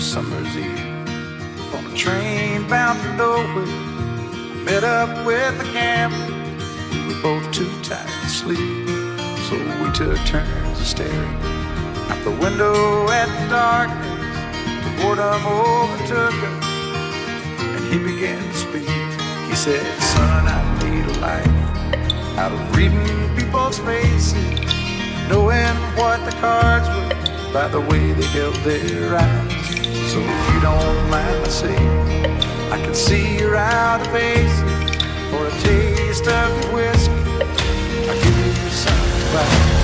summer's eve. On a train bound for Norway, met up with a gambler. We were both too tired to sleep, so we took turns staring out the window at the darkness. The boredom overtook us, and he began to speak. He said, son, I lead a life out of reading people's faces, knowing what the cards were by the way they held their eyes. So if you don't mind my saying, I can see you're out of faces. For a taste of your whiskey, I'll give you some advice.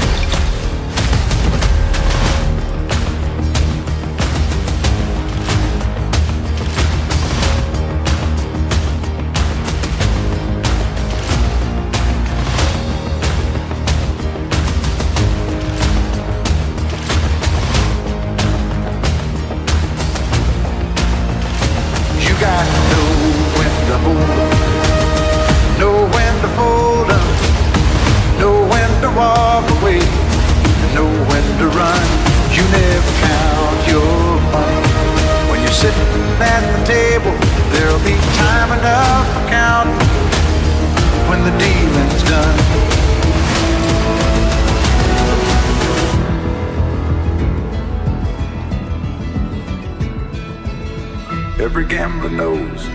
Every gambler knows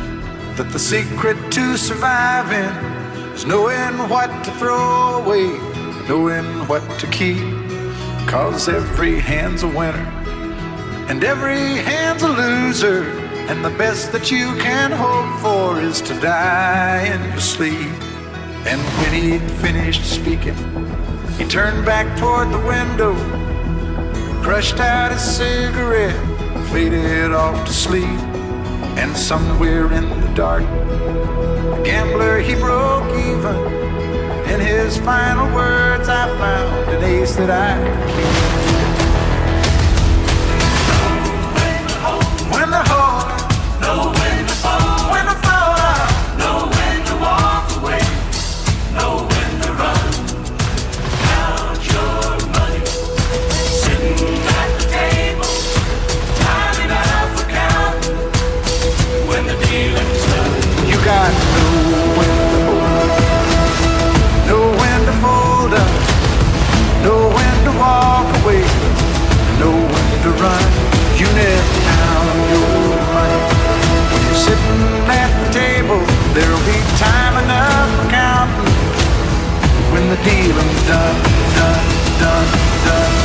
that the secret to surviving is knowing what to throw away, knowing what to keep. 'Cause every hand's a winner and every hand's a loser, and the best that you can hope for is to die in your sleep. And when he'd finished speaking, he turned back toward the window, crushed out his cigarette, faded off to sleep. And somewhere in the dark, the gambler, he broke even. In his final words, I found an ace that I could keep. When to hold, know when to fold, when to fall out, know when to walk away, know when to run. Count your money, sitting at the table, time enough for counting. When the dealing's done, you got to know when to hold, know when to fold up, know when to walk away, know when to run. You never count your money. When you're sitting at the table, there'll be time enough for counting. When the dealing's done, done, done, done.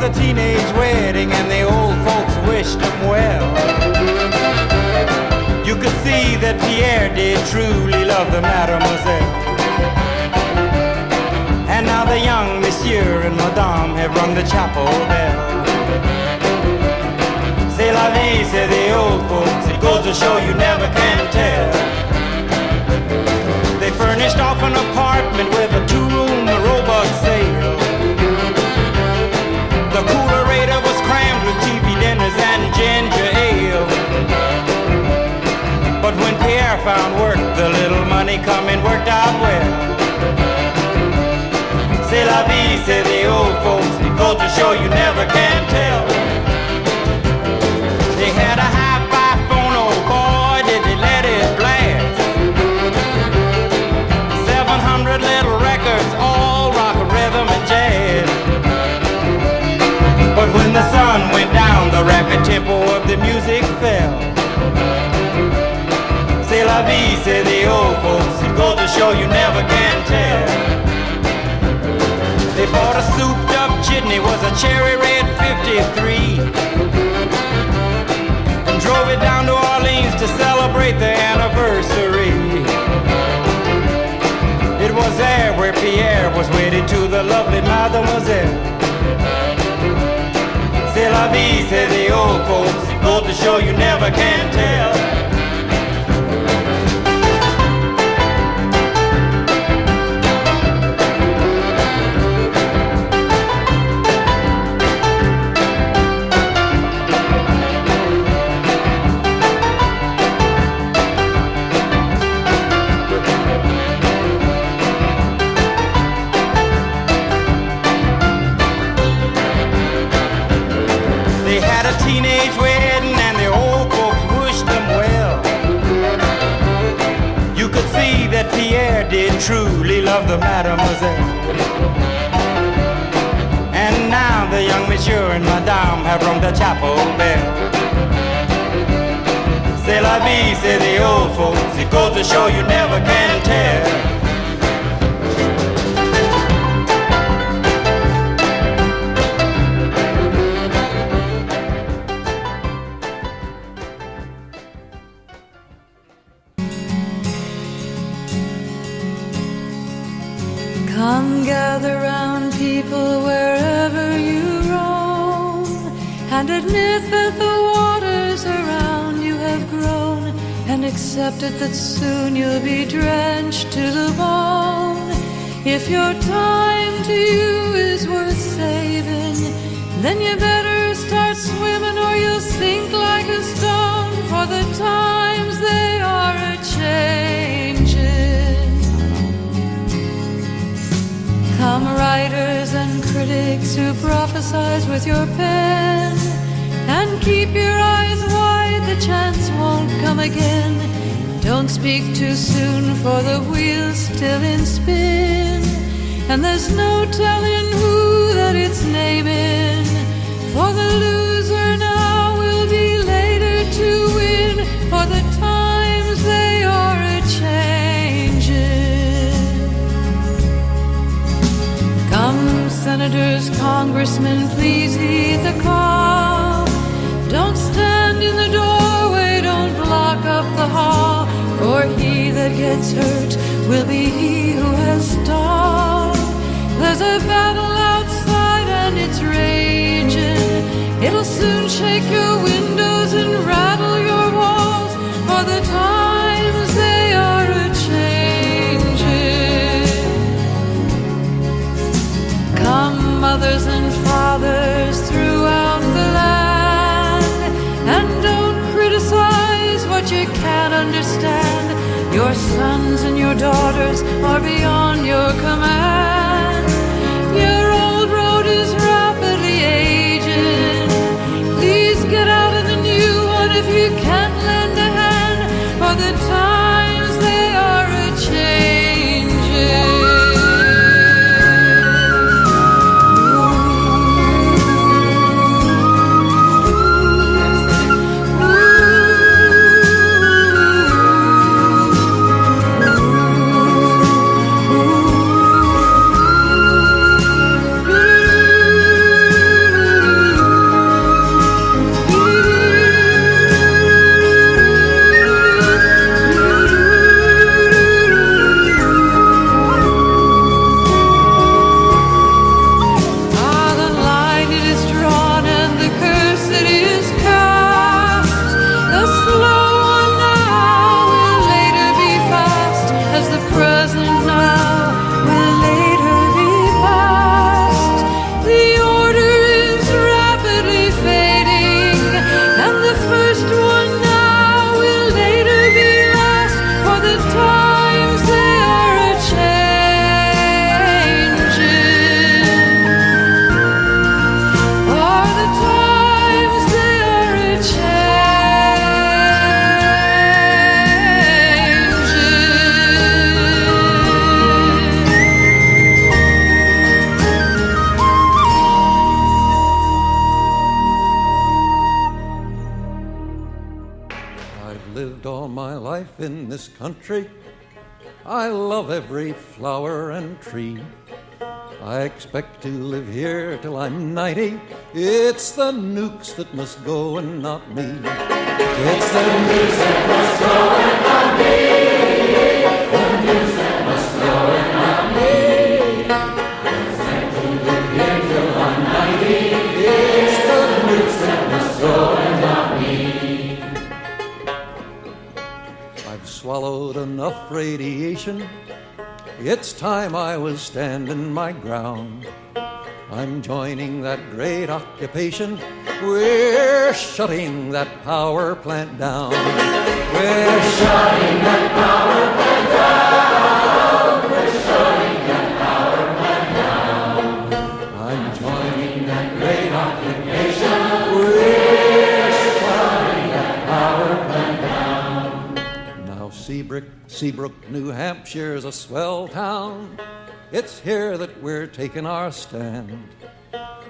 A teenage wedding and the old folks wished him well. You could see that Pierre did truly love the mademoiselle. And now the young monsieur and madame have rung the chapel bell. C'est la vie, say the old folks, it goes to show you never can tell. They furnished off an apartment with a two-room robot sale. The coolerator was crammed with TV dinners and ginger ale. But when Pierre found work, the little money coming worked out well. C'est la vie, say the old folks, it goes to show you never can tell. They had a hi-fi phone, oh boy, did they let it blast. 700 little records, all rock, rhythm, and jazz. But when the sun went down, the rapid tempo of the music fell. C'est la vie, say the old folks, it goes to show you never can tell. They bought a souped up jitney, was a cherry red 53, and drove it down to Orleans to celebrate the anniversary. It was there where Pierre was wedded to the lovely mademoiselle. C'est la vie, say the old folks, it goes to show you never can tell. They had a teenage wedding and the old folks wished them well. You could see that Pierre did truly love the mademoiselle. And now the young monsieur and madame have rung the chapel bell. C'est la vie, say the old folks. It goes to show you never can tell. Come gather round, people, wherever you roam, and admit that the waters around you have grown, and accept it that soon you'll be drenched to the bone. If your time to you is worth saving, then you better start swimming or you'll sink like a stone, for the times they are a-changing. Come writers and critics who prophesize with your pen, and keep your eyes wide, the chance won't come again. Don't speak too soon, for the wheel's still in spin, and there's no telling who that it's naming, for the loser now will be later to win, for the times they are a-changing. Come, senators, congressmen, please heed the call. Don't stand in the doorway, don't block up the hall, for he that gets hurt will be he who has stalled. There's a battle outside and it's raging. It'll soon shake your windows and rattle your walls, for the times they are a-changing. Come, mothers and fathers throughout the land, and don't criticize what you can't understand. Your sons and your daughters are beyond your command. Your old road is rapidly aging. Please get out of the new one if you can't lend a hand, for the times they are a-changing. In this country, I love every flower and tree. I expect to live here till I'm 90. It's the nukes that must go and not me. It's the nukes that must go and not me. The nukes that must go and not me. I expect to live here till I'm 90. It's the nukes that must go and not me. Swallowed enough radiation. It's time I was standing my ground. I'm joining that great occupation. We're shutting that power plant down. We're shutting that power plant down. We're shutting that power plant down. I'm joining that great occupation. We're Seabrook, New Hampshire's a swell town. It's here that we're taking our stand.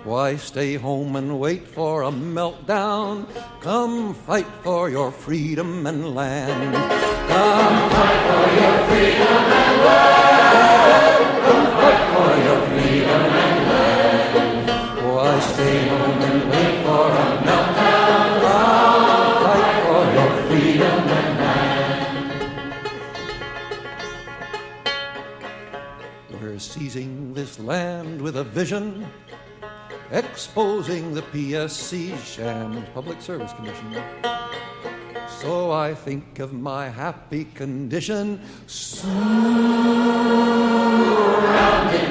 Why stay home and wait for a meltdown? Come fight for your freedom and land. Come fight for your freedom and land. Come fight for your freedom and land. Why stay home and wait for a meltdown? Come fight for your freedom and land. We're seizing this land with a vision, exposing the PSC sham, Public Service Commission. So I think of my happy condition, surrounded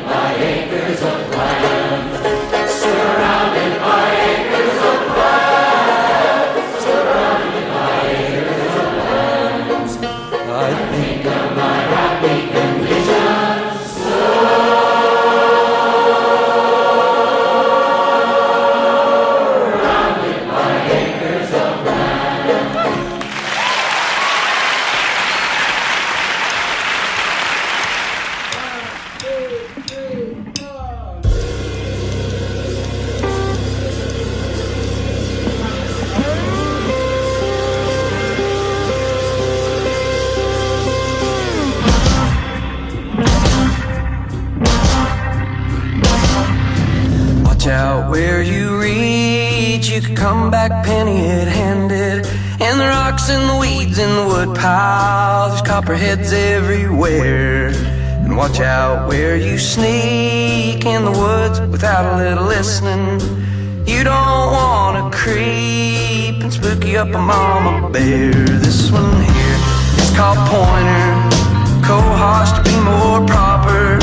by acres of land, surrounded by acres of land, surrounded by acres of land. I think of my happy condition, where you reach, you could come back penny-handed. And the rocks and the weeds in the wood pile, there's copperheads everywhere. And watch out where you sneak in the woods without a little listening. You don't wanna creep and spook you up a mama bear. This one here is called Pointer, Cohosh to be more proper.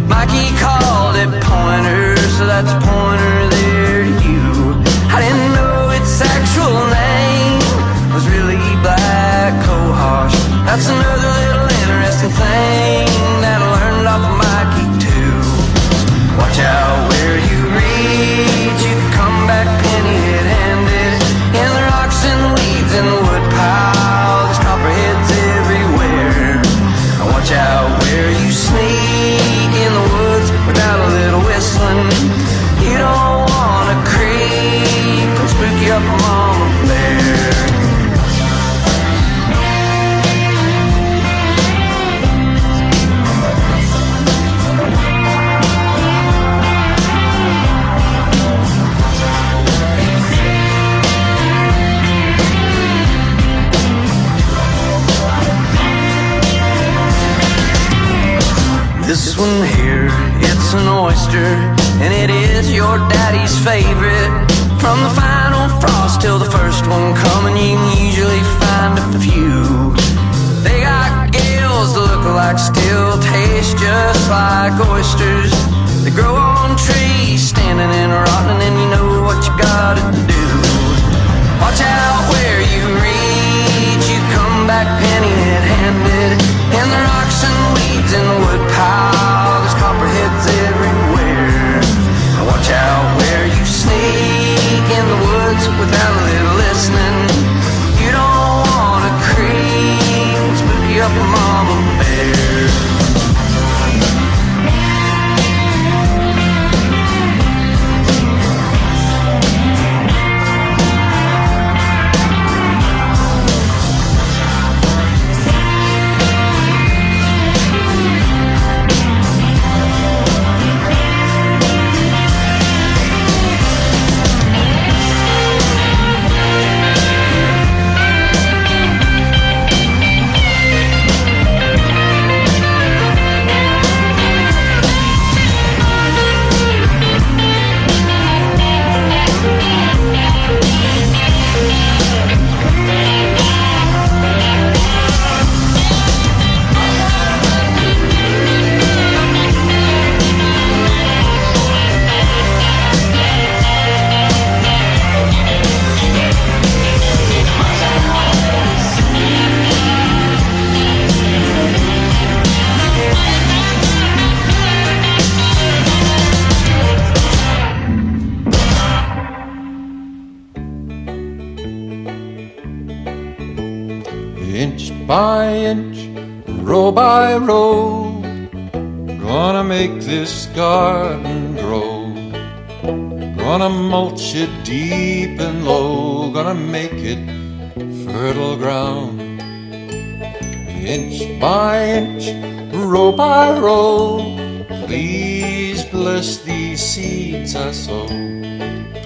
Mikey called it Pointer, so that's Pointer there to you. I didn't know its actual name was really Black Cohosh. That's another little interesting thing that I learned off of Mikey too. Watch out where you reach, you can come back penny-handed. In the rocks and the weeds and the wood pile, there's copperheads everywhere. Watch out where you sneak in the woods without a little whistling. You don't wanna creep and spook you up a mama bear. This one here, it's an oyster, and it is your daddy's favorite. From the final frost till the first one coming, you can usually find a few. They got gills that look like steel, taste just like oysters. They grow on trees, standing and rotting, and you know what you gotta do. Watch out where you reach, you come back penny-handed. In the rocks and weeds in the wood pile, there's copperheads everywhere. Watch out where you sneak in the woods without a little listening. You don't wanna creep, spook you up a mama bear. inch by inch, row by row, gonna make this garden grow. Gonna mulch it deep and low, gonna make it fertile ground. Inch by inch, row by row, please bless these seeds I sow.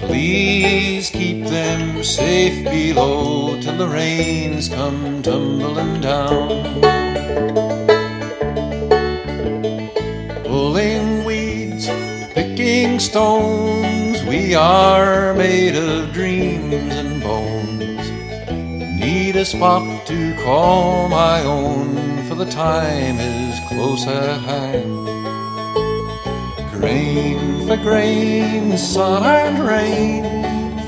Please keep them safe below till the rains come tumbling down. Pulling weeds, picking stones, we are made of dreams and bones. Need a spot to call my own, for the time is close at hand. Grain for grain, sun and rain,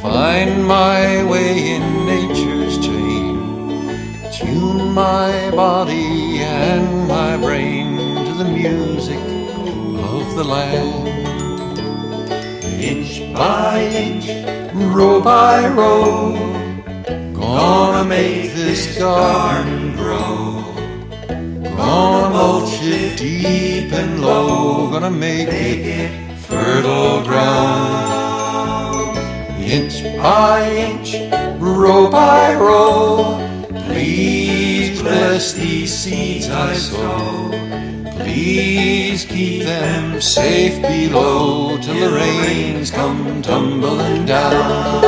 find my way in nature's chain. Tune my body and my brain to the music of the land. Inch by inch, row by row, gonna make this garden grow. Gonna mulch it deep and low, gonna make it fertile ground. Inch by inch, row by row, please bless these seeds I sow. Please keep them safe below till the rains come tumbling down.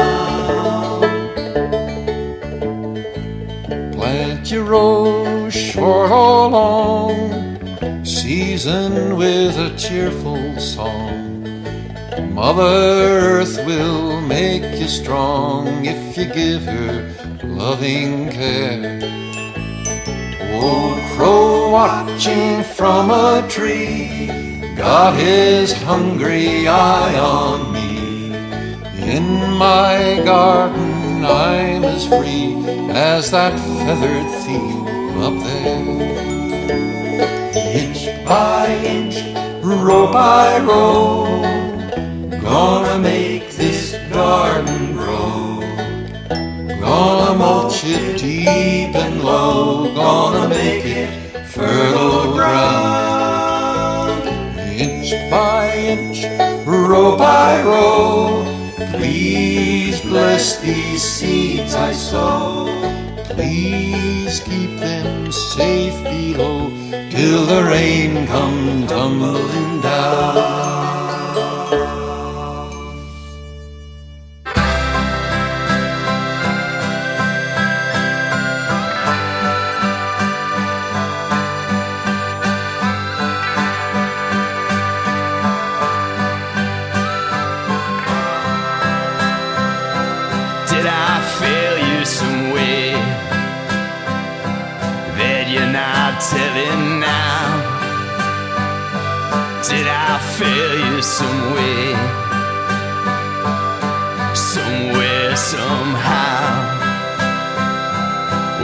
Plant your row short or long, seasoned with a cheerful song. Mother Earth will make you strong if you give her loving care. Old crow watching from a tree got his hungry eye on me. In my garden I'm as free as that feathered thief up there. Inch by inch, row by row, gonna make this garden grow. Gonna mulch it deep and low, gonna make it fertile ground. Inch by inch, row by row, please bless these seeds I sow. Please keep them safe below till the rain come tumbling down. Did I fail you some way that you're not telling now? Did I fail you some way, somewhere, somehow?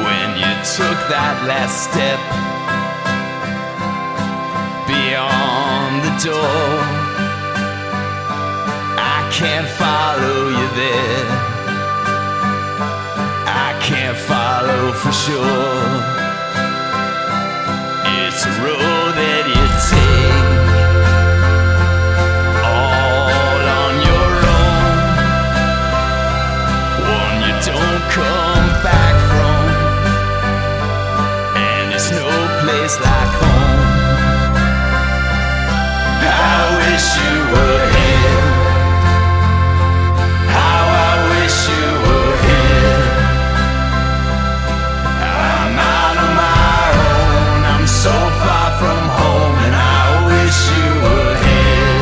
When you took that last step beyond the door, I can't follow you there. I can't follow for sure. It's a road that you take all on your own, one you don't come back from, and it's no place like home. I wish you were here. How I wish you were here. I'm out on my own, I'm so far from home, and I wish you were here.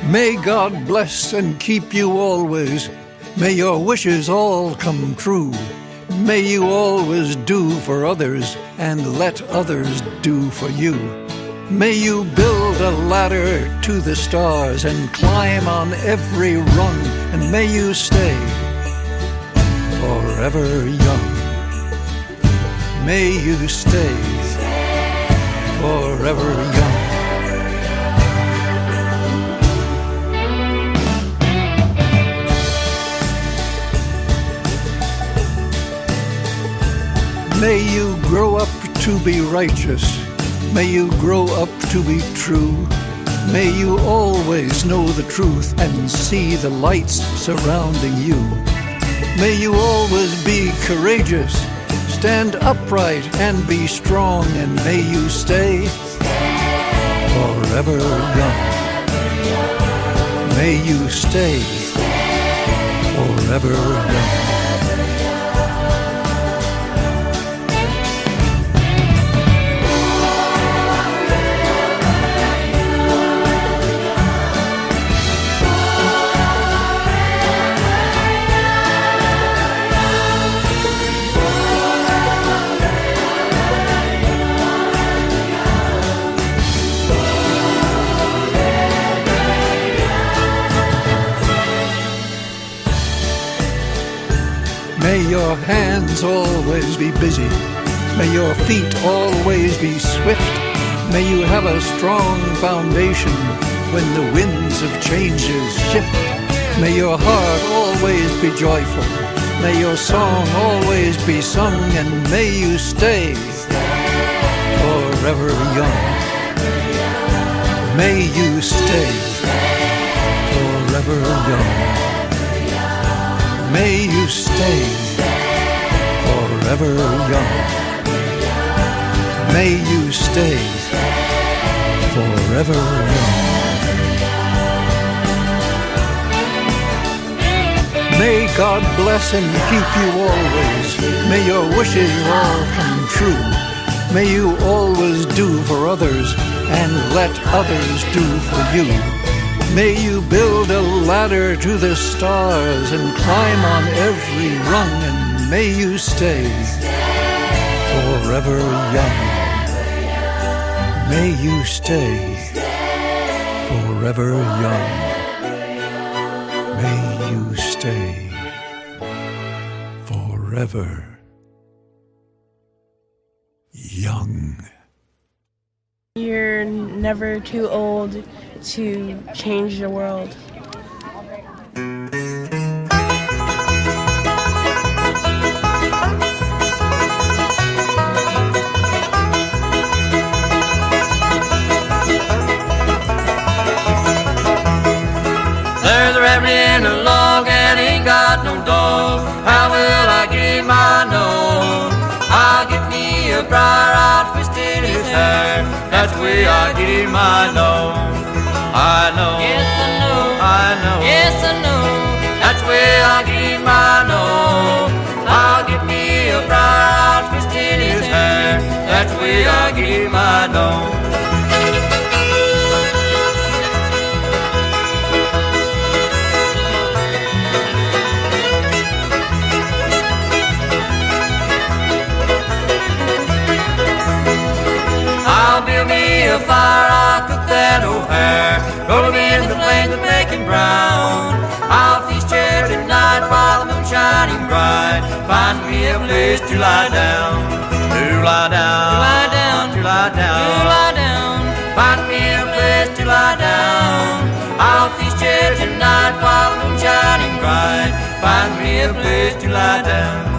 May God bless and keep you always. May your wishes all come true. May you always do for others and let others do for you. May you build a ladder to the stars and climb on every rung, and may you stay forever young. May you stay forever young. May you grow up to be righteous. May you grow up to be true. May you always know the truth and see the lights surrounding you. May you always be courageous, stand upright and be strong, and may you stay forever young. May you stay forever young. May your hands always be busy. May your feet always be swift. May you have a strong foundation when the winds of changes shift. May your heart always be joyful. May your song always be sung, and may you stay forever young. May you stay forever young. May you stay forever young. May you stay forever young. May God bless and keep you always. May your wishes all come true. May you always do for others and let others do for you. May you build a ladder to the stars and climb on every rung, and may you stay forever young. May you stay forever young. May you stay forever young. You're never too old to change the world. There's a rabbit in a log and he ain't got no dog. How will I get my nose? I'll get me a briar, I'll twist in his hair. That's the way I get my nose. I know, yes I know, I know, yes I know. That's the way I get my nose. I'll get me a briar, I'll twist in his hair. That's the way I get my nose. I'll build me a fire, I'll cook that O'Hare, roll it in the flames and make it brown. I'll feast chairs at night while the moon's shining bright. Find me a place to lie down, to lie down, to lie down, to lie down, to lie down. Find me a place to lie down. I'll feast chairs at night while the moon's shining bright. Find me a place to lie down.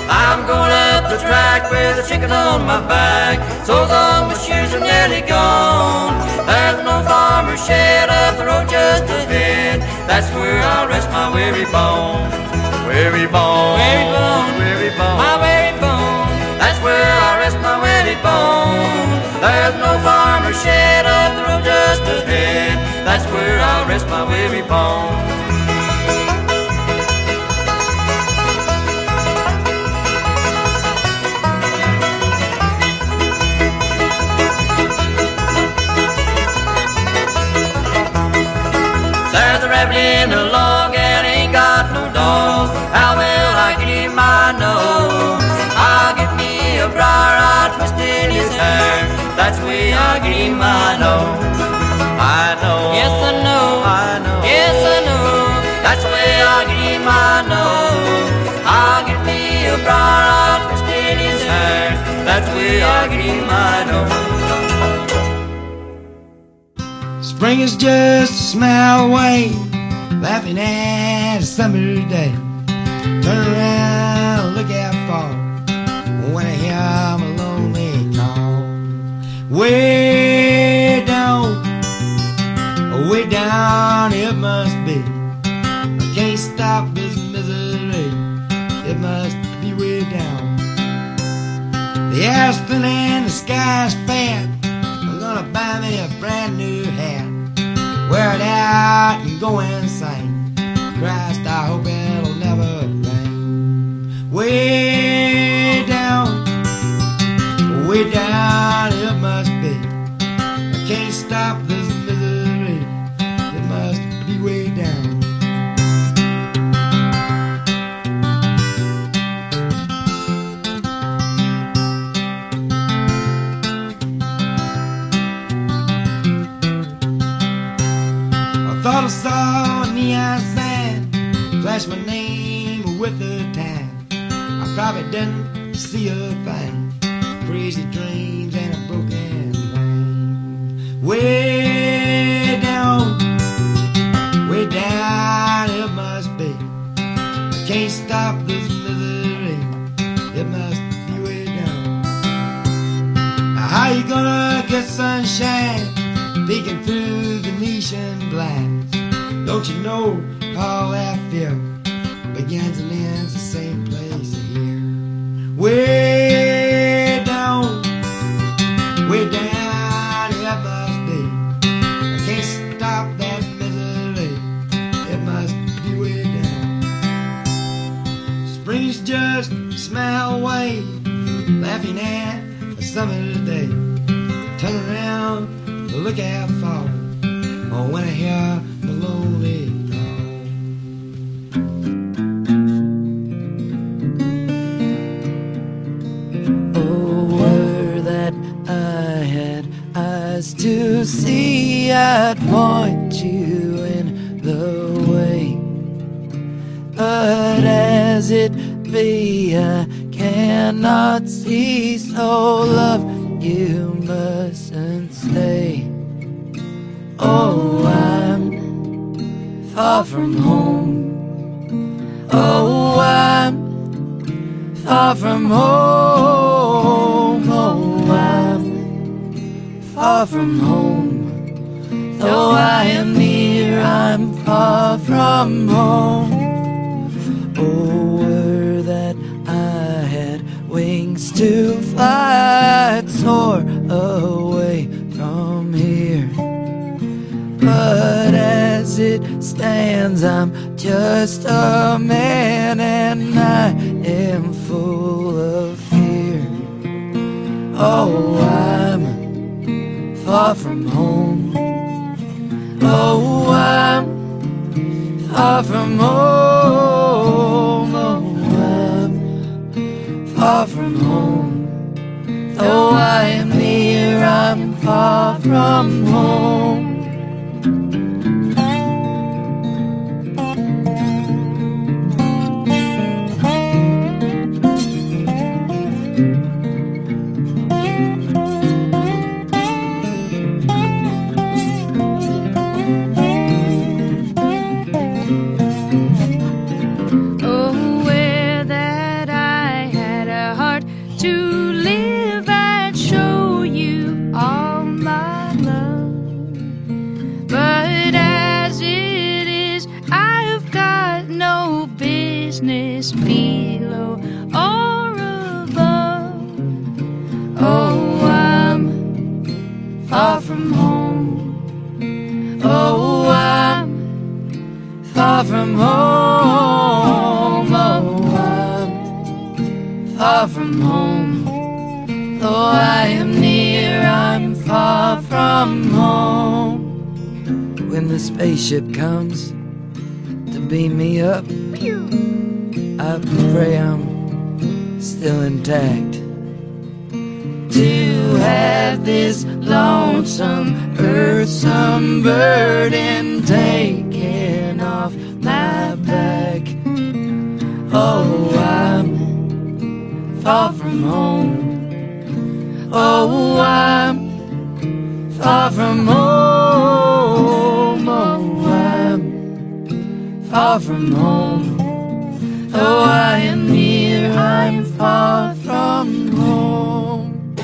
I'm going up the track with a chicken on my back. So long my shoes are nearly gone. There's no farmer's shed up the road just ahead. That's where I'll rest my weary bones. Weary bones, weary bones, weary bones, my weary bones. That's where I'll rest my weary bones. There's no farmer's shed up the road just ahead. That's where I'll rest my weary bones. traveling along and ain't got no dog. How will I get him? I know I'll get me a briar, I'll twist in his hair. That's the way I get him. I know. I know. Yes, I know. I know. Yes, I know. That's the way I get him. I know. I'll get me a briar, I'll twist in his hair. That's the way I get him. I know. Spring is just a smile away, laughing at a summer day. Turn around, look out far, when I hear my lonely call. Way down it must be. I can't stop this misery, it must be way down. The air's thin and the sky's fat, I'm gonna buy me a brand new hat, wear it out and go insane. Christ, I hope it'll never rain. Way down it must be. I can't stop this misery, it must be way down. I thought I saw a neon sign flash my name with the time. I probably didn't see a thing. Crazy dreams and a broken brain. Way down it must be. I can't stop this misery, it must be way down. Now how you gonna get sunshine peeking through Venetian blinds? Don't you know all that fear begins and ends the same place here? Way down it must be. I can't stop that misery, it must be way down. Spring's just a smile away, laughing at a summer day. Turn around, look out far, oh, when I hear the lonely to see, I'd point you in the way. But as it be, I cannot see, so love, you mustn't stay. Oh, I'm far from home. Oh, I'm far from home. Oh, I'm far from home. Though I am near, I'm far from home. Oh, were that I had wings to fly, I'd soar away from here. But as it stands, I'm just a man, and I am full of fear. Oh, I'm far from home. Oh, I'm far from home. Oh, I'm far from home. Though I am near, I'm far from home. Below or above. Oh, I'm far from home. Oh, I'm far from home. Oh, I'm far from home. Though I am near, I'm far from home. When the spaceship comes beam me up. I pray I'm still intact. To have this lonesome earthsome burden taken off my back. Oh, I'm far from home. Oh, I'm far from home. Oh, I'm far from home. Oh, I am near, I am far from home.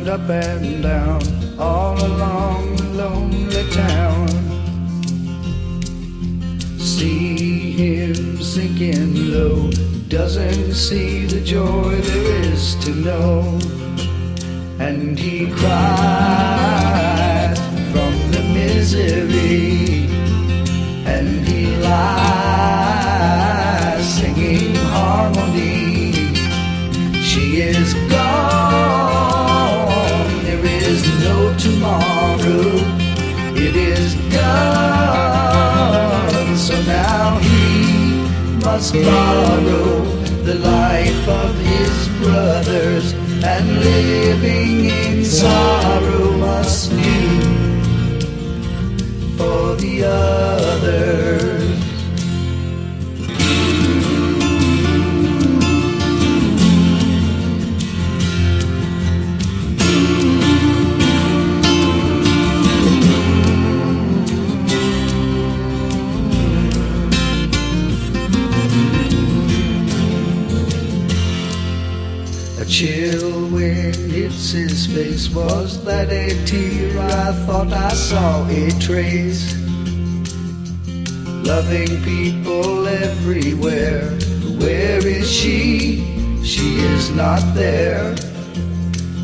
up and down, all along the lonely town. See him sinking low, doesn't see the joy there is to know. And he cries from the misery, and he lies singing harmony. She is gone, there is no tomorrow, it is done. So now he must borrow the life of his brothers, and living in sorrow must do for the others. Was that a tear? I thought I saw a trace. Loving people everywhere. Where is she? She is not there.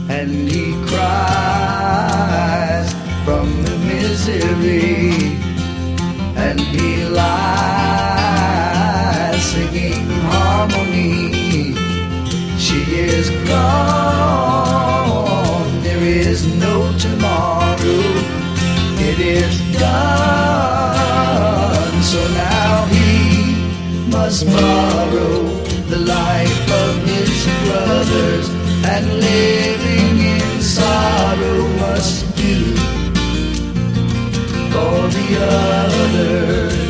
And he cries from the misery. And he lies singing harmony. She is gone. There is no tomorrow. It is done. So now he must borrow the life of his brothers, and living in sorrow must do for the others.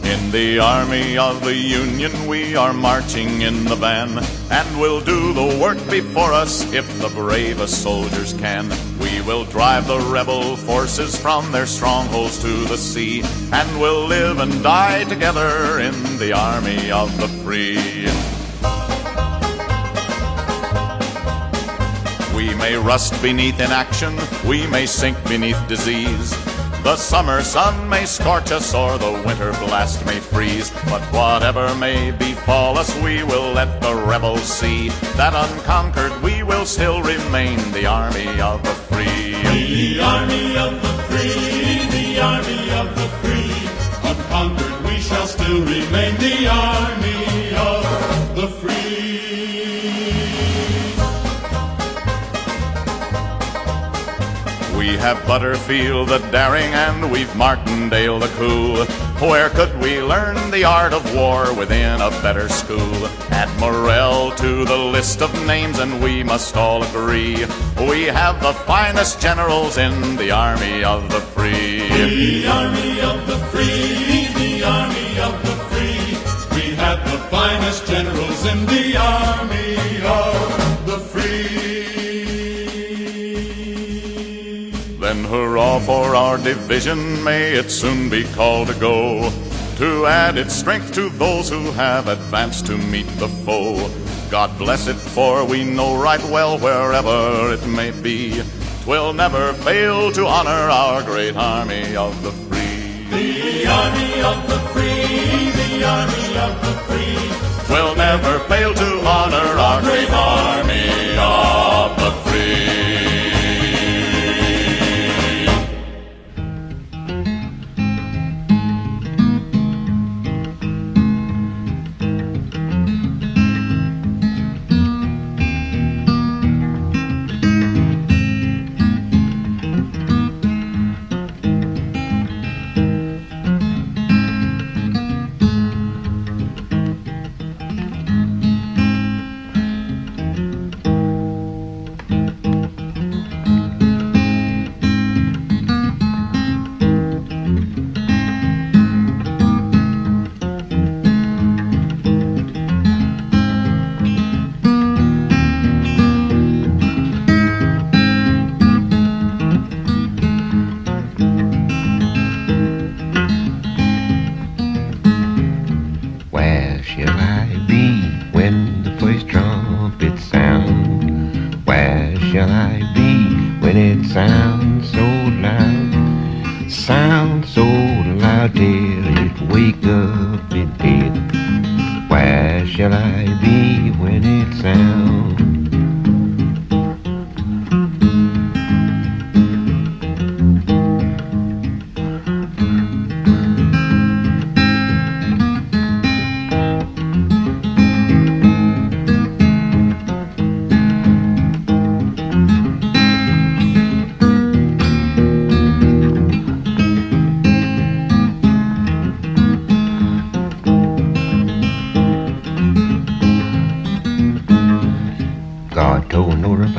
In the army of the Union we are marching in the van, and we'll do the work before us if the bravest soldiers can. We will drive the rebel forces from their strongholds to the sea, and we'll live and die together in the army of the free. We may rust beneath inaction, we may sink beneath disease. The summer sun may scorch us or the winter blast may freeze, but whatever may befall us, we will let the rebels see that unconquered we will still remain the army of the free. The army of the free, the army of the free. Unconquered we shall still remain the army of the free. We have Butterfield the daring and we've Martindale the cool. Where could we learn the art of war within a better school? Add Morrell to the list of names and we must all agree we have the finest generals in the army of the free. The army of the free, the army of the free. We have the finest generals in the army of the free. Then hurrah for our division, may it soon be called to go, to add its strength to those who have advanced to meet the foe. God bless it, for we know right well wherever it may be, 'twill never fail to honor our great army of the free. The army of the free, the army of the free. 'Twill never fail to honor our great army of the free.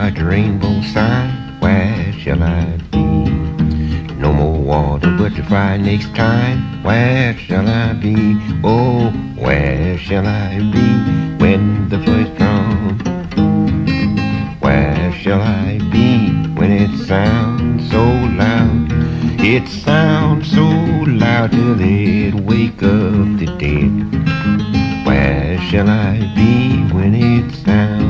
like the rainbow sign, where shall I be? No more water but to fry next time, where shall I be? Oh, where shall I be when the first comes? Where shall I be when it sounds so loud? It sounds so loud till it wake up the dead. Where shall I be when it sounds?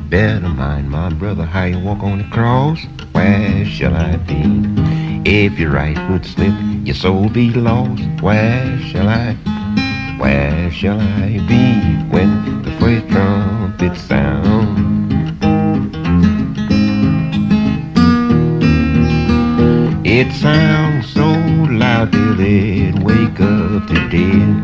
Better mind, my brother, how you walk on the cross. Where shall I be? If your right foot slip, your soul be lost. Where shall I be when the first trumpet sounds? It sounds so loud till it wake up the dead.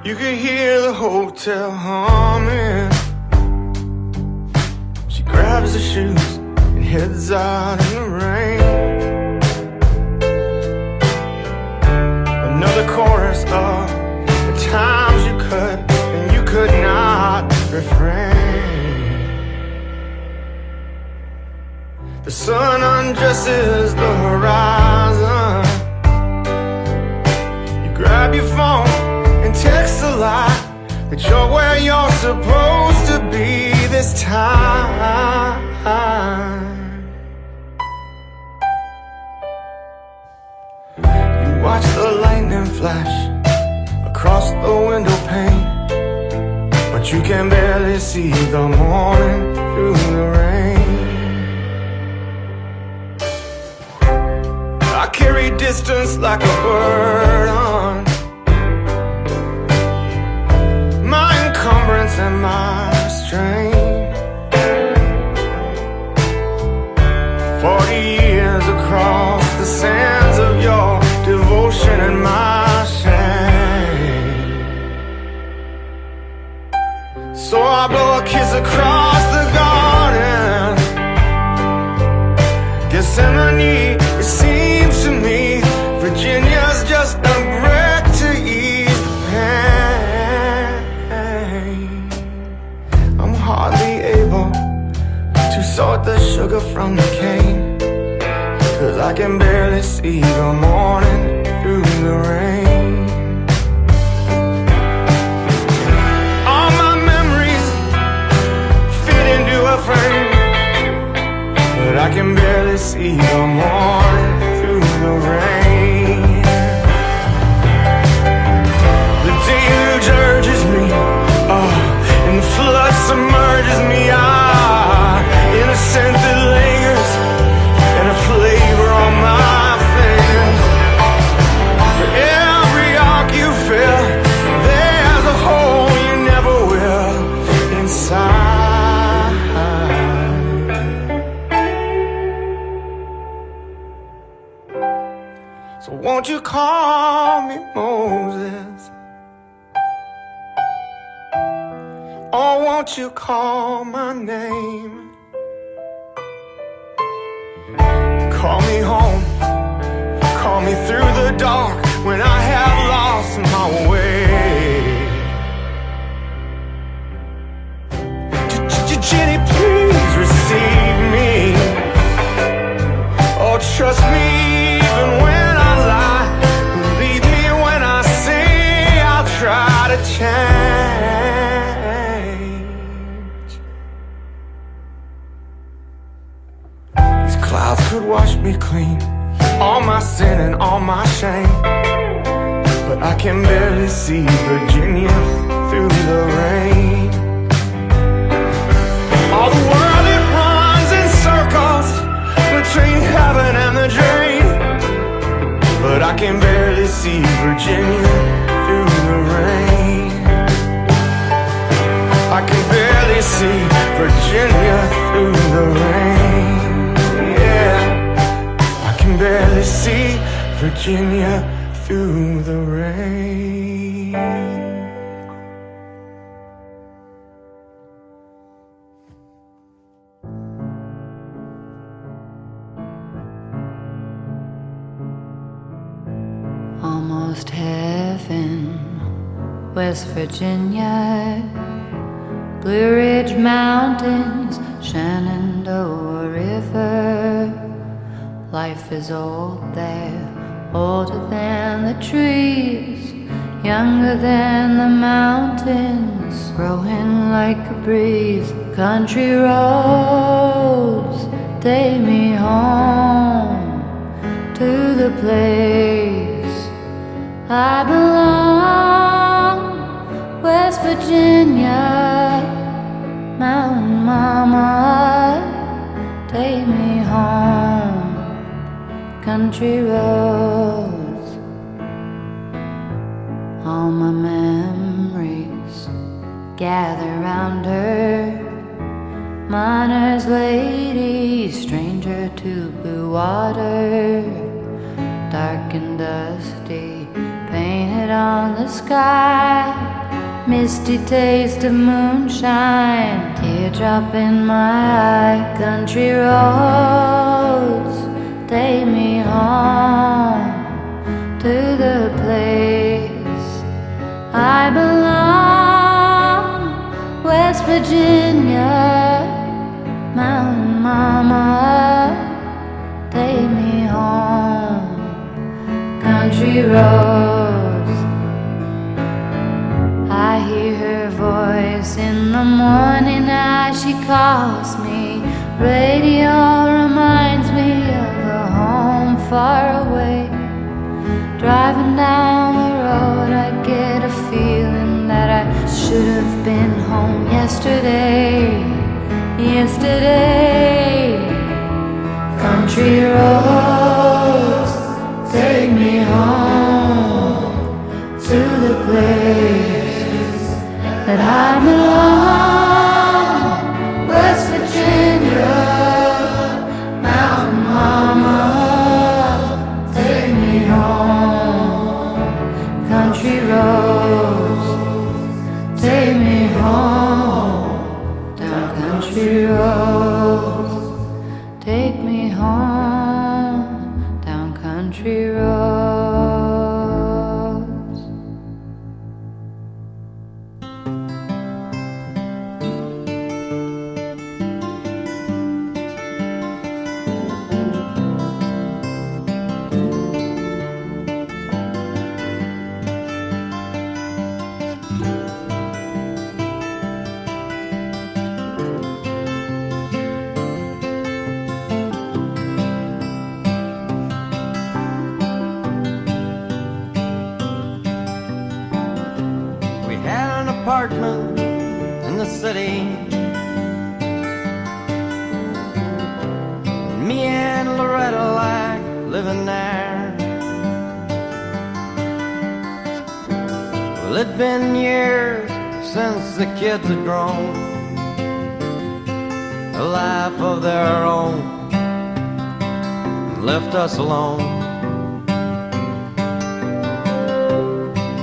You can hear the hotel humming. She grabs her shoes and heads out in the rain. Another chorus of the times you could and you could not refrain. The sun undresses the horizon. You grab your phone and text a lot that you're where you're supposed to be this time. You watch the lightning flash across the window pane, but you can barely see the morning through the rain. I carry distance like a burden, my encumbrance and my strain. 40 years across the sands of your devotion and my shame. So I blow a kiss across the garden, Gethsemane, it seems to me Virginia's just a breath to ease the pain. brought the sugar from the cane, 'cause I can barely see the morning through the rain. All my memories fit into a frame, but I can barely see the morning through the rain. The deluge urges me, and the flood submerges me. Innocent that lingers, and a flavor on my fingers. For every arc you fill, there's a hole you never will inside. So won't you call me Moses? Or won't you call my name? Call me home, call me through the dark when I have lost my way. Jenny, please receive me. Oh, trust me even when I lie. Believe me when I say I'll try to change. These clouds could wash me clean, all my sin and all my shame, but I can barely see Virginia through the rain. All the world, it runs in circles between heaven and the drain, but I can barely see Virginia through the rain. I can barely see Virginia through the rain. I can barely see Virginia through the rain. Almost heaven, West Virginia, Blue Ridge Mountains, Shenandoah River. Life is old there, older than the trees, younger than the mountains, growing like a breeze. Country roads take me home to the place I belong. West Virginia, Mountain Mama, take me home. Country roads, all my memories gather round her. Miner's lady, stranger to blue water, dark and dusty, painted on the sky. Misty taste of moonshine, teardrop in my eye. Country roads take me home to the place I belong. West Virginia, Mountain Mama, take me home. Country roads, I hear her voice in the morning as she calls me. Radio reminds me of a home far away. Driving down the road, I get a feeling that I should have been home yesterday. Yesterday, country roads take me home to the place that I belong. West Virginia, Mountain Mama, take me home. Country roads take me home. Down country roads take me home. Down country roads. apartment in the city. Me and Loretta like living there. Well, it'd been years since the kids had grown a life of their own and left us alone.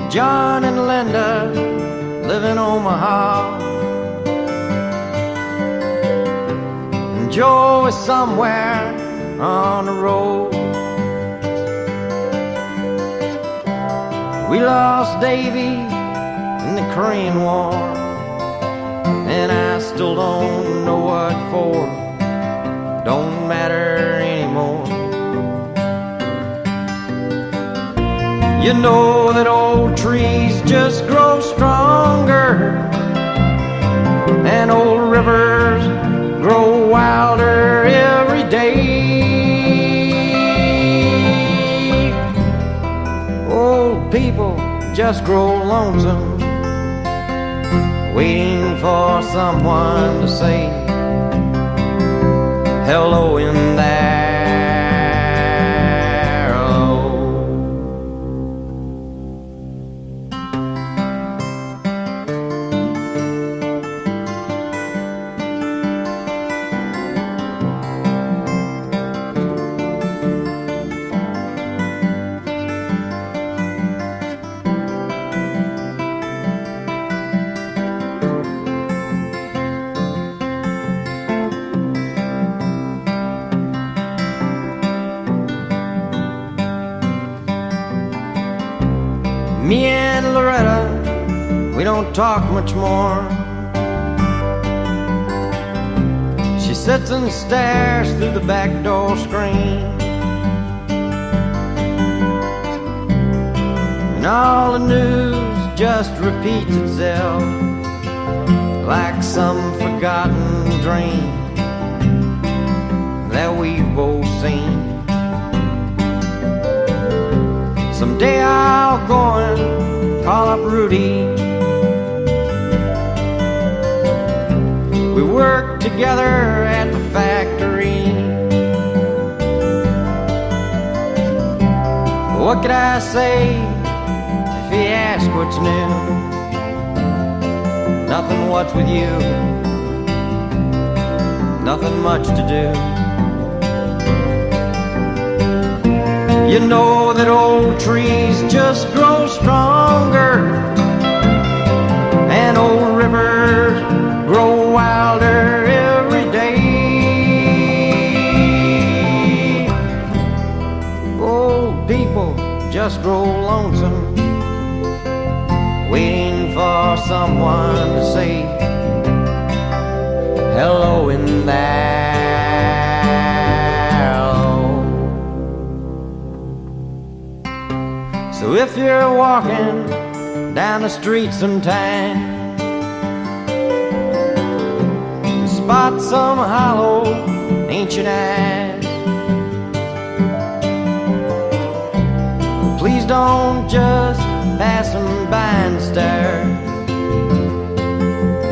John and Linda live in Omaha, and Joe is somewhere on the road. We lost Davy in the Korean War, and I still don't know what for. Don't matter anymore. You know that old trees just grow stronger, and old rivers grow wilder every day. Old people just grow lonesome, waiting for someone to say hello in there. Me and Loretta, we don't talk much more. She sits and stares through the back door screen, and all the news just repeats itself like some forgotten dream that we've both seen. Someday I'll go and call up Rudy. We worked together at the factory. What could I say if he asked what's new? Nothing, what's with you? Nothing much to do. You know that old trees just grow stronger, and old rivers grow wilder every day. Old people just grow lonesome, waiting for someone to say hello in there. So if you're walking down the street sometime, spot some hollow ancient eyes, please don't just pass them by and stare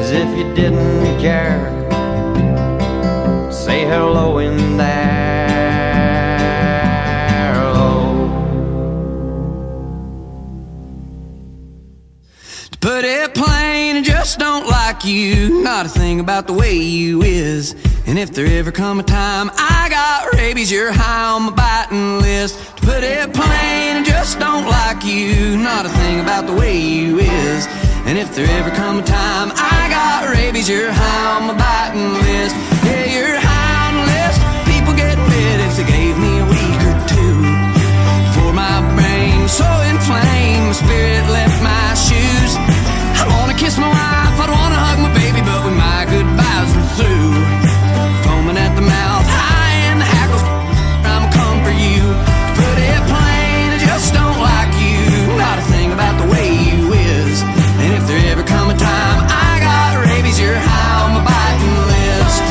as if you didn't care. Say hello in there. Put it plain, I just don't like you. Not a thing about the way you is. And if there ever come a time I got rabies, you're high on my biting list. To put it plain, I just don't like you. Not a thing about the way you is. And if there ever come a time I got rabies, you're high on my biting list. Yeah, you're high on the list. People get rid if they gave me a week or two. For my brain was so inflamed, my spirit left my shoes. I wanna kiss my wife, I'd wanna hug my baby, but when my goodbyes were through, foaming at the mouth, high in the hackles, I'ma come for you. Put it plain, I just don't like you. Not a thing about the way you is. And if there ever come a time I got rabies, you're high on my biting list.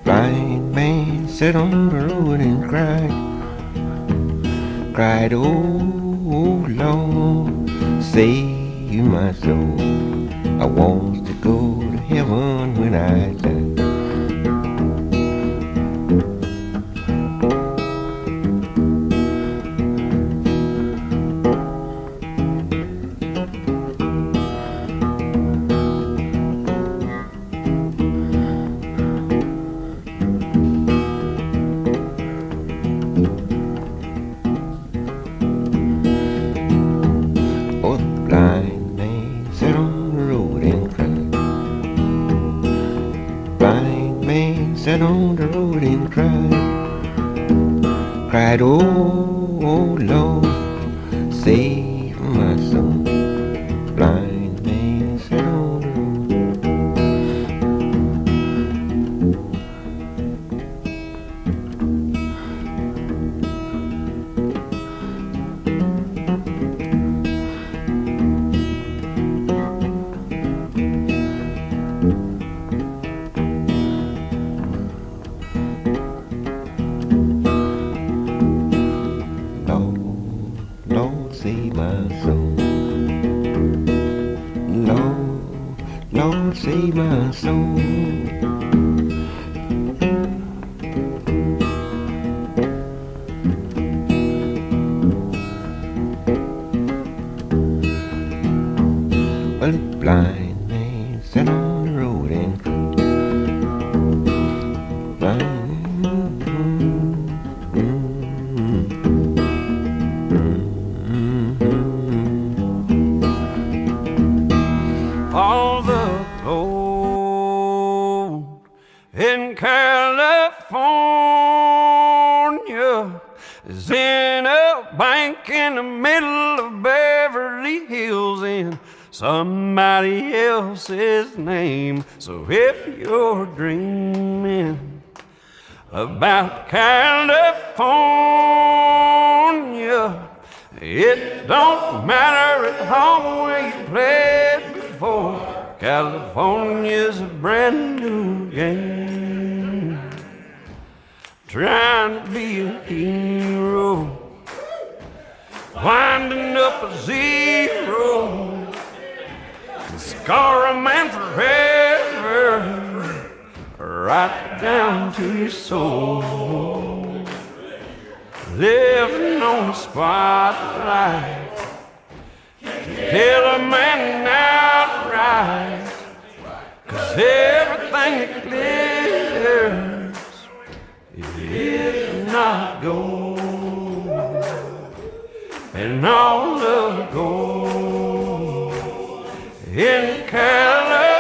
Blind man sat on the road and cried, oh Lord, save my soul. I want to go to heaven when I die. Sat on the road and cried, oh Lord, save my soul. Blind man sat on the Lord, save my soul. Lord, save my soul. Well, blind man sat on the road and all the gold in California is in a bank in the middle of Beverly Hills in somebody else's name. So if you're dreaming about California, it don't matter at home where you played before. California's a brand new game. Trying to be a hero, winding up a zero, and scar a man forever, right down to your soul. Living on the spotlight, kill a man outright, 'cause everything that glitters is not gold, and all the gold in California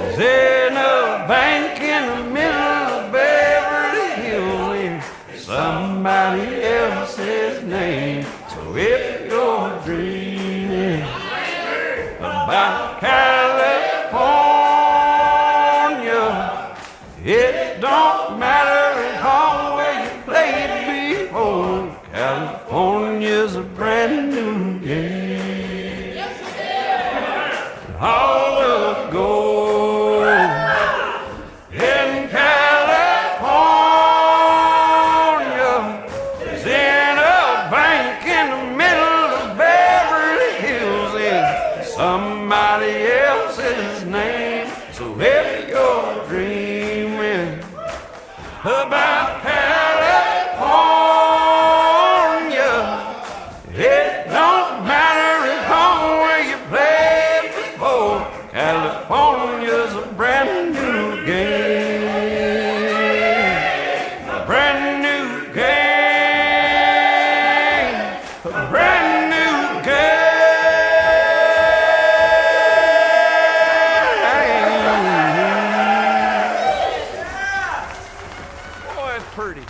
is in a bank in the middle of Beverly Hills in somebody else's name. So if you're dreaming about California, it don't matter at home where you played before. California's a brand new game. All the gold in California is in a bank in the middle of Beverly Hills in somebody else's name. So if you're dreaming about California, it don't matter at home where you played before. California's a brand new game. A brand new game. A brand new game. Boy, it's pretty.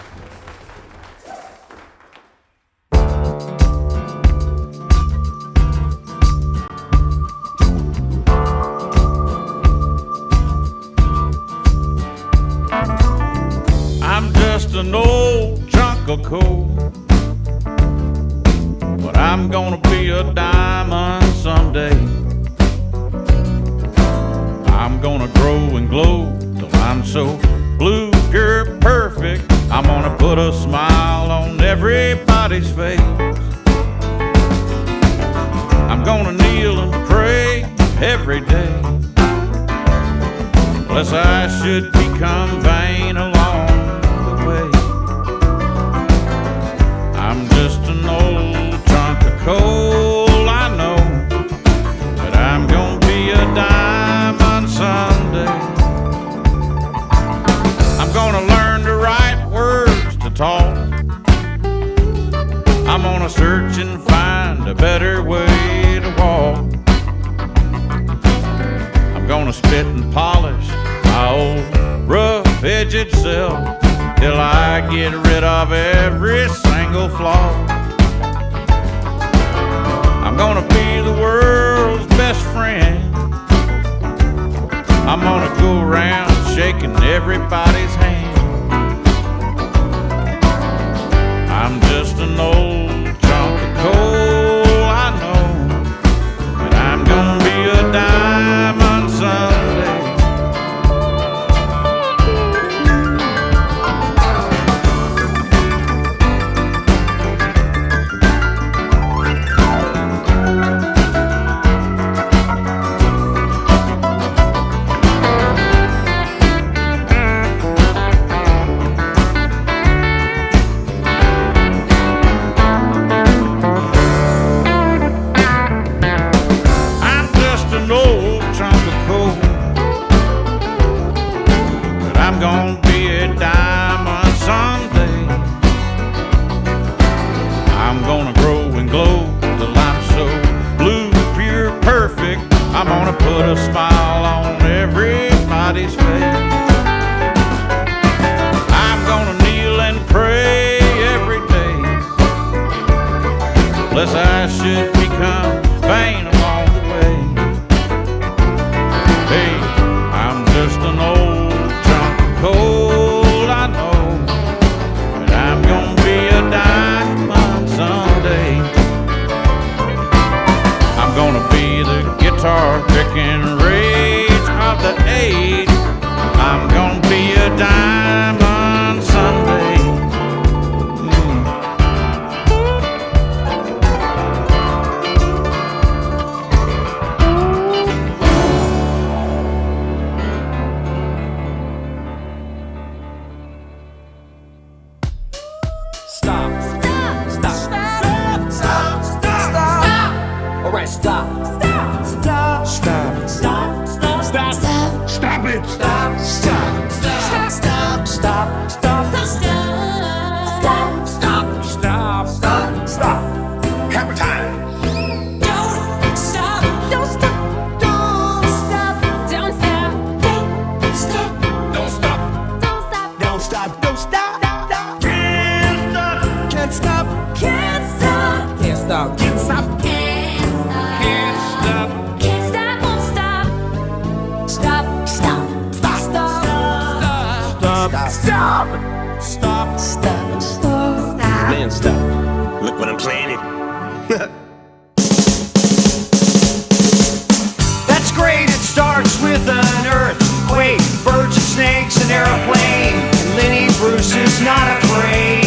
I'm just an old chunk of coal, but I'm gonna be a diamond someday. I'm gonna grow and glow till I'm so blue, pure, perfect. I'm gonna put a smile on everybody's face. I'm gonna kneel and pray every day, lest I should become vain along the way. I'm just an old trunk of coal, I know, but I'm gonna be a diamond someday. I'm gonna learn the right words to talk. I'm gonna search and find a better way to walk. I'm gonna spit and polish my old rough-edged self till I get rid of every single flaw. I'm gonna be the world's best friend. I'm gonna go around shaking everybody's hand. I'm just an old chunk of coal, I know, but I'm gonna be a diamond someday. I'm gonna put a smile on everybody's face. I'm gonna kneel and pray every day, lest I should become vain along the way. Hey, I'm just an old chunk of coal, I know, but I'm gonna be a diamond someday. I'm gonna be the guitar picking rage of the age. I'm gonna be a diamond someday. Stop. Stop. Stop. Stop. Stop. Stop. Stop. All right, stop. Stop. Stop. Stop. Stop. Stop. Stop. Stop it. Stop. Stop. Stop. Stop. Stop. Stop. Stop. Stop. Stop. Stop. Stop. Hammer time. Don't stop. Don't stop. Don't stop. Don't stop. Don't stop. Don't stop. Don't stop. Don't stop. Can't stop. Can't stop. Can't stop. Can't stop. Can't stop. Can't stop. Won't stop. Stop. Stop. Stop. Stop. Stop. Stop. Stop. Stop. Stop. Man, stop. Look what I'm planning. That's great, it starts with an earthquake, birds and snakes, an airplane, and Lenny Bruce is not afraid.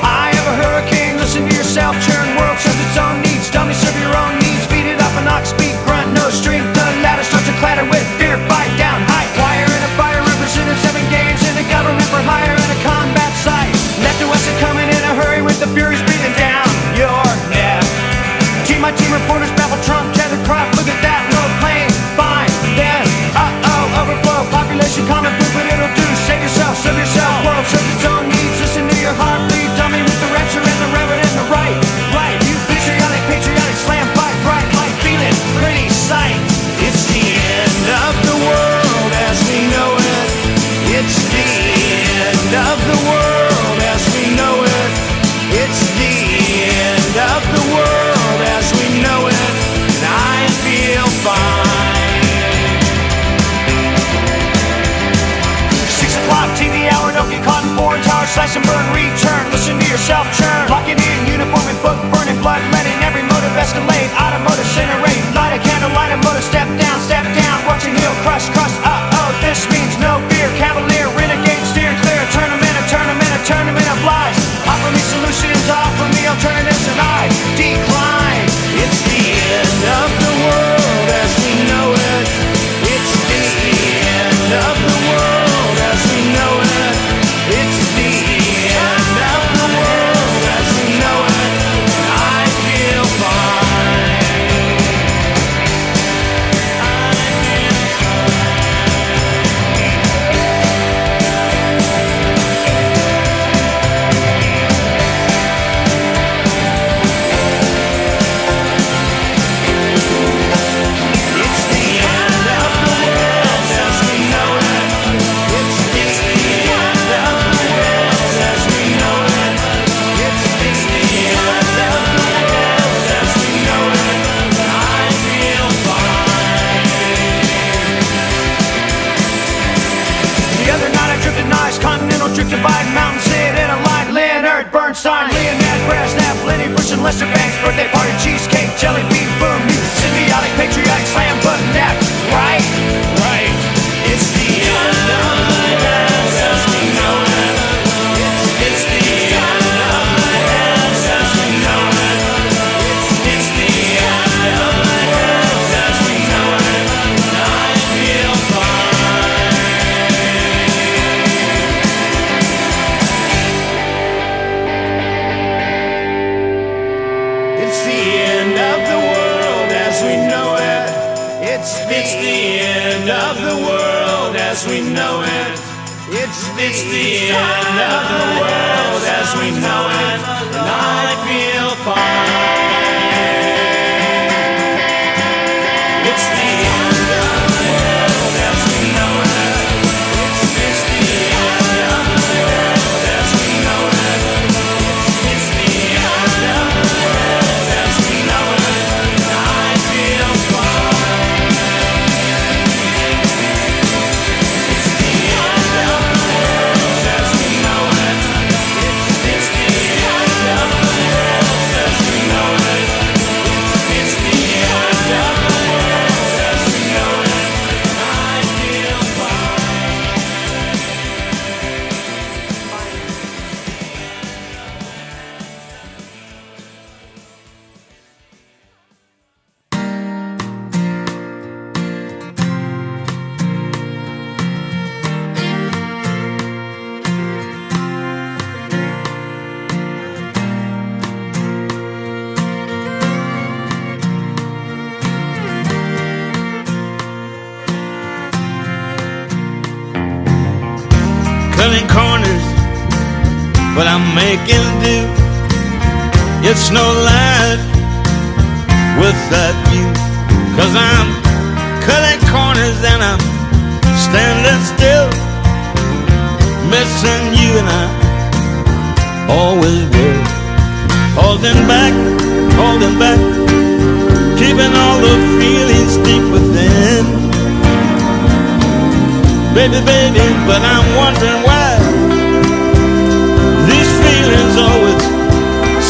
I have a hurricane, listen to yourself, churn, world serves its own needs, dummy serve your own needs, beat it up an ox, speak, grunt, no strength, the ladder starts to clatter with fear, fight down, high wire in a fire, represented 7 games in a government for hire in a combat site, left to west and coming in a hurry with the furies breathing down your neck. My team reporters baffle Trump, tether crop, look at that, no plane, fine, then, overflow, population, common food, but it'll do, save yourself, serve yourself, world serves its own needs, listen to your heartbeat, dummy with the rapture and the reverend and the right, you patriotic, slam, fight, bright, light, feeling, pretty sight, it's the end of the world as we know it, it's the end of the world as we know it, it's the end of the world as we know it, and I feel fine. 6 o'clock, TV hour, don't get caught in foreign tower, slash and burn, return, listen to yourself churn, lock it in, uniform and book, burning blood, letting every motive escalate, automotive, incinerate, light a candle, light a motor, step down, watching hill and Lester Bangs, birthday party, cheesecake, jelly bean, boom, symbiotic, patriotic, slam button, nap, right? Right. It's the end of the world as we know it. It's the end of the world as we know it. It's the end of the world as we know it. And I feel fine. It's the end of the world as we know it. It's the end of the world as we know it. It's the end of the world as we know it. And I feel fine. It's the end of the world as we know it. It's the end of the world as we know it. It's the end of the world as we know it. And I feel fine. It's the end of the world as we know it. It's the end of the world as we know it. It's the end of the world as we know it. And I feel fine. Cutting corners, but I'm making do. It's no life without you. 'Cause I'm cutting corners and I'm standing still, missing you, and I always will. Holding back, keeping all the feelings deep within. Baby, but I'm wondering why these feelings always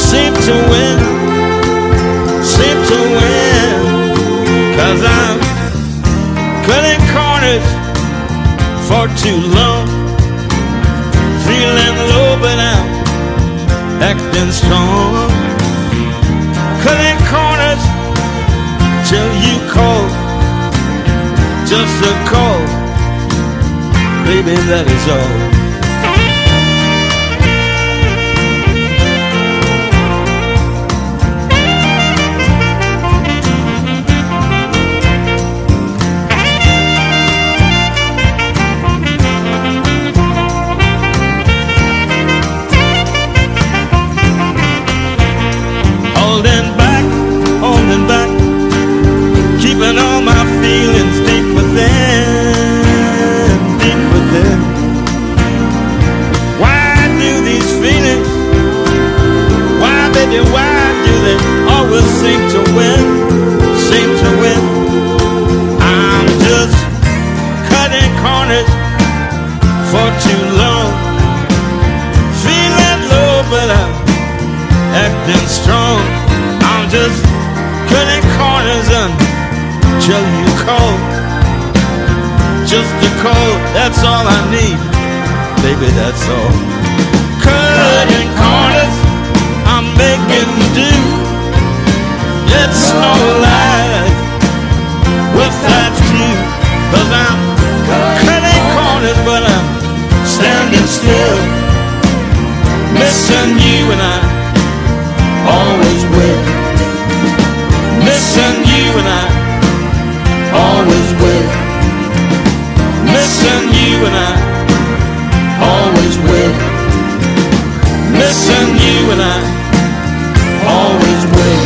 seem to win. 'Cause I'm cutting corners for too long, feeling low but I'm acting strong. Cutting corners till you call, just a call. Baby, that is all. Holding back, keeping all my feelings deep within. Why do these feelings, baby, why do they always seem to win? I'm just cutting corners for too long, feeling low but I'm acting strong. I'm just cutting corners until you call, just a call, that's all I need. Baby, that's all. Cutting corners, I'm making do. It's no life without you. 'Cause I'm cutting corners, but I'm standing still, missing you, and I always will. Missing you, and I always will. Missing you, and I always will. Missing you, and I always will.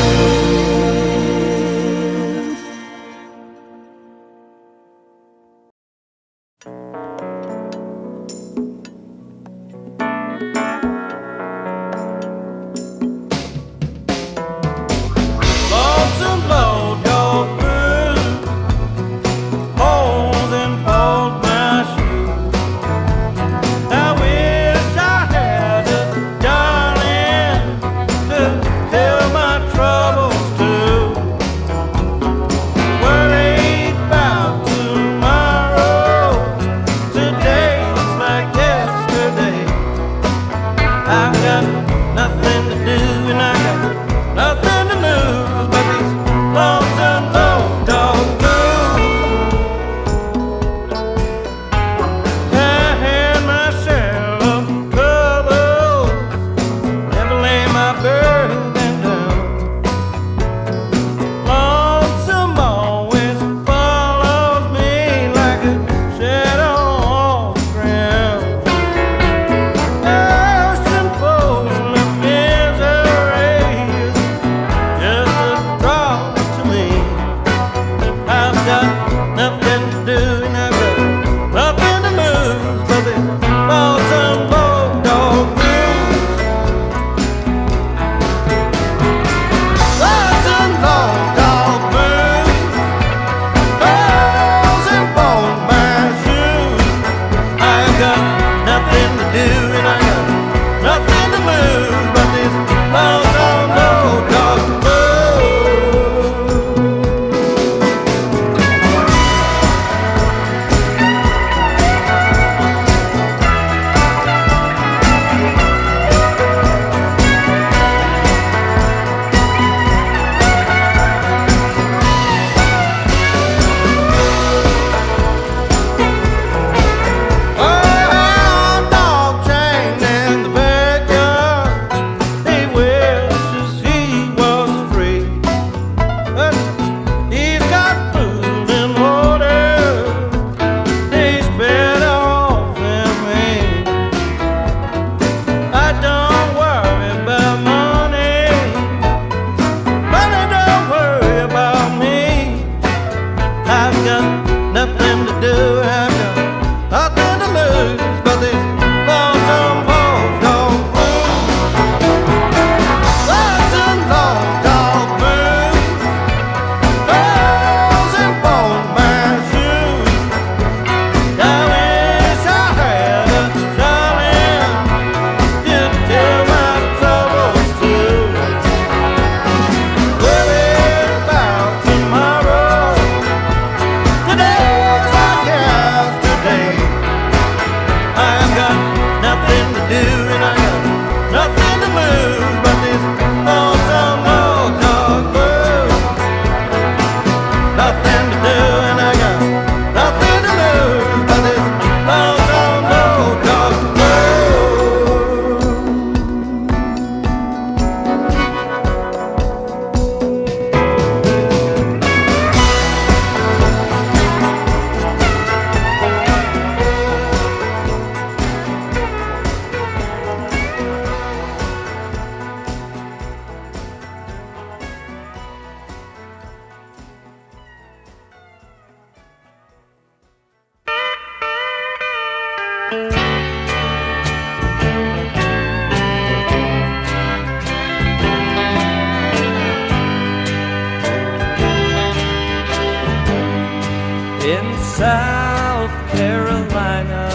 In South Carolina,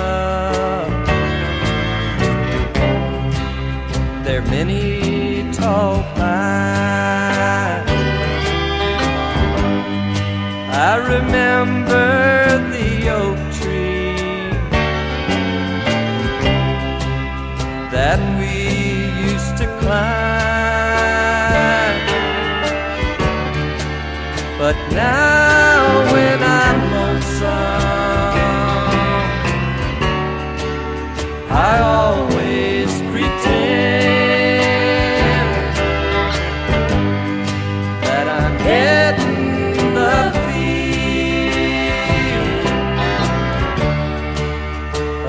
there are many tall pines. I remember the oak tree that we used to climb. But now when I'm lonesome, I always pretend that I'm getting the feel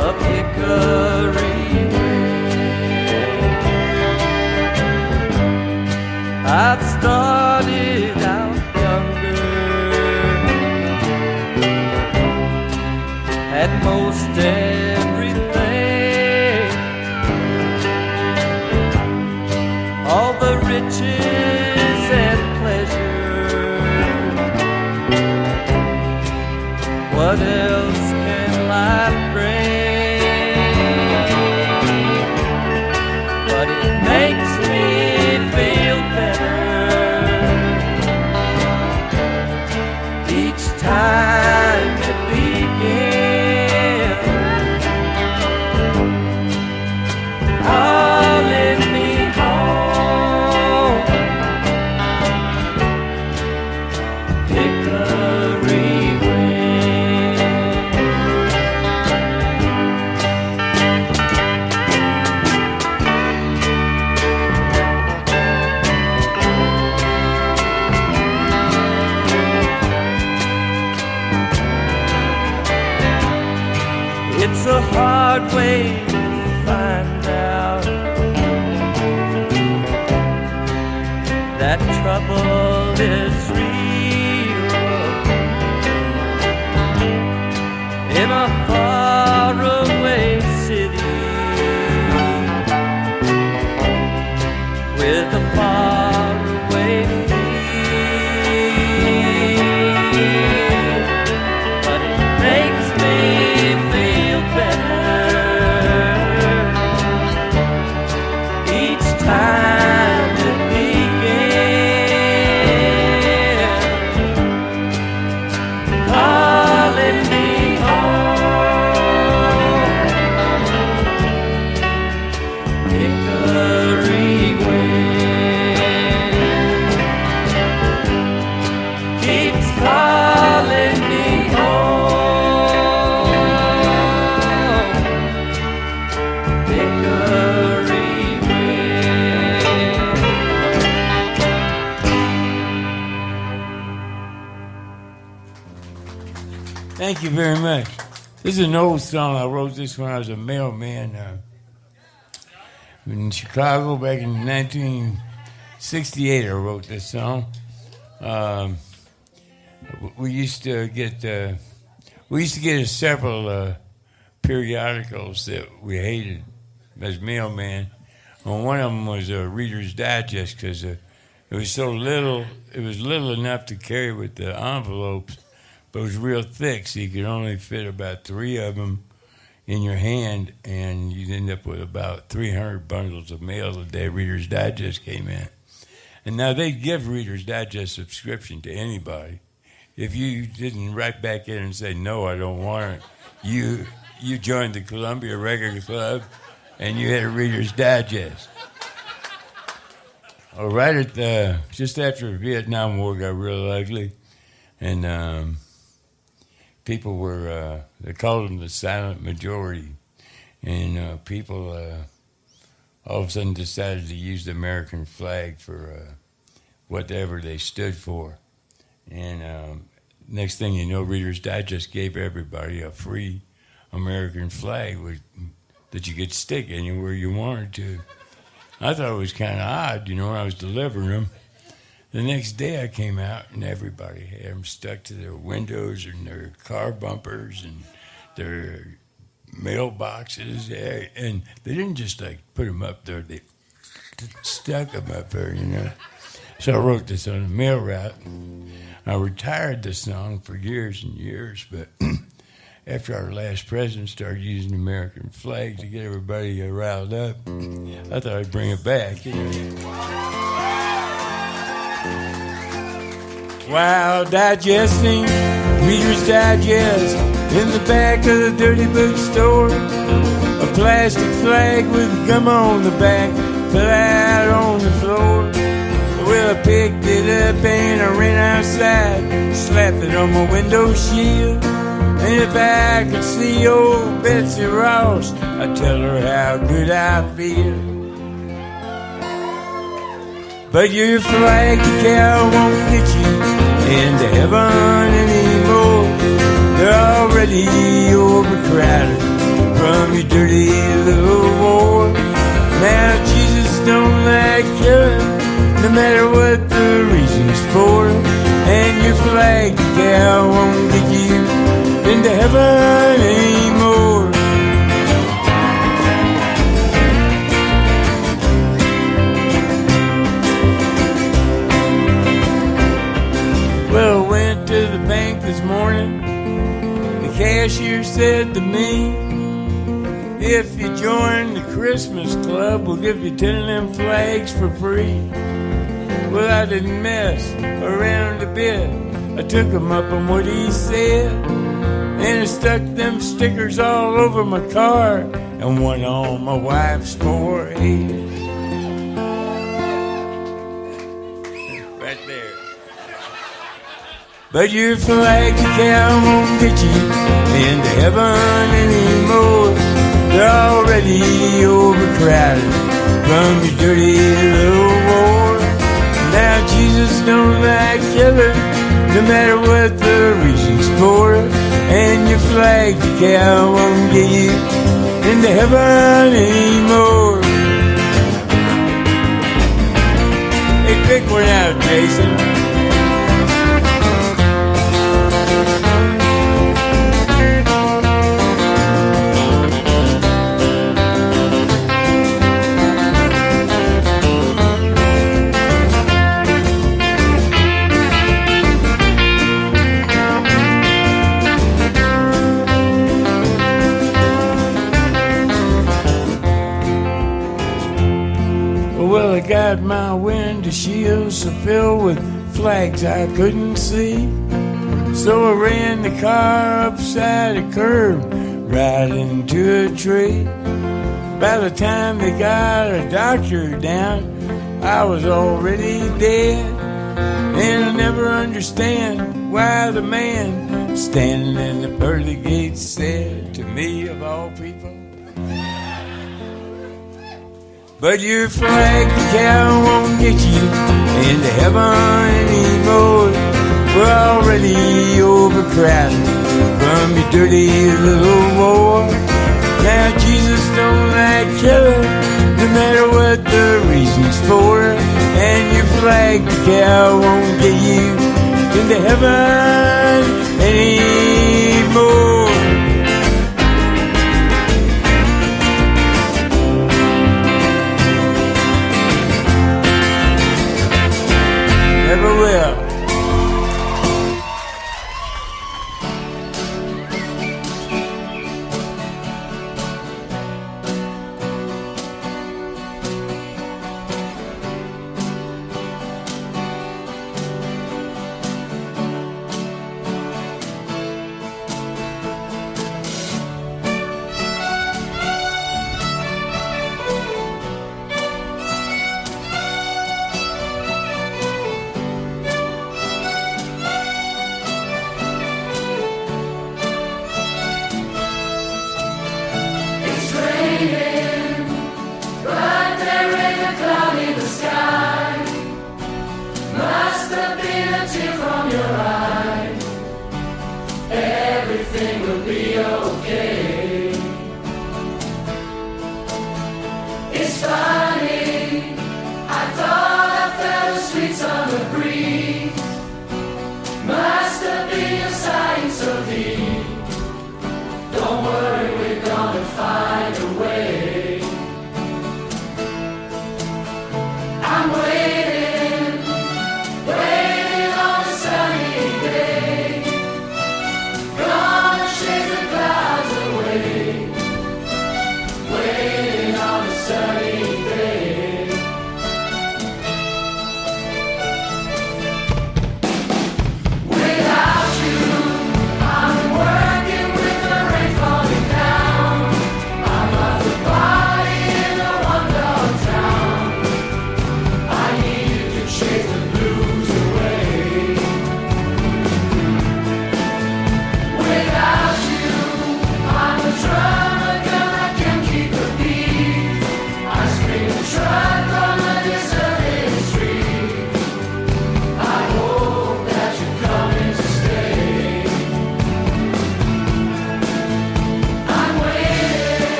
of Hickory Wind. I've started out at most everything, all the riches and pleasure. What else can life bring? But it makes me feel better each time it begins. Calling me home, Hickory Wind. It's a hard way to find out that trouble is real in a faraway city with a faraway feel. But it makes me feel better each time it begins. Calling me home, Hickory Wind keeps calling me home, Hickory Wind. Thank you very much. This is an old song. I wrote this when I was a mailman in Chicago back in 1968. I wrote this song. We used to get several periodicals that we hated as mailman. And one of them was Reader's Digest because it was so little. It was little enough to carry with the envelopes, but it was real thick, so you could only fit about 3 of them in your hand, and you'd end up with about 300 bundles of mail the day Reader's Digest came in. And now they'd give Reader's Digest subscription to anybody. If you didn't write back in and say, no, I don't want it, you joined the Columbia Record Club, and you had a Reader's Digest. Right at just after the Vietnam War got real ugly, and people were, they called them the silent majority, and people all of a sudden decided to use the American flag for whatever they stood for. And next thing you know, Reader's Digest gave everybody a free American flag that you could stick anywhere you wanted to. I thought it was kind of odd, when I was delivering them. The next day I came out and everybody had them stuck to their windows and their car bumpers and their mailboxes, and they didn't just like put them up there; they stuck them up there, you know. So I wrote this on a mail route. I retired the song for years and years, but after our last president started using the American flag to get everybody riled up, I thought I'd bring it back. You know. While digesting Reader's Digest in the back of the dirty bookstore, a plastic flag with gum on the back fell out on the floor. Well, I picked it up and I ran outside, slapped it on my window shield. And if I could see old Betsy Ross, I'd tell her how good I feel. But your flag cow won't get you into heaven anymore. They're already overcrowded from your dirty little war. Now Jesus don't like killing, no matter what the reason's for. And your flag cow won't get you into heaven anymore. Well, I went to the bank this morning. The cashier said to me, if you join the Christmas club, we'll give you 10 of them flags for free. Well, I didn't mess around a bit. I took him up on what he said, and I stuck them stickers all over my car and one on my wife's forehead. Right there. But your flag cow won't get you into heaven anymore. They're already overcrowded from your dirty little war. Now Jesus don't like killing, no matter what the reason's for. And your flag cow won't get you into heaven anymore. Hey, pick one out, Jason. Well, I got my window shield so filled with flags I couldn't see. So I ran the car upside a curb right into a tree. By the time they got a doctor down, I was already dead. And I never understand why the man standing in the pearly gates said to me, of all people, but your flag cow won't get you into heaven anymore. We're already overcrowded from your dirty little war. Now Jesus don't like killing, no matter what the reason's for. And your flag cow won't get you into heaven anymore. Never will. Everything will be okay. It's funny, I thought I felt a sweet summer breeze. Must have been a sign so deep. Don't worry, we're gonna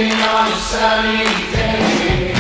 raining on a sunny day.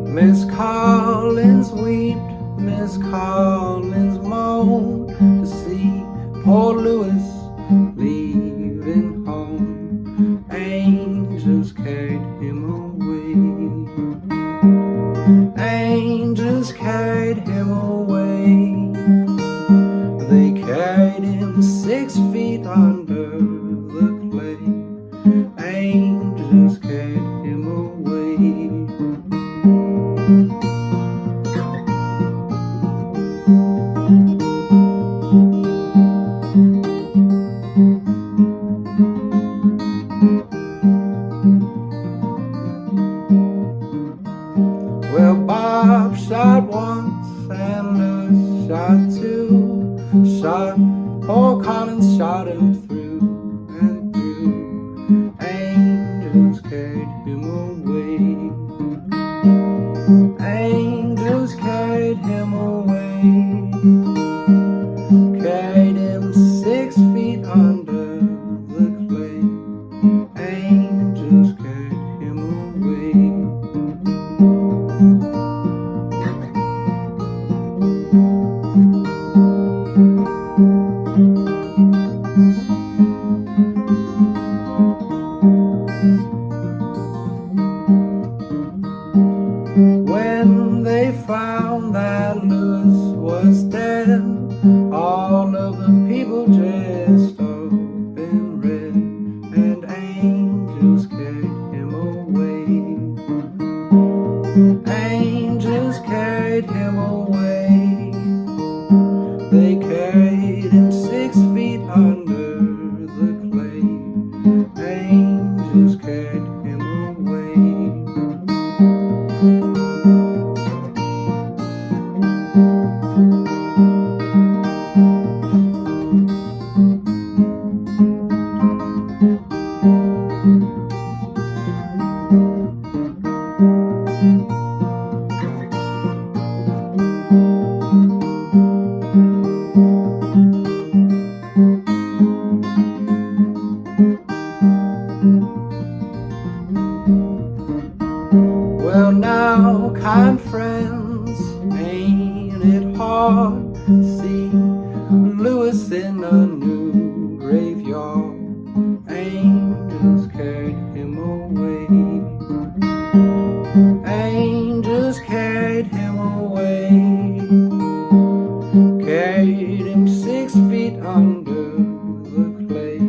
Miss Collins wept, Miss Collins moaned to see poor Louis leaving home. Angels carried him away. Angels carried him away. They carried him 6 feet under the clay. Angels carried him away. Well, Bob shot once and Louis shot two. Shot poor Collins, shot him through and through. Angels carried him away. Angels carried him away. Carried him 6 feet under the clay. Angels carried him away. When they found that Louis was dead, all of the people dressed up in red, and angels carried him away. Angels carried him away. They carried him 6 feet under the clay. Angels carried him away. Well now, kind friends, ain't it hard to see Louis in a new graveyard? Angels carried him away. Angels carried him away. Carried him 6 feet under the clay.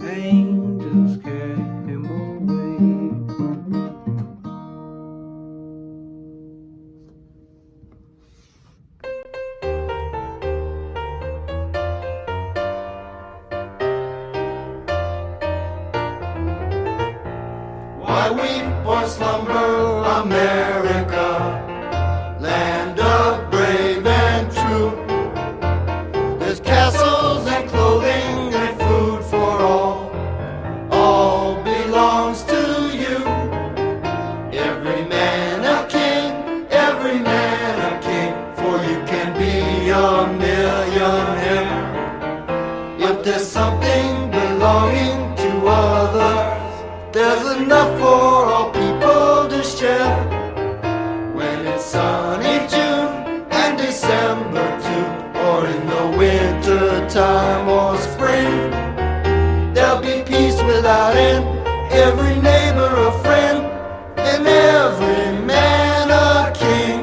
Angels carried him away. Why weep or slumber, America, land of brave and true? There's castles and clothing and food for all belongs to you. Every man a king, every man a king, for you can be a millionaire. If there's something belonging to others, there's enough for all people to share. When it's sunny June and December too, or in the winter time or spring, there'll be peace without end, every neighbor a friend, and every man a king.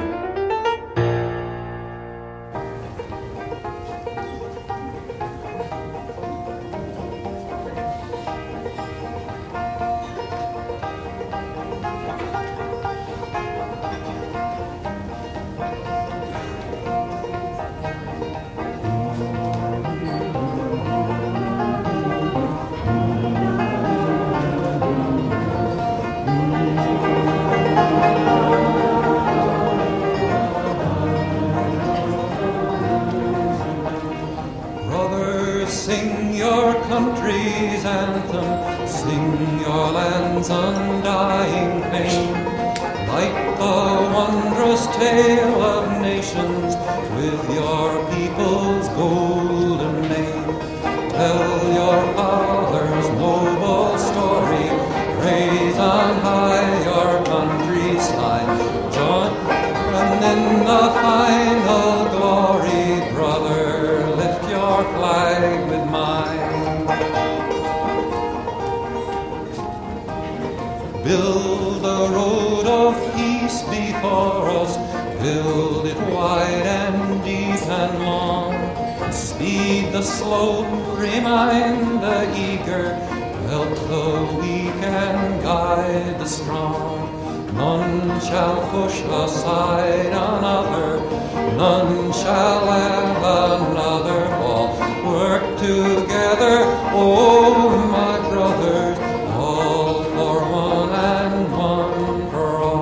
Brothers, sing your country's anthem, sing your land's undying fame. Write the wondrous tale of nations with your people's golden name. Tell your father's noble story, praise on high your country's side. Join in the final glory, brother, lift your flag with mine. Build a road of peace before us, build it wide and deep and long. Speed the slow, remind the eager, help the weak and guide the strong. None shall push aside another, none shall have another fall. Work together, oh my brothers, all for one and one for all.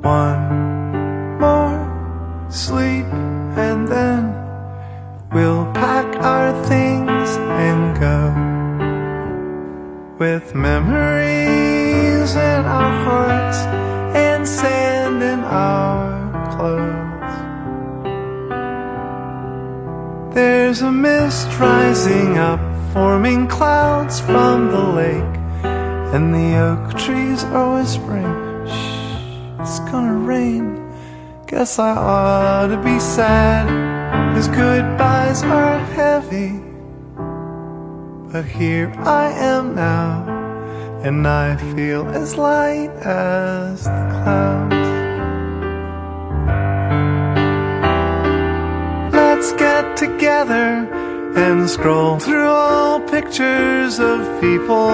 One more sleep and then we'll pack our things and go, with memories in our hearts and sand in our clothes. There's a mist rising up, forming clouds from the lake, and the oak trees are whispering, it's gonna rain. Guess I ought to be sad, 'cause goodbyes are heavy. But here I am now, and I feel as light as the clouds. Let's get together and scroll through all pictures of people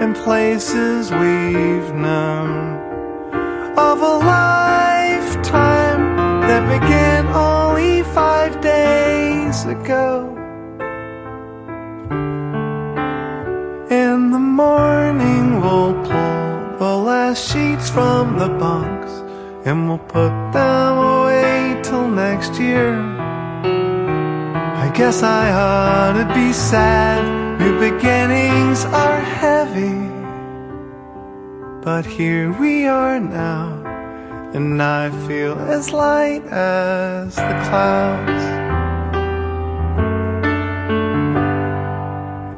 and places we've known, of a lifetime that began only 5 days ago. In the morning we'll pull the last sheets from the bunks, and we'll put them away till next year. I guess I ought to be sad, new beginnings are heavy. But here we are now, and I feel as light as the clouds.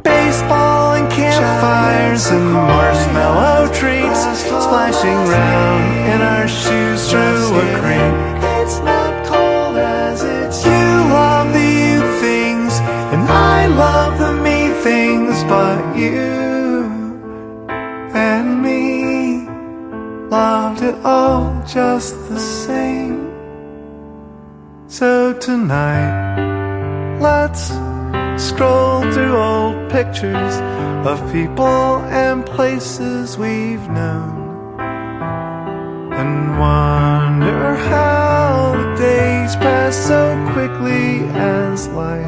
Baseball and campfires and marshmallow treats splashing round in our shoes through a creek. It's not cold as it's you love the you things, and I love the me things, but you and me loved it all just the same. So tonight, let's scroll through old pictures of people and places we've known, and wonder how the days pass so quickly as life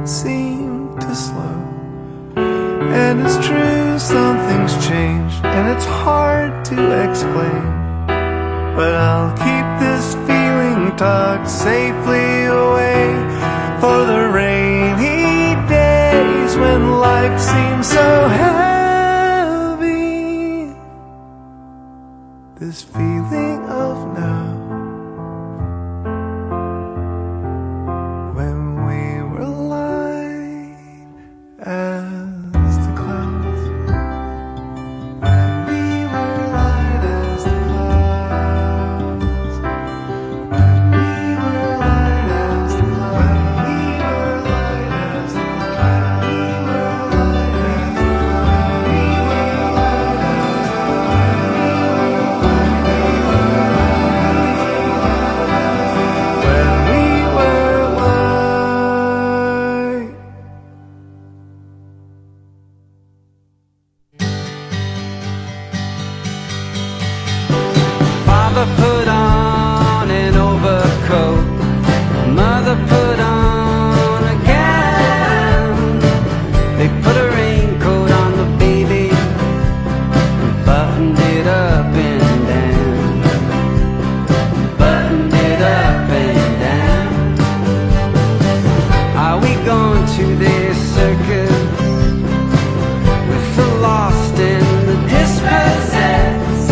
seemed to slow. And it's true, something's changed, and it's hard to explain, but I'll keep this feeling tucked safely away for the rainy days when life seems so heavy. This feeling of now, when we were light as the clouds, when we were light as the clouds, when we were light as the clouds, we were light as the clouds, we were light as the clouds, we were light as the clouds, when we were light. Father put on an overcoat, mother put on a gown. They put a raincoat on the baby and buttoned it up and down, buttoned it up and down. Are we going to this circus with the lost and the dispossessed?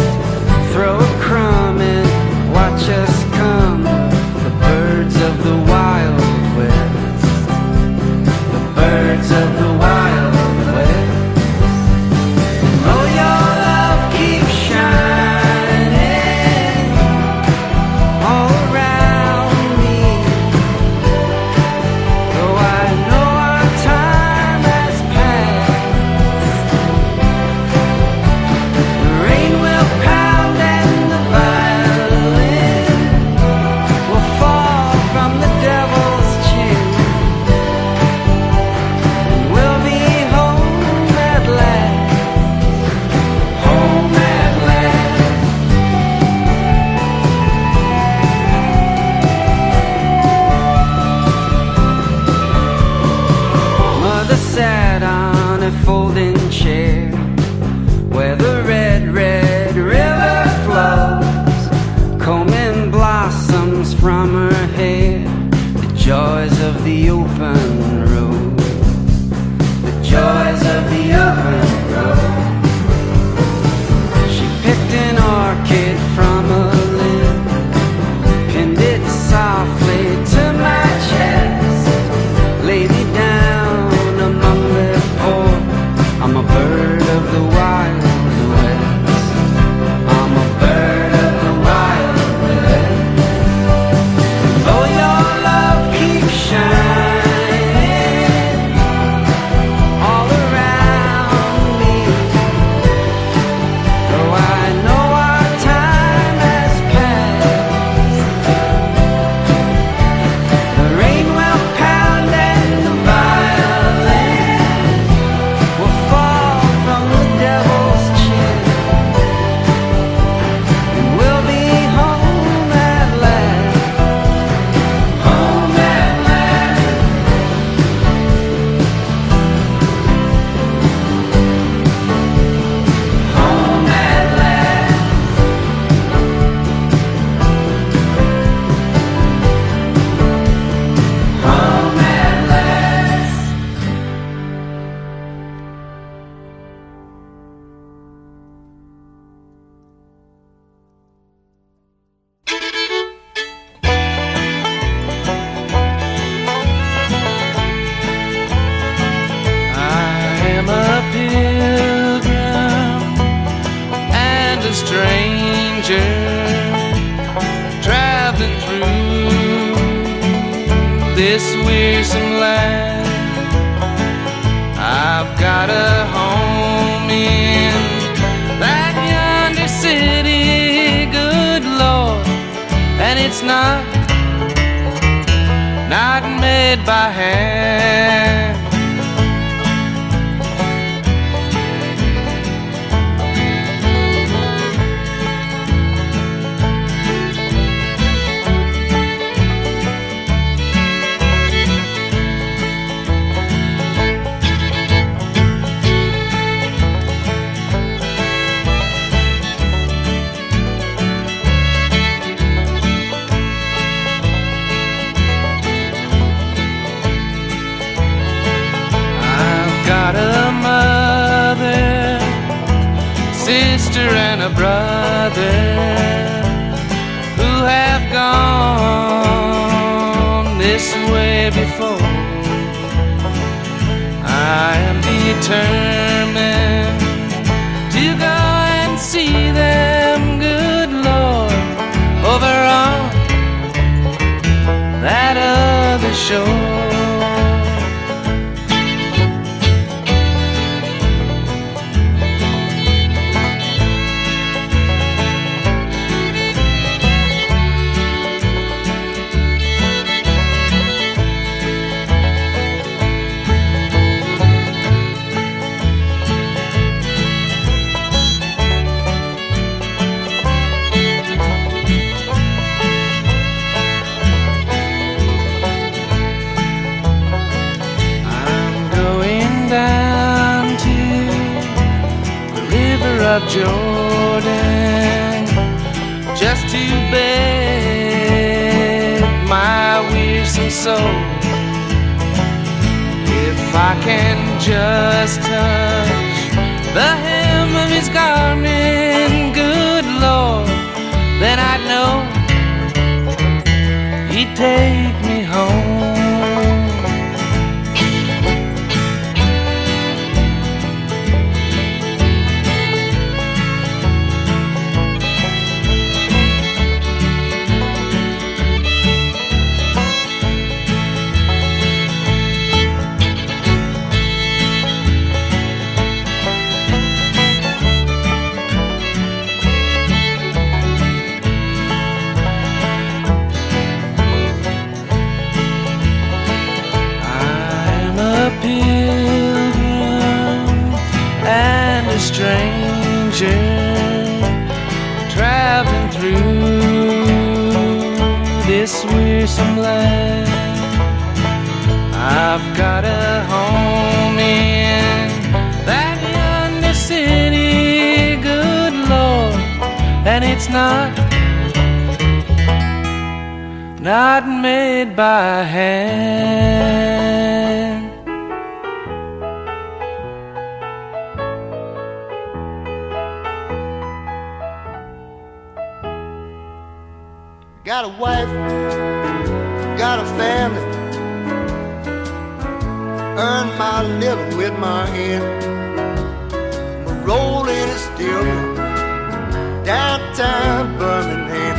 Throw a crumb and watch us come, the birds of the Wild West, the birds of the Wild West. Oh, your love keeps shining all around me. Though I know our time has passed, the rain will pound and the violin will fall from the devil's chin, and we'll be home at last, home at last. Mother sat on a folding chair where the red, red river flows, combing blossoms from her hair, the joys of the open road, the joys of the open road. She picked an orchid from a limb, pinned it softly to my chest, laid me down among their poor. I'm a bird of the Wild West, I'm a bird of the Wild West. Oh, your love keeps shining all around me. Though I know our time has passed, the rain will pound and the violin will fall from the devil's chin, and we'll be home at last, home at last. Home at last. Home at last. I am a pilgrim and a stranger, traveling through this wearisome land. I've got a home in that yonder city, good Lord, and it's not made made by hand. Got a mother, sister, and a brother who have gone this way before. I am determined to go and see them, good Lord, over on that other shore. Of Jordan, just to beg my wearisome soul. If I can just touch the hem of his garment, good Lord, then I'd know he'd take me home. Stranger traveling through this wearisome land. I've got a home in that yonder city, good Lord, and it's not made by hand. Got a wife, got a family, earn my living with my hand. My rolling is still downtown Birmingham.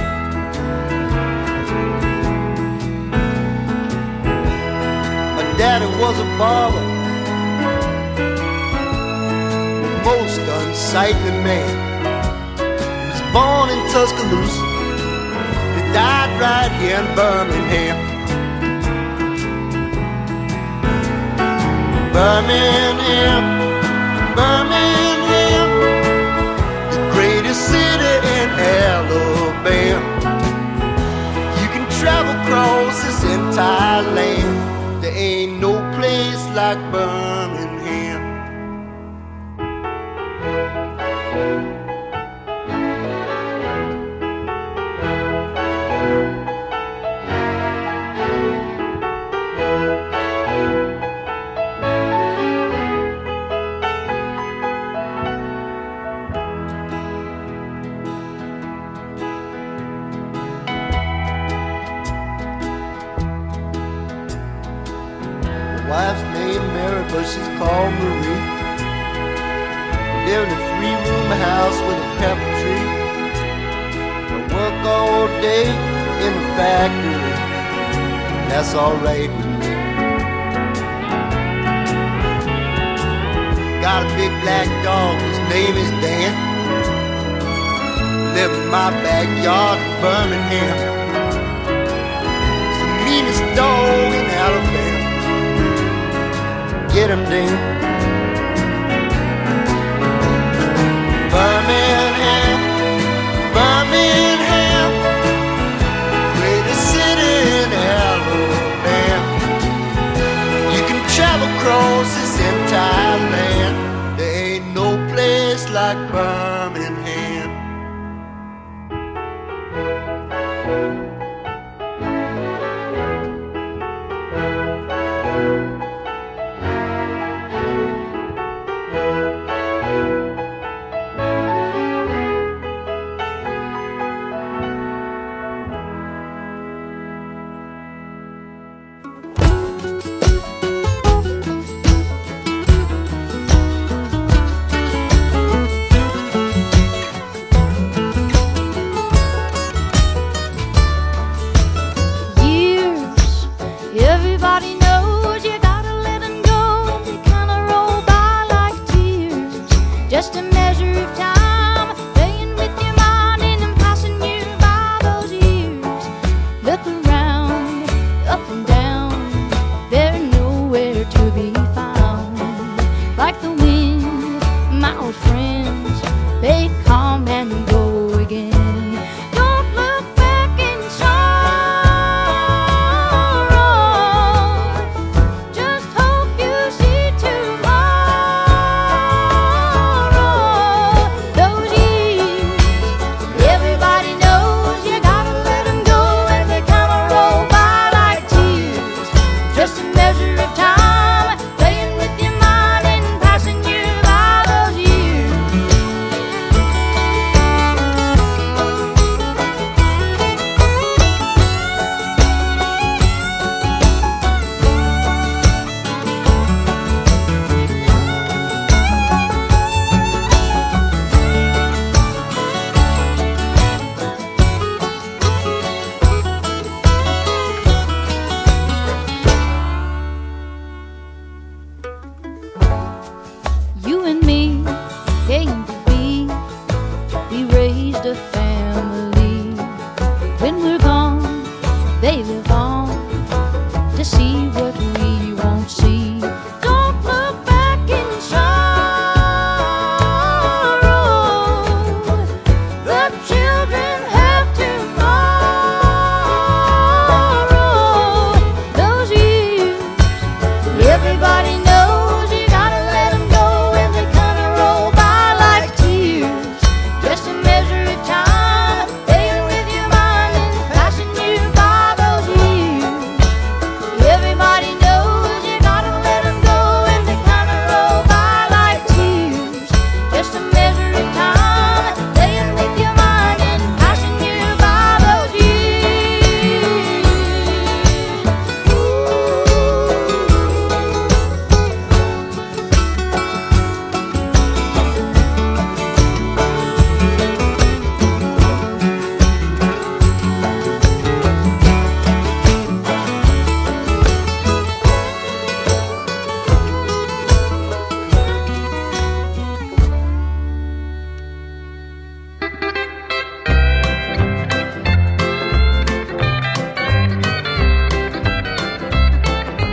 My daddy was a barber, most unsightly man. He was born in Tuscaloosa, died right here in Birmingham. Birmingham, Birmingham, the greatest city in Alabama. You can travel across this entire land, there ain't no place like Birmingham. Wife's name Mary, but she's called Marie. Live in a 3-room house with a pepper tree. I work all day in the factory, that's alright with me. Got a big black dog, his name is Dan. Live in my backyard in Birmingham. It's the meanest dog in Alabama. get 'em, Dean. Birmingham, Birmingham, greatest city in Alabama. You can travel across this entire land. There ain't no place like Birmingham. Everybody knows you gotta let 'em go, and they kinda roll by like tears. Just a measure of time, playing with your mind and passing you by those years. Look around, up and down, they're nowhere to be found. Like the wind, my old friends, they come and go again. Don't look back in sorrow. Just hope you see tomorrow. Those years, everybody knows you gotta let 'em go, and they kinda roll by like tears. Just a measure of time, playing with your mind and passing you by those years. You and me came to be. We raised a family. When we're gone, they live on to see what we won't see. Don't look back in sorrow. The children have tomorrow. Those years, everybody knows you gotta let 'em go, and they kinda roll by like tears. Just a measure of time, playing with your mind and passing you by those years. Everybody knows you gotta let 'em go, and they kinda roll by like tears. Just a measure of time, playing with your mind and passing you by those years.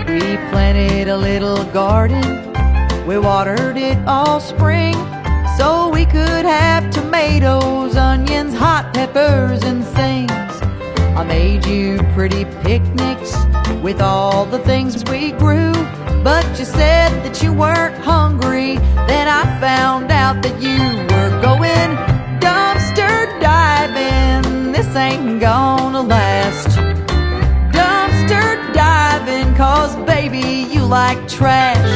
We planted a little garden, we watered it all spring, so we could have tomatoes, onions, hot peppers, and things. I made you pretty picnics with all the things we grew, but you said that you weren't hungry. Then I found out that you were going dumpster diving. This ain't gonna last. Dumpster diving, 'cause baby, you like trash.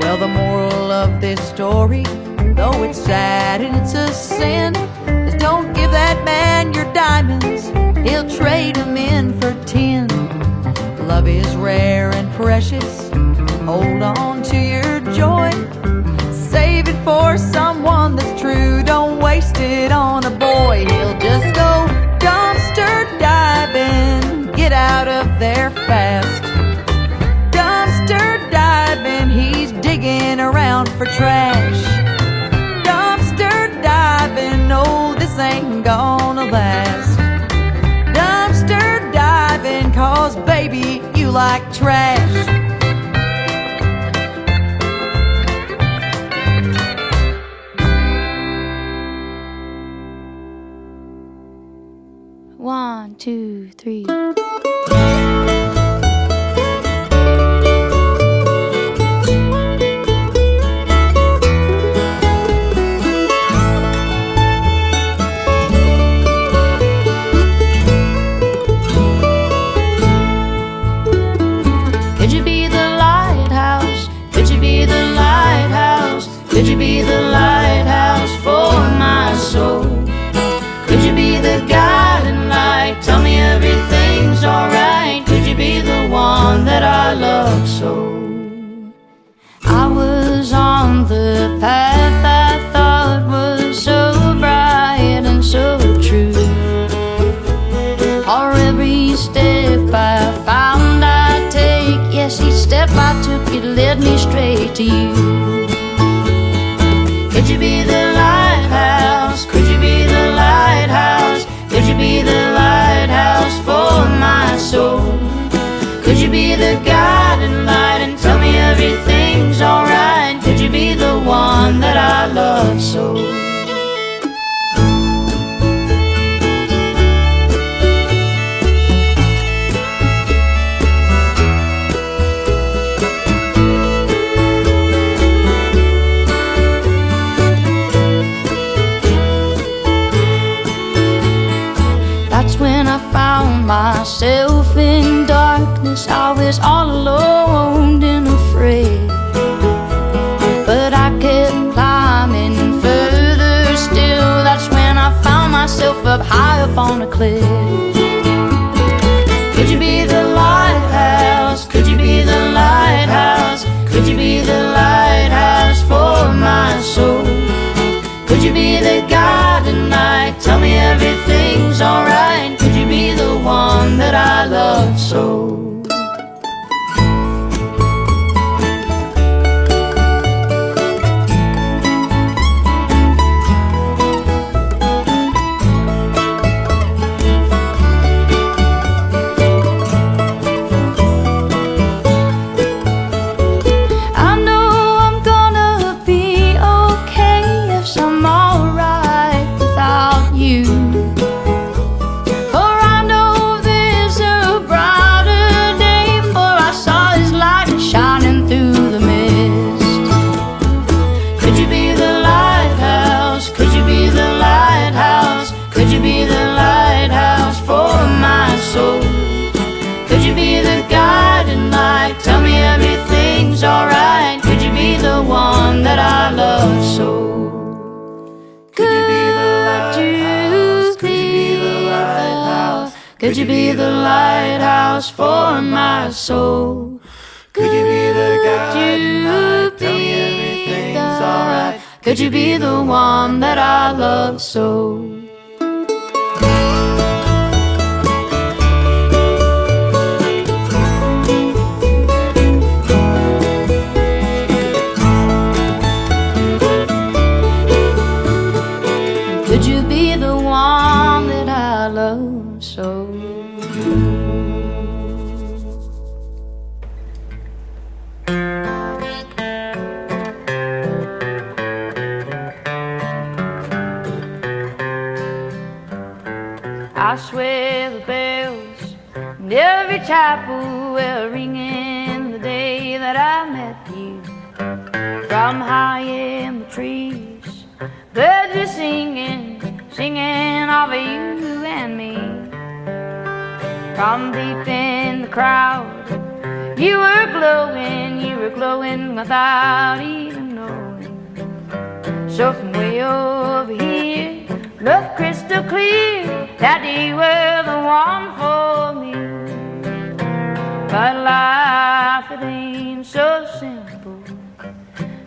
Well, the moral of this story, though it's sad and it's a sin, is don't give that man your diamonds, he'll trade them in for tin. Love is rare and precious, hold on to your joy. Save it for someone that's true, don't waste it on a boy. He'll just go dumpster diving, get out of there fast. Dumpster diving, he's digging around for trash. Dumpster diving. ain't gonna last. Dumpster diving, cause baby, you like trash. One, two, three. Could you be the lighthouse? Could you be the lighthouse? Could you be the lighthouse for my soul? Could you be the guiding light? Tell me everything's alright. Could you be the one that I love so? I was on the path I thought was so bright and so true. For every step I found I'd take, yes, each step I took, it led me straight to you. Could you be the lighthouse? Could you be the lighthouse? Could you be the lighthouse for my soul? Could you be the guiding light and tell me everything's alright? Could you be the one that I love so? That's when I found myself in darkness. I was all alone and afraid, but I kept climbing further still. That's when I found myself up high up on a cliff. Could you be the lighthouse? Could you be the lighthouse? Could you be the lighthouse for my soul? Could you be the guiding light? Tell me everything's alright. Could you be the one that I love so? Tell me everything's alright. Could you be the one that I love so? Could you be the lighthouse? Could you be the lighthouse? Could you be the lighthouse for my soul? Could you be the guiding light? Tell me everything's alright. Could you be the one that I love so? Could you be the one that I love so? I swear the bells in every chapel were ringing the day that I met you. From high in the trees, birds were singing, singing of you and me. From deep in the crowd, you were glowing without even knowing. So from way over here, looked crystal clear that you were the one for me. But life, it ain't so simple.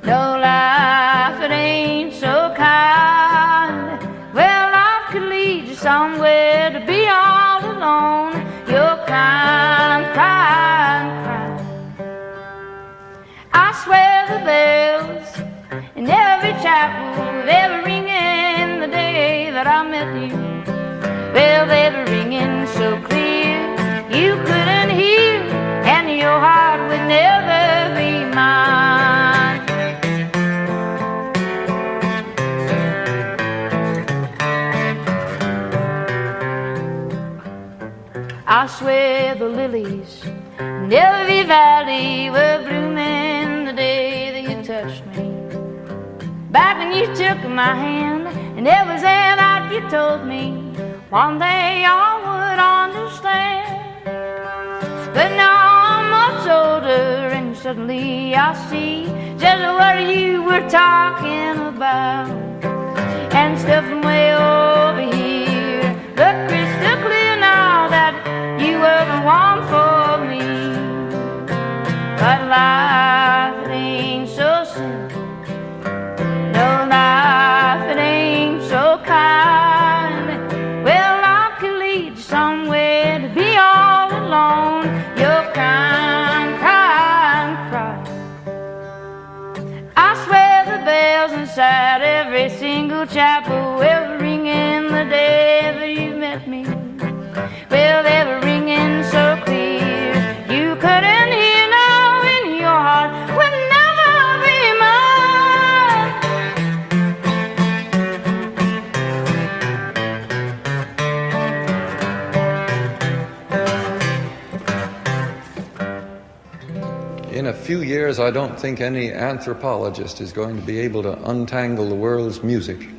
No, life, it ain't so kind. Well, life could lead you somewhere to be all alone. You're crying, I'm crying, crying. I swear the bells in every chapel, they were ringing the day that that I met you. Well, they were ringing so clear you couldn't hear, and your heart would never be mine. I swear the lilies in Elvie Valley were blooming the day that you touched me. Back when you took my hand, and it was then that you told me one day I would understand. But now I'm much older, and suddenly I see just what you were talking about. And stuff from way over here look crystal clear now that you were the one for me. But life, it ain't so simple. No, life, it ain't so kind. Well, life can lead you somewhere to be all alone. You're crying, crying, crying. I swear the bells inside every single chapel were ringing the day that you met me. Well, they were ringing so clear you couldn't hear. Now in your heart would never be mine. In a few years, I don't think any anthropologist is going to be able to untangle the world's music.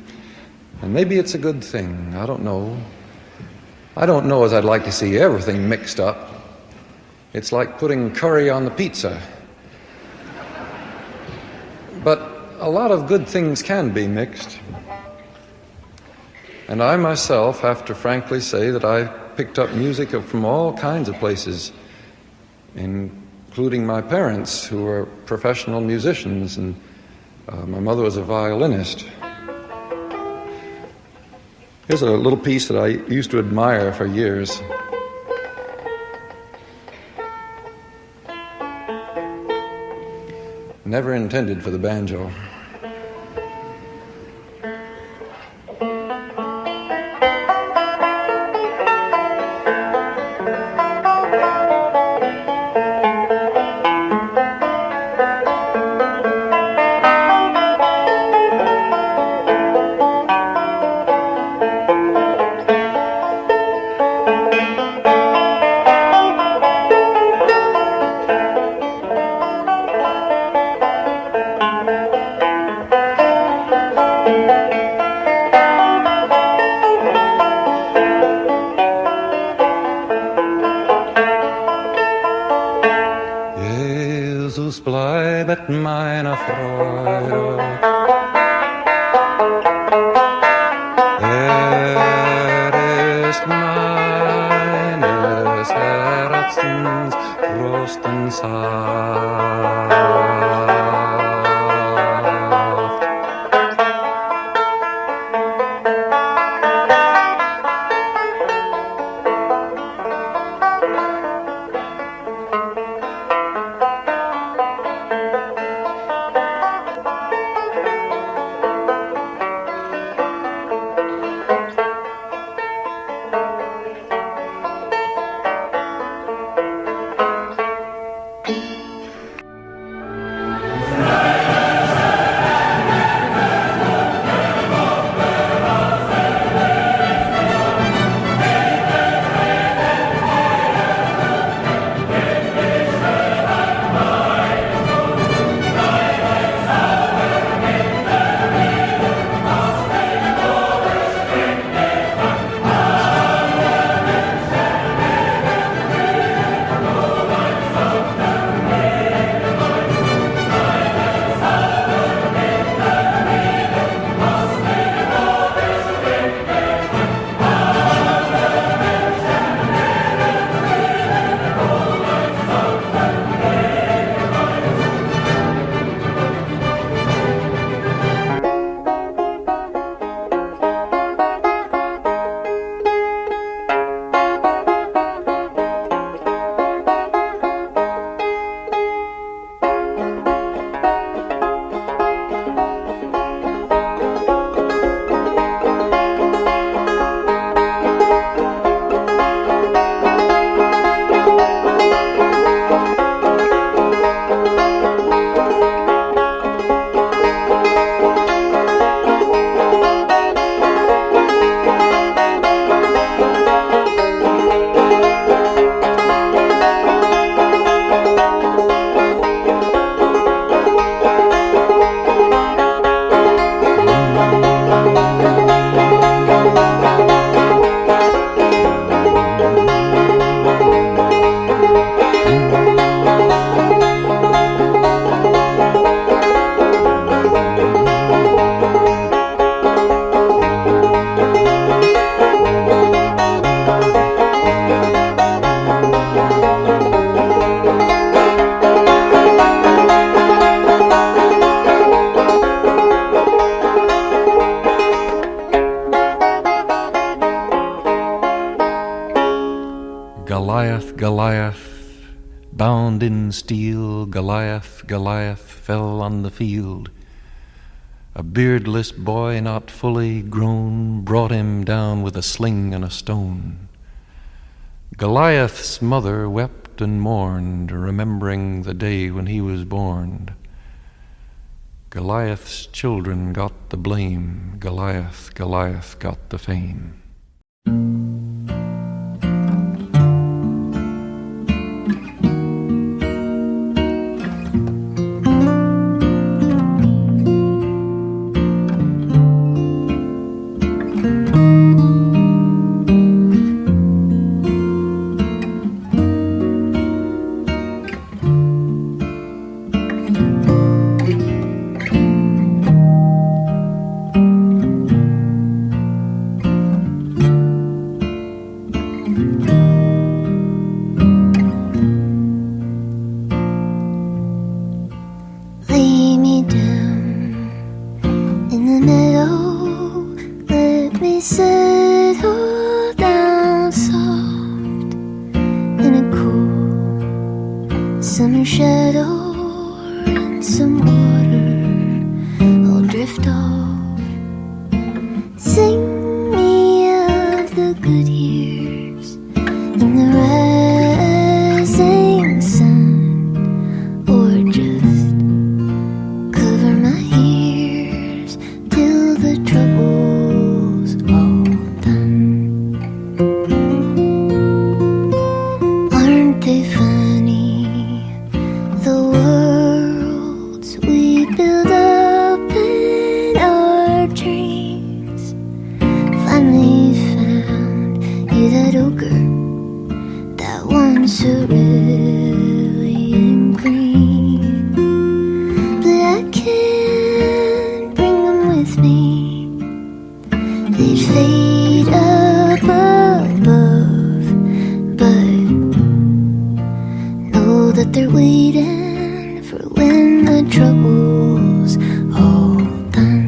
And maybe it's a good thing. I don't know. I don't know as I'd like to see everything mixed up. It's like putting curry on the pizza. But a lot of good things can be mixed. And I myself have to frankly say that I picked up music from all kinds of places, including my parents, who were professional musicians, and my mother was a violinist. Here's a little piece that I used to admire for years. Never intended for the banjo. Jesus bleibet meiner Freude. Ist meines Herzens Trost und Saft. Goliath, Goliath, bound in steel, Goliath, Goliath fell on the field. A beardless boy not fully grown brought him down with a sling and a stone. Goliath's mother wept and mourned, remembering the day when he was born. Goliath's children got the blame, Goliath, Goliath got the fame. Lay me down in the meadow, let me settle down soft in a cool summer shadow, and some water I'll drift off. Sing me of the good years in the rising sun, or just cover my ears till the trouble's all done. Aren't they funny, the worlds we build up in our dreams? Finally found you, that ogre, that one cerulean green. But I can't bring them with me, they'd fade up above. But know that they're waiting for when the trouble's all done.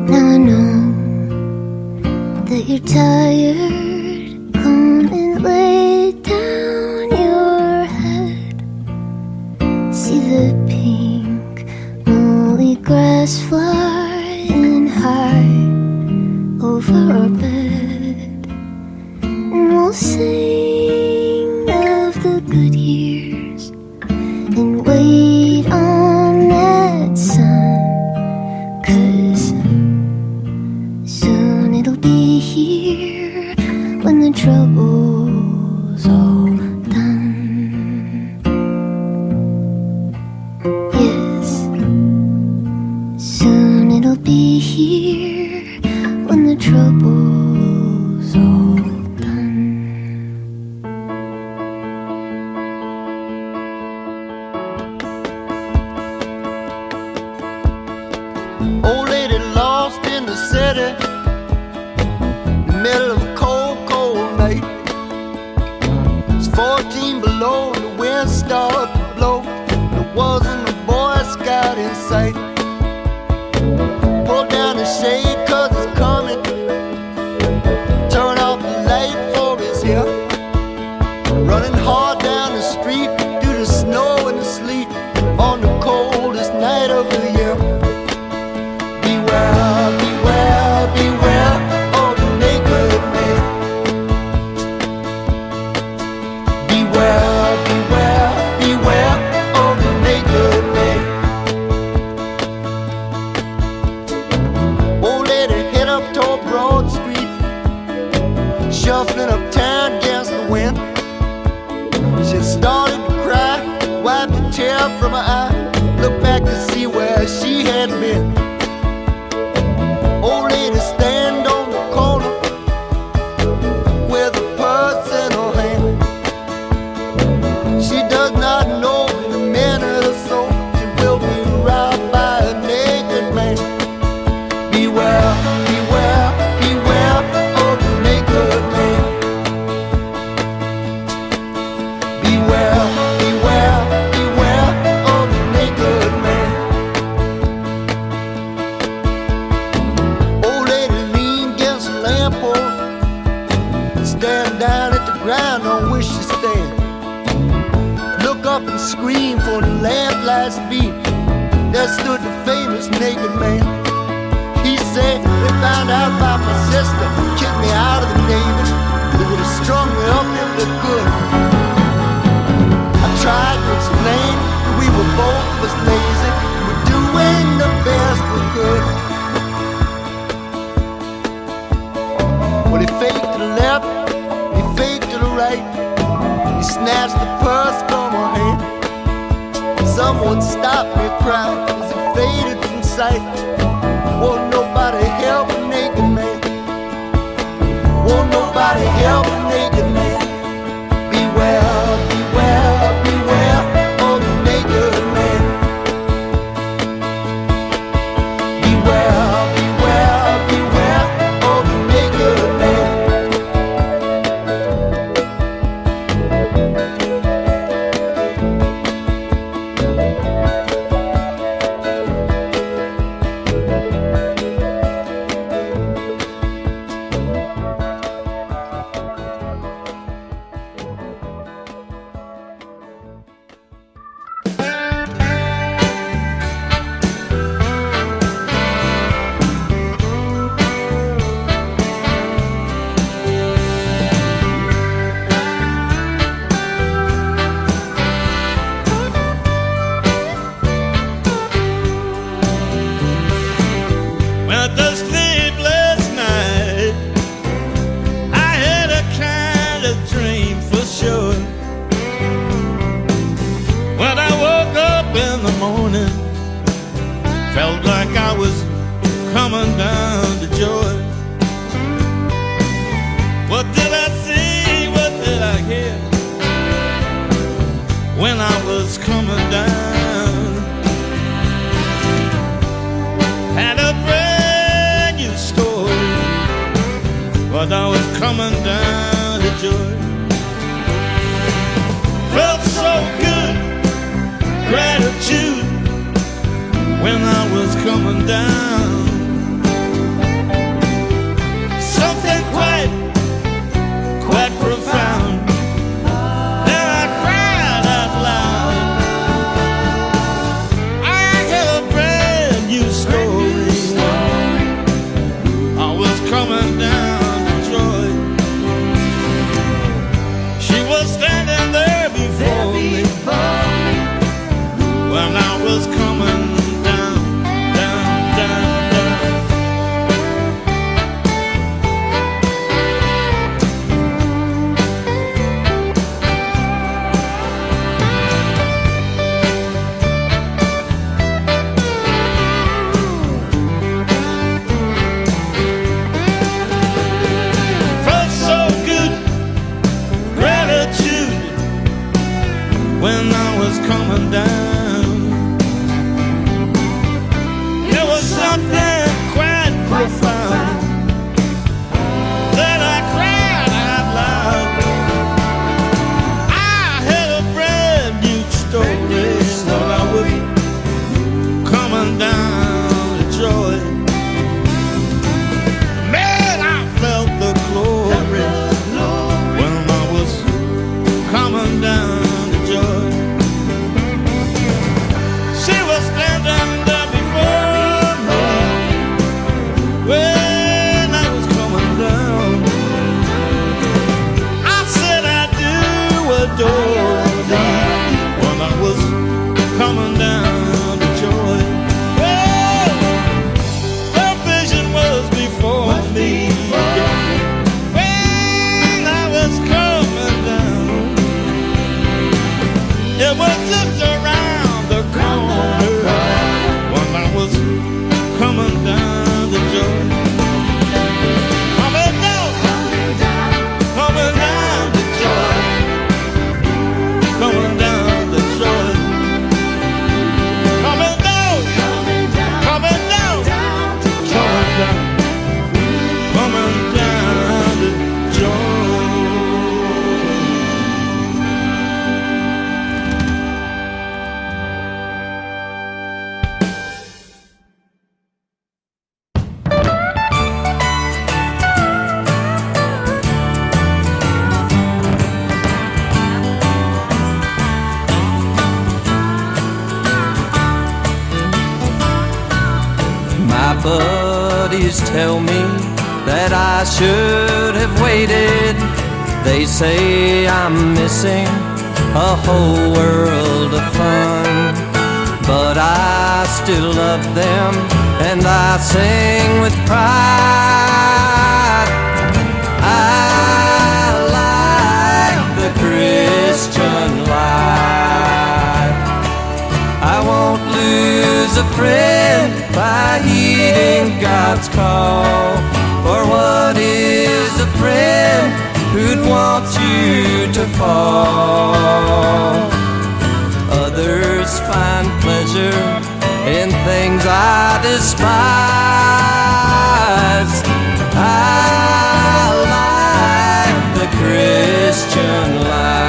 Now I know that you're tired. Come and lay down your head. See the pink molly grass flying high over our bed, and we'll sing of the good years and wait on that sun. 'Cause soon it'll be here when the trouble's all done. Yes, soon it'll be here when the trouble's all done. Old lady lost in the city, middle of a cold, cold night. It's 14 below and the wind started to blow. There wasn't a Boy Scout in sight. Pull down the shade 'cause it's coming. Turn off the light for his here. Running hard down the street through the snow and the sleet on the coldest night of the year. Beware, beware, beware of the naked man. Beware, beware, beware of the naked man. Old lady head up toward Broad Street, shuffling uptown against the wind. She started to cry, wiped a tear from her eye, looked back to see where she had been. Old lady stand on the corner with a purse in her hand. She does not know in a minute or so she will be robbed by a naked man. Beware, beware, beware of the naked man. Beware, beware, beware of the naked man. Old lady leaned against a lamppost, staring down at the ground on which she stand. Look up and scream for the lamplight's beat. There stood the famous naked man. He said, they found out about my sister, kicked me out of the Navy. They would have strung me up if they could. I tried to explain that we were both of us lazy. We're doing the best we could. Well, he faked to the left, he faked to the right. He snatched the purse from her hand. Someone stopped me crying as he faded from sight. Won't nobody help a naked man. Won't nobody help a naked man. Beware, beware, beware of the naked man. Beware, beware, beware of the naked man. When I did sleep last night, I had a kind of dream for sure. When I woke up in the morning, felt like I was coming down to joy. What did I see? What did I hear? When I was coming down, had a brand new story, but I was coming down to joy. Felt so good, gratitude, when I was coming down. Something quite profound. Then I cried out loud. I had a brand new story. I was coming down to joy. She was standing there before me when I was coming down, down, down, down. It was just around the corner when I was coming down the Jordan. Coming down the Jordan. Coming down the Jordan. Coming down the Jordan. My buddies tell me that I should have waited. They say I'm missing a whole world of fun. But I still love them and I sing with pride. I like the Christian life. I won't lose a friend by heeding God's call. For what is a friend who'd want you to fall? Others find pleasure in things I despise. I like the Christian life.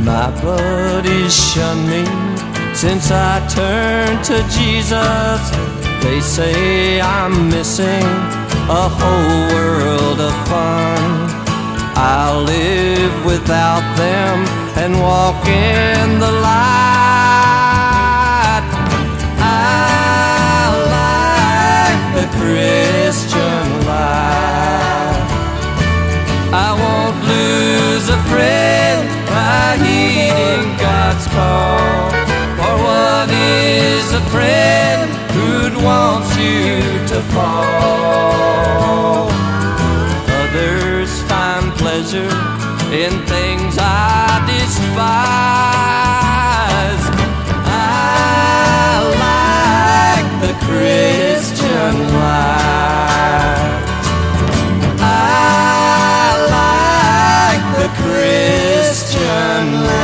My buddies shun me since I turned to Jesus. They say I'm missing a whole world of fun. I'll live without them and walk in the light. I like the Christian life. I won't lose a friend by heeding God's call. For what is a friend who'd want you to fall? Others find pleasure in things I despise. I like the Christian life. I like the Christian life.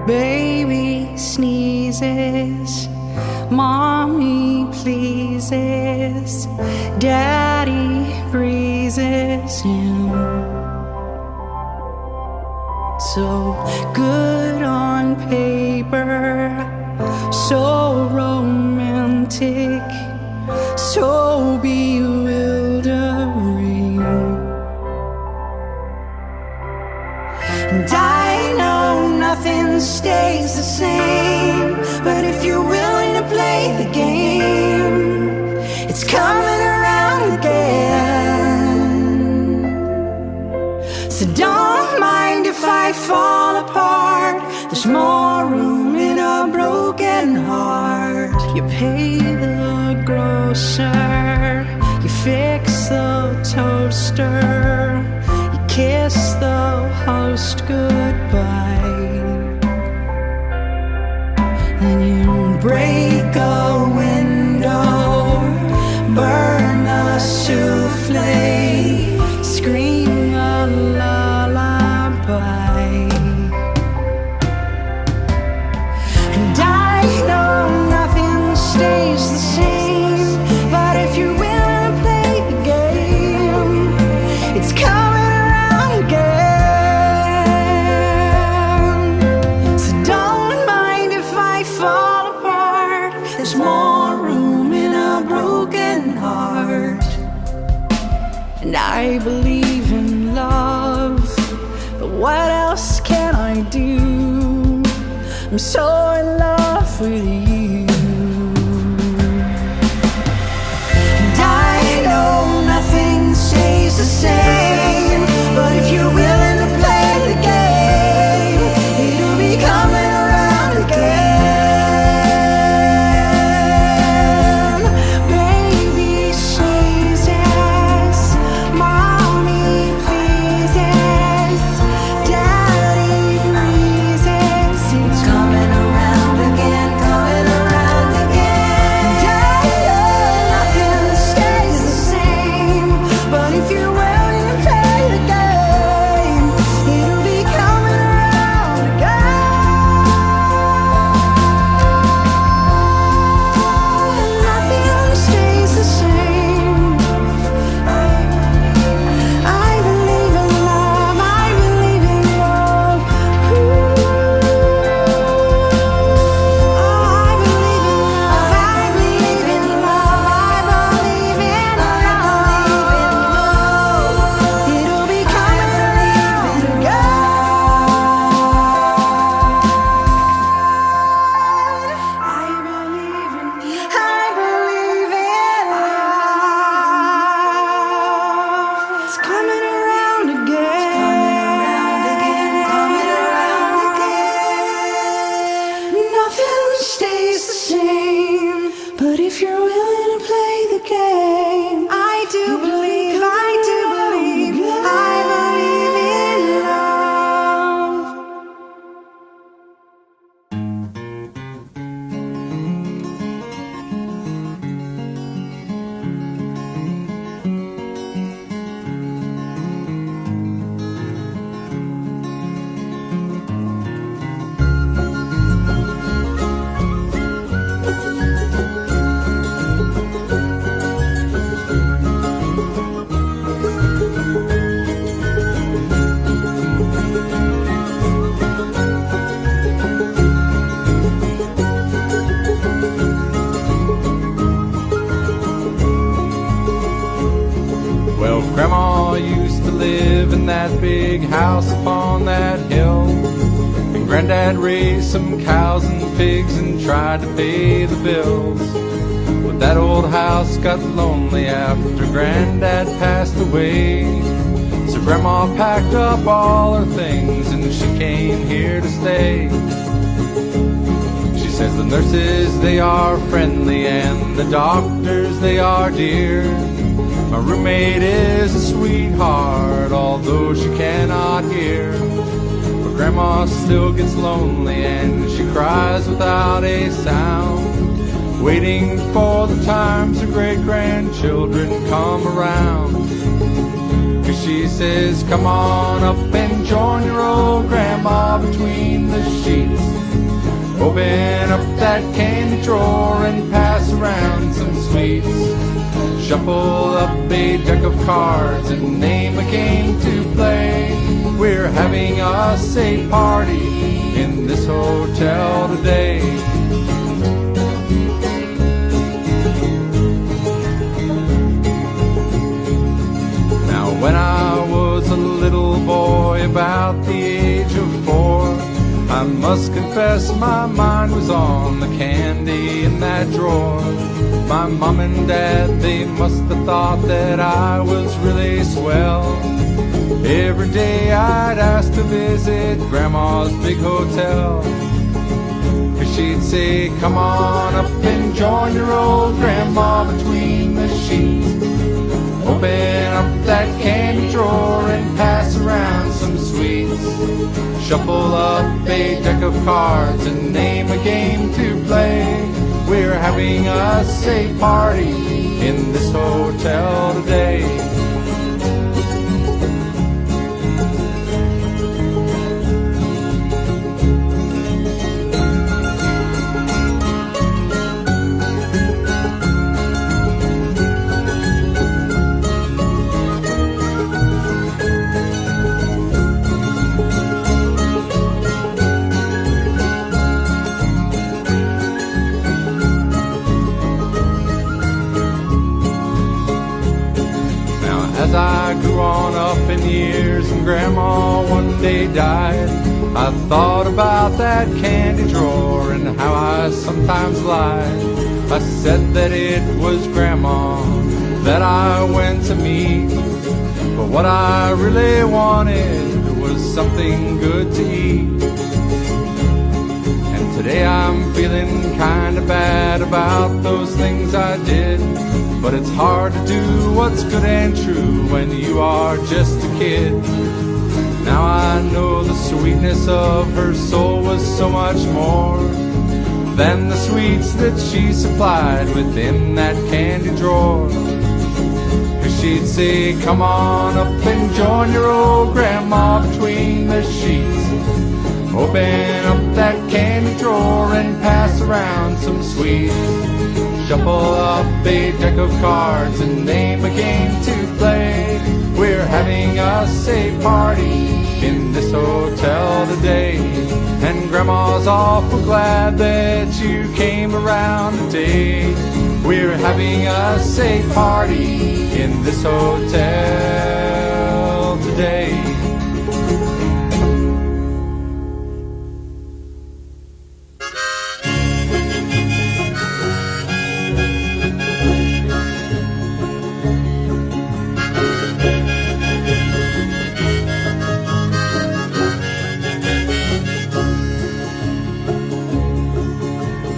Baby sneezes, mommy pleases, daddy breezes him. So good on paper, so romantic, so bewildering. And I know nothing stays the same, but if you're willing to play the game, it's coming around again. So don't mind if I fall apart, there's more room in a broken heart. You pay the grocer, you fix the toaster, you kiss the host goodbye. Then you break a window, burn a souffle, scream a lullaby. And I know nothing stays the same, but if you're willing to play the game, it's coming around again. So don't mind if I fall apart, there's more room in a broken and I believe in love. But what else can I do? I'm so in love with you. And I know nothing stays the same, but if you're willing to play the game, it'll be coming around again. Baby says yes, mommy pleases, daddy breezes. It's coming around again, coming around again. And I know nothing stays the same, but if you're willing to play the game, it'll be coming around again. Nothing stays the same. I believe in love. I believe in love. I believe in love. I believe in love. It'll be coming around again. I believe in love. It's coming around again. Coming around again. Nothing stays the same, but if you're willing to play the game, I do believe, I do believe, I believe in love. Well, Grandma used to live in that big house upon that hill. And Granddad raised some cows and pigs and tried to pay the bills. But that old house got lonely after Granddad passed away. So Grandma packed up all her things and she came here to stay. She says the nurses, they are friendly, and the doctors, they are dear. My roommate is a sweetheart, although she cannot hear. But Grandma still gets lonely and she cries without a sound, waiting for the times her great-grandchildren come around. 'Cause she says, come on up and join your old grandma between the sheets. Open up that candy drawer and pass around some sweets. Shuffle up a deck of cards and name a game to play. We're having us a party in this hotel today. Now when I was a little boy about the age of 4, I must confess my mind was on the candy in that drawer. My mom and dad, they must have thought that I was really swell. Every day I'd ask to visit Grandma's big hotel. 'Cause she'd say, come on up and join your old grandma between the sheets. Open up that candy drawer and pass around some sweets. Shuffle up a deck of cards and name a game to play. We're having us a party in this hotel today. years and Grandma one day died, I thought about that candy drawer and how I sometimes lied. I said that it was Grandma that I went to meet, but what I really wanted was something good to eat. And today I'm feeling kinda bad about those things I did, but it's hard to do what's good and true when you are just a kid. Now I know the sweetness of her soul was so much more than the sweets that she supplied within that candy drawer. 'Cause she'd say, come on up and join your old grandma between the sheets. Open up that candy drawer and pass around some sweets. Shuffle up a deck of cards and name a game to play. We're having us a party in this hotel today, and Grandma's awful glad that you came around today. We're having us a party in this hotel today.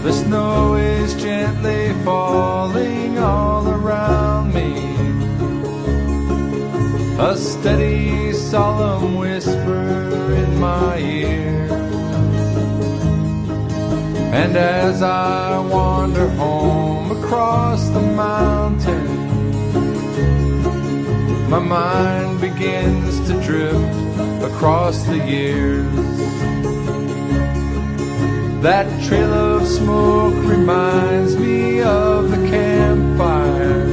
The snow is gently falling all around me, a steady, solemn whisper in my ear. And as I wander home across the mountain, my mind begins to drift across the years. That trail of smoke reminds me of the campfires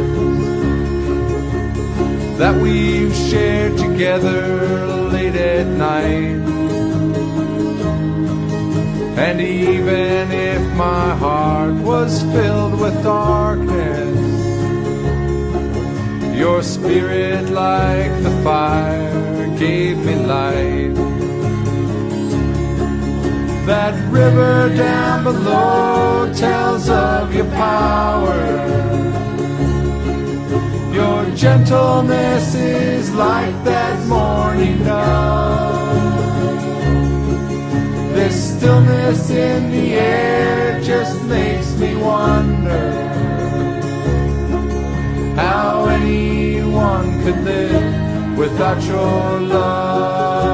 that we've shared together late at night. And even if my heart was filled with darkness, your spirit, like the fire, gave me light. That river down below tells of your power. Your gentleness is like that morning dove. This stillness in the air just makes me wonder how anyone could live without your love.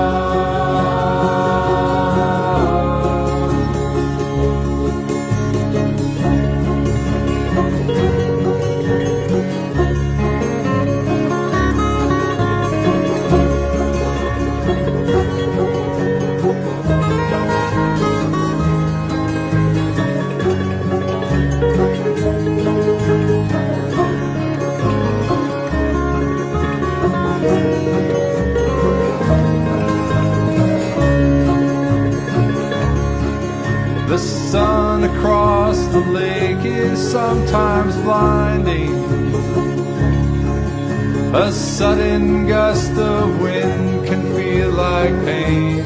The sun across the lake is sometimes blinding. A sudden gust of wind can feel like pain,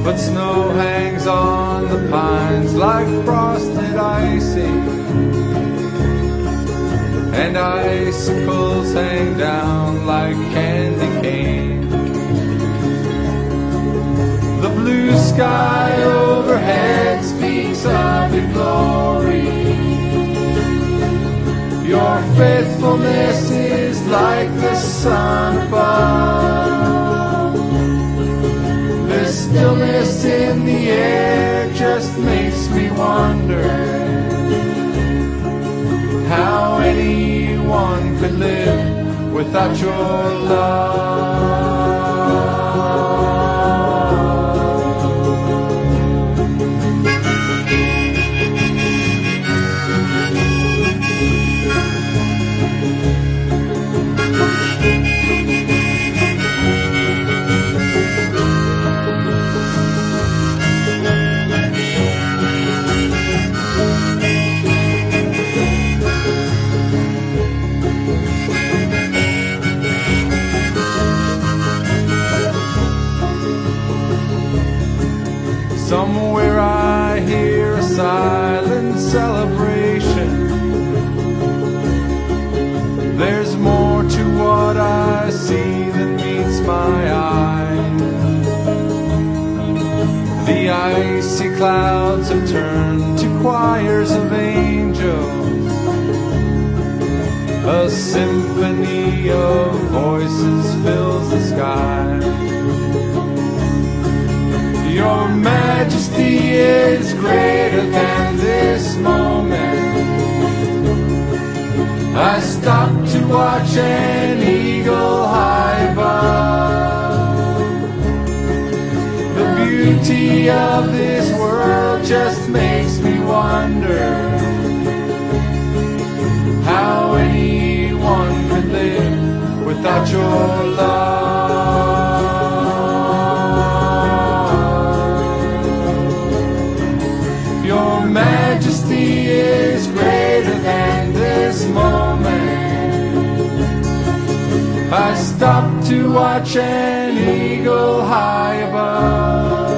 but snow hangs on the pines like frosted icing, and icicles hang down like candy cane. The blue sky overhead speaks of your glory. Your faithfulness is like the sun above. This stillness in the air just makes me wonder how anyone could live without your love. celebration. There's more to what I see than meets my eye. The icy clouds have turned to choirs of angels, a symphony of voices fills the sky. Your majesty is greater than this moment. I stopped to watch an eagle high above. The beauty of this world just makes me wonder how anyone could live without your love. Your majesty is greater than this moment. I stopped to watch an eagle high above.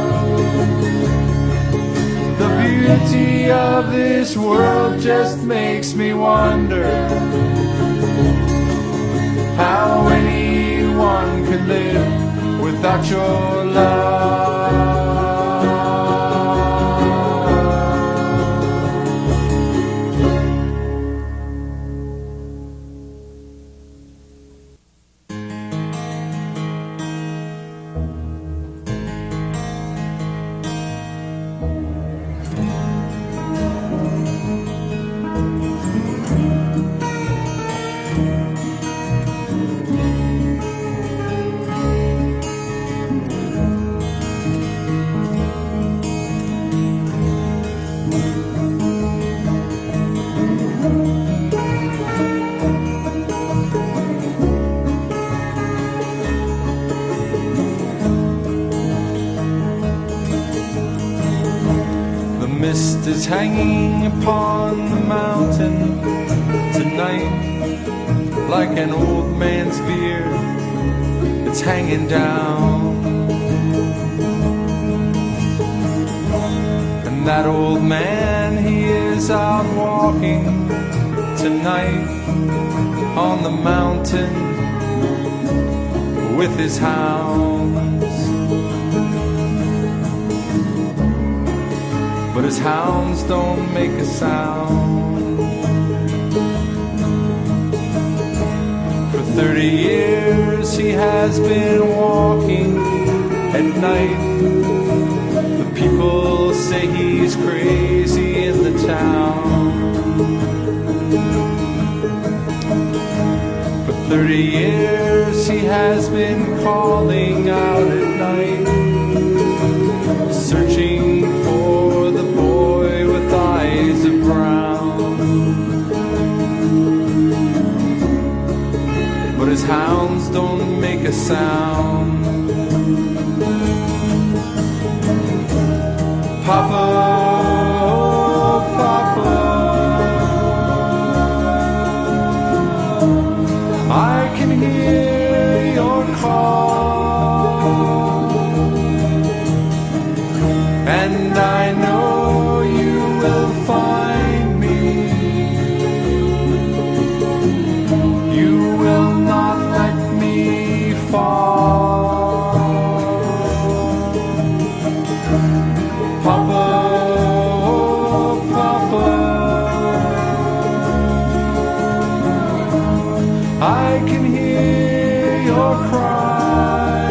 The beauty of this world just makes me wonder how anyone could live without your love. Mist is hanging upon the mountain tonight, like an old man's beard. It's hanging down, and that old man, he is out walking tonight on the mountain with his hounds. But his hounds don't make a sound. For 30 years he has been walking at night. The people say he's crazy in the town. For 30 years he has been calling out at night, searching for the boy with eyes of brown. But his hounds don't make a sound. Papa, oh Papa, I can hear your call, and I know you will find me. You will not let me fall. Papa, oh Papa, I can hear your cry.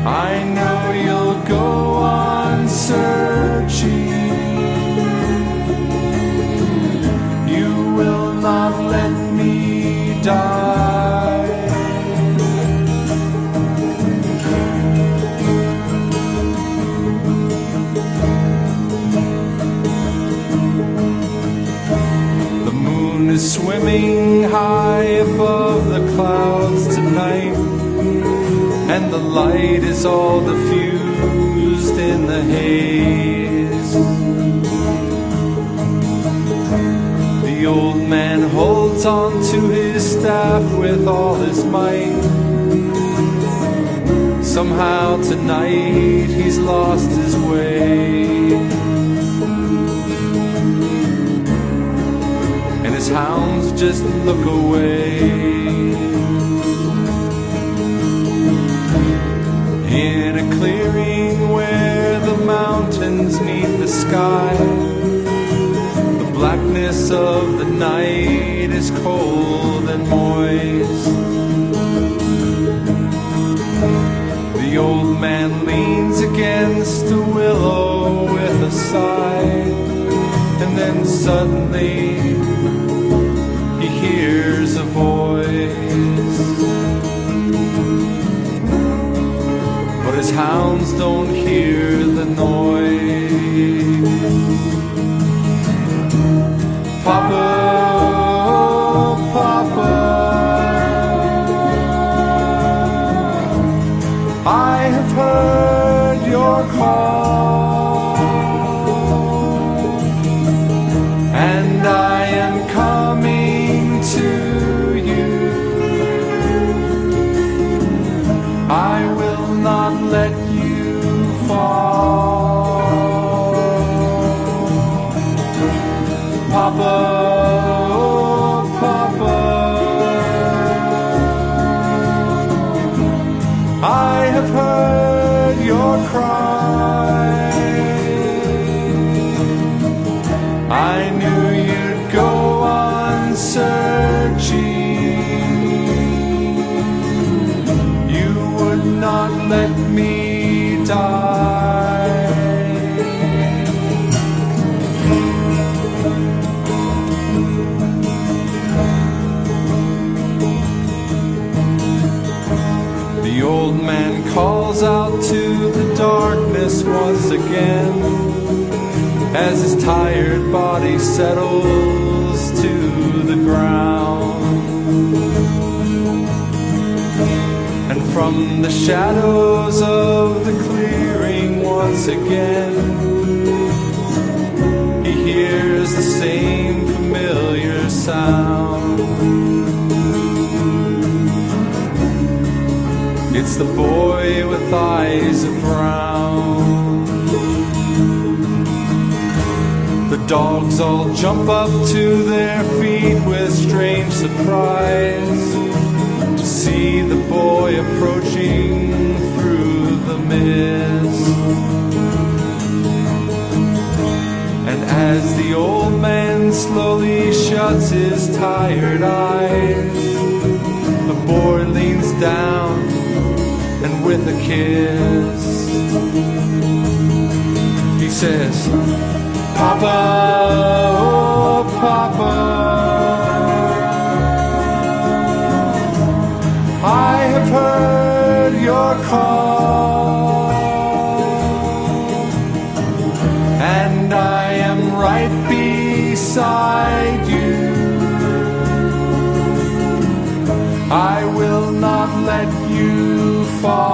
I know you'll go on searching. You will not let me die. The moon is swimming high above the clouds tonight, and the light is all diffused in the haze. The old man holds on to his staff with all his might. Somehow tonight he's lost his way. the sky. The blackness of the night is cold and moist. The old man leans against a willow with a sigh, and then suddenly he hears a voice. But his hounds don't hear the noise. Papa, Papa, I have heard your call, and I am coming to you. I will not let you fall. Papa, Papa, I have heard your cry. I knew you'd go on searching. You would not let me die. The old man calls out to the darkness once again, as his tired body settles to the ground. And from the shadows of the clearing once again, he hears the same familiar sound. It's the boy with eyes of brown. The dogs all jump up to their feet with strange surprise to see the boy approaching through the mist. And as the old man slowly shuts his tired eyes, the boy leans down and with a kiss he says, Papa, oh Papa, I have heard your call, and I am right beside you. I will not let you fall.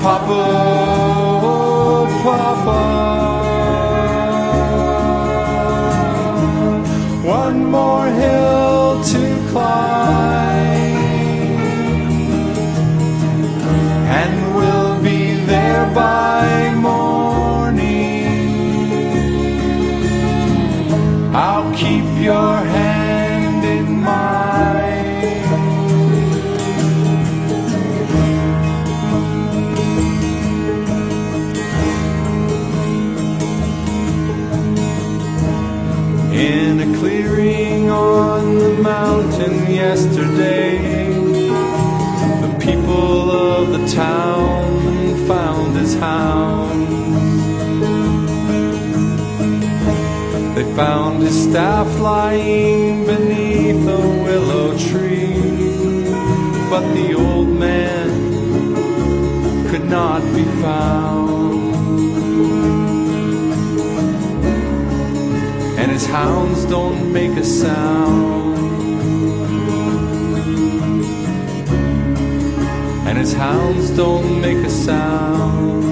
Papa, oh Papa, one more hill to climb, and we'll be there by morning. I'll keep your hand in mine. In a clearing on the mountain yesterday, the people of the town found his hounds. They found his staff lying beneath a willow tree, but the old man could not be found. And his hounds don't make a sound. And his hounds don't make a sound.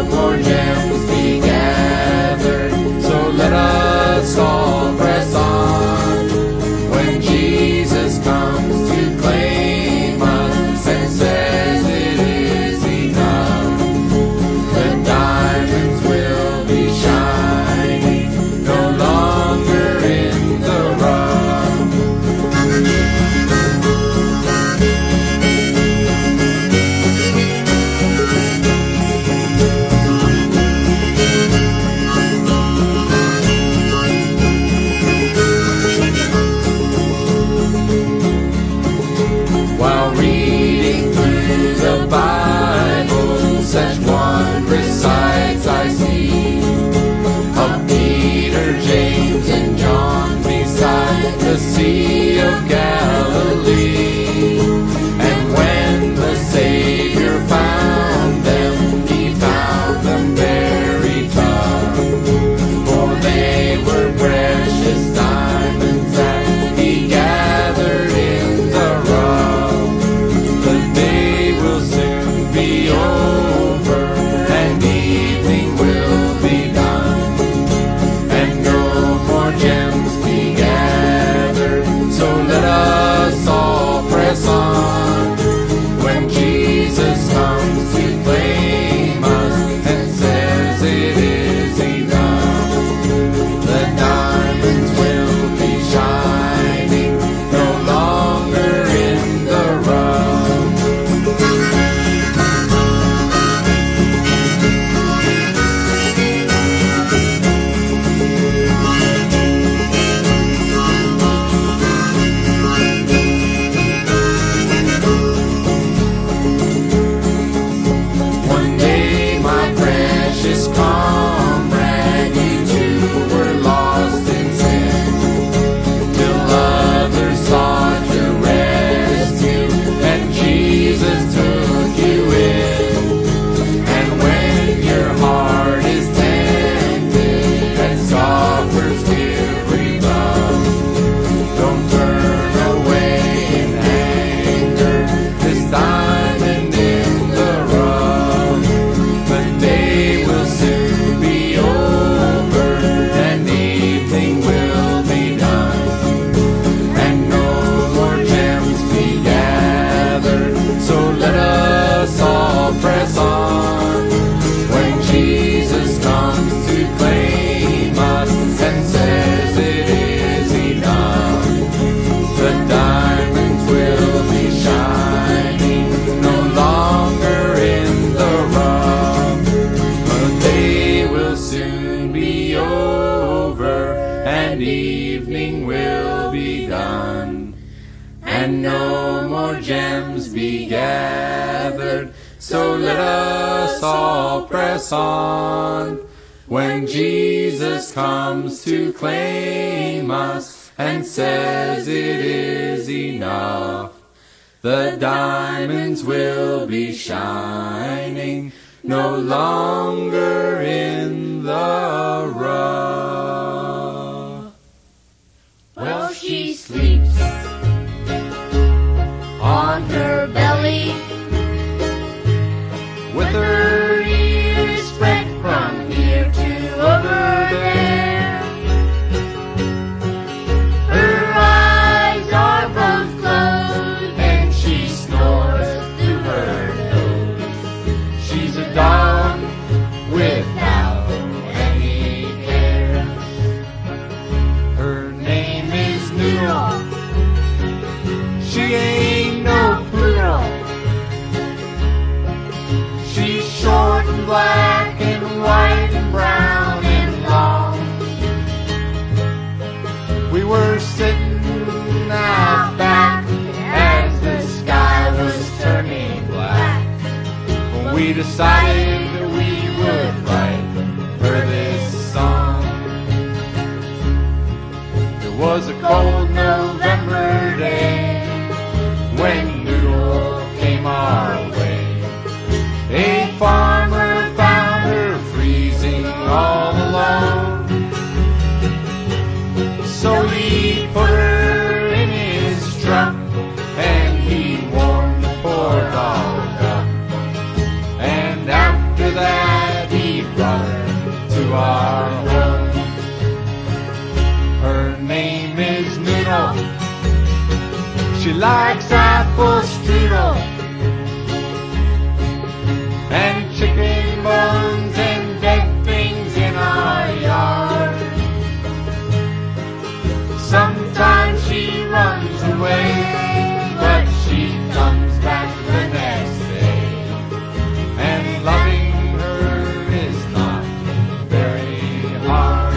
more gems be gathered. So let us all press on when Jesus comes to claim us and says it is enough. The diamonds will be shining, no longer in the rough. While reading through the Bible, such wondrous sights I see of Peter, James, and John beside the Sea of Galilee. And when the Savior found them, he found them very tough, for they were precious diamonds that he gathered in the rough. The day will soon be over, and evening will be done, and no more gems be gathered. So let us all press on when Jesus comes to claim us and says it is enough. The diamonds will be shining, no longer in the rough. One day, my precious comrade, you too were lost in sin, till others sought your rescue, and Jesus took you in. And when your heart is tempted and scoffers fear rebuff, don't turn away in anger, this diamond in the rough. The day will soon be over, and evening will be done, and no more gems be gathered. So let us all press on when Jesus comes to claim us and says it is enough. The diamonds will be shining, no longer in the rough. The day will soon be over, and evening will be done, and no more gems be gathered. So let us all press on when Jesus comes to claim us and says it is enough. The diamonds will be shining, no longer in the rough. Well, she sleeps on her belly with her ears spread from here to over there. Her eyes are both closed and she snores through her nose. She's a dog Without any care. her name is Noodle. She ain't no Poodle. She's short and black and white and brown and long. We were sitting out back as the sky was turning black, when we decided that we would write her this song. It was a cold November day when Noodle came our way. A farmer found her freezing all alone, so he put her in his truck and he warmed the poor dog up. And after daughter to our home. Her name is Noodle. She likes apple strudel and chicken bones and dead things in our yard. Sometimes she runs away, but she comes back the next day, and loving her is not very hard.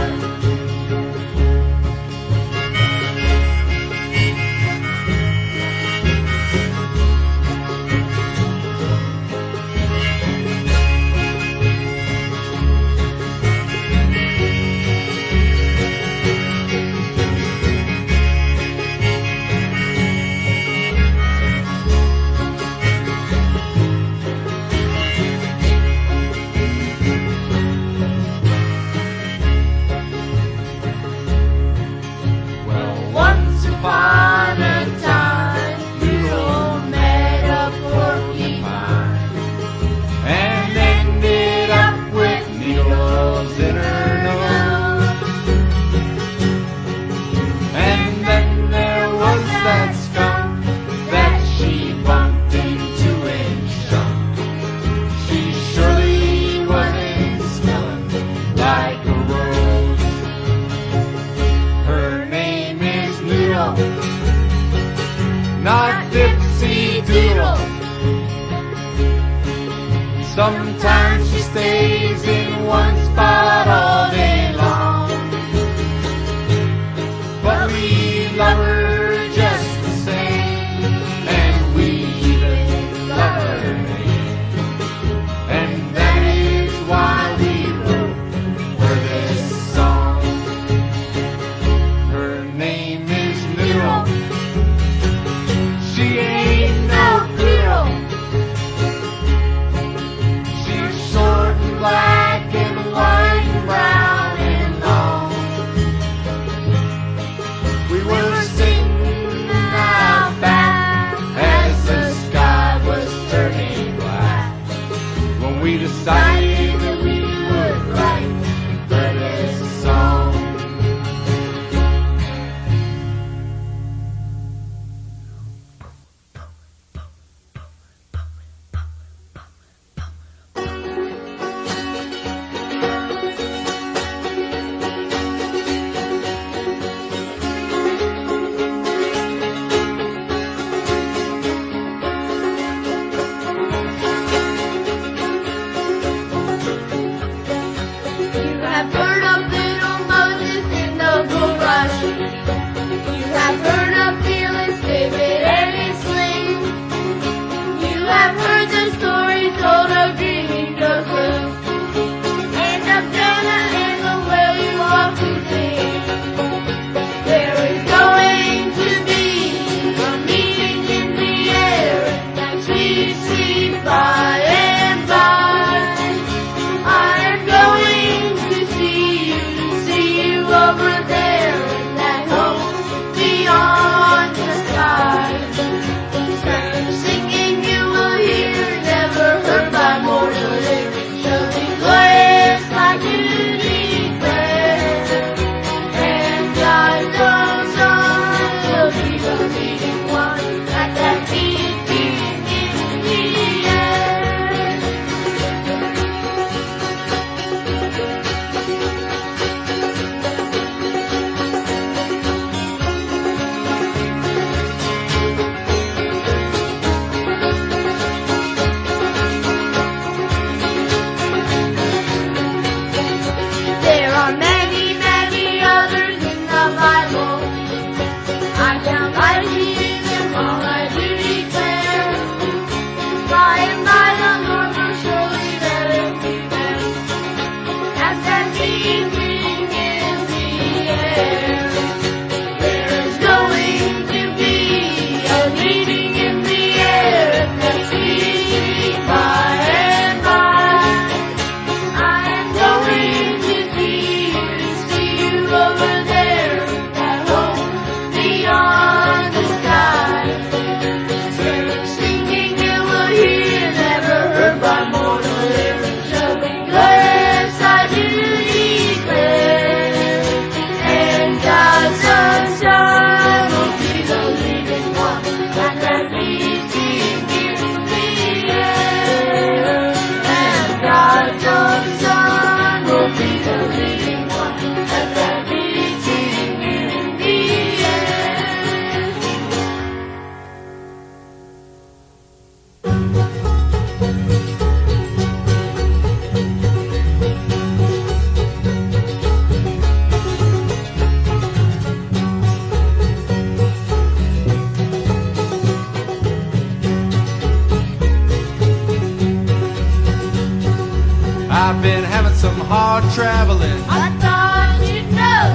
hard traveling. I thought you'd know.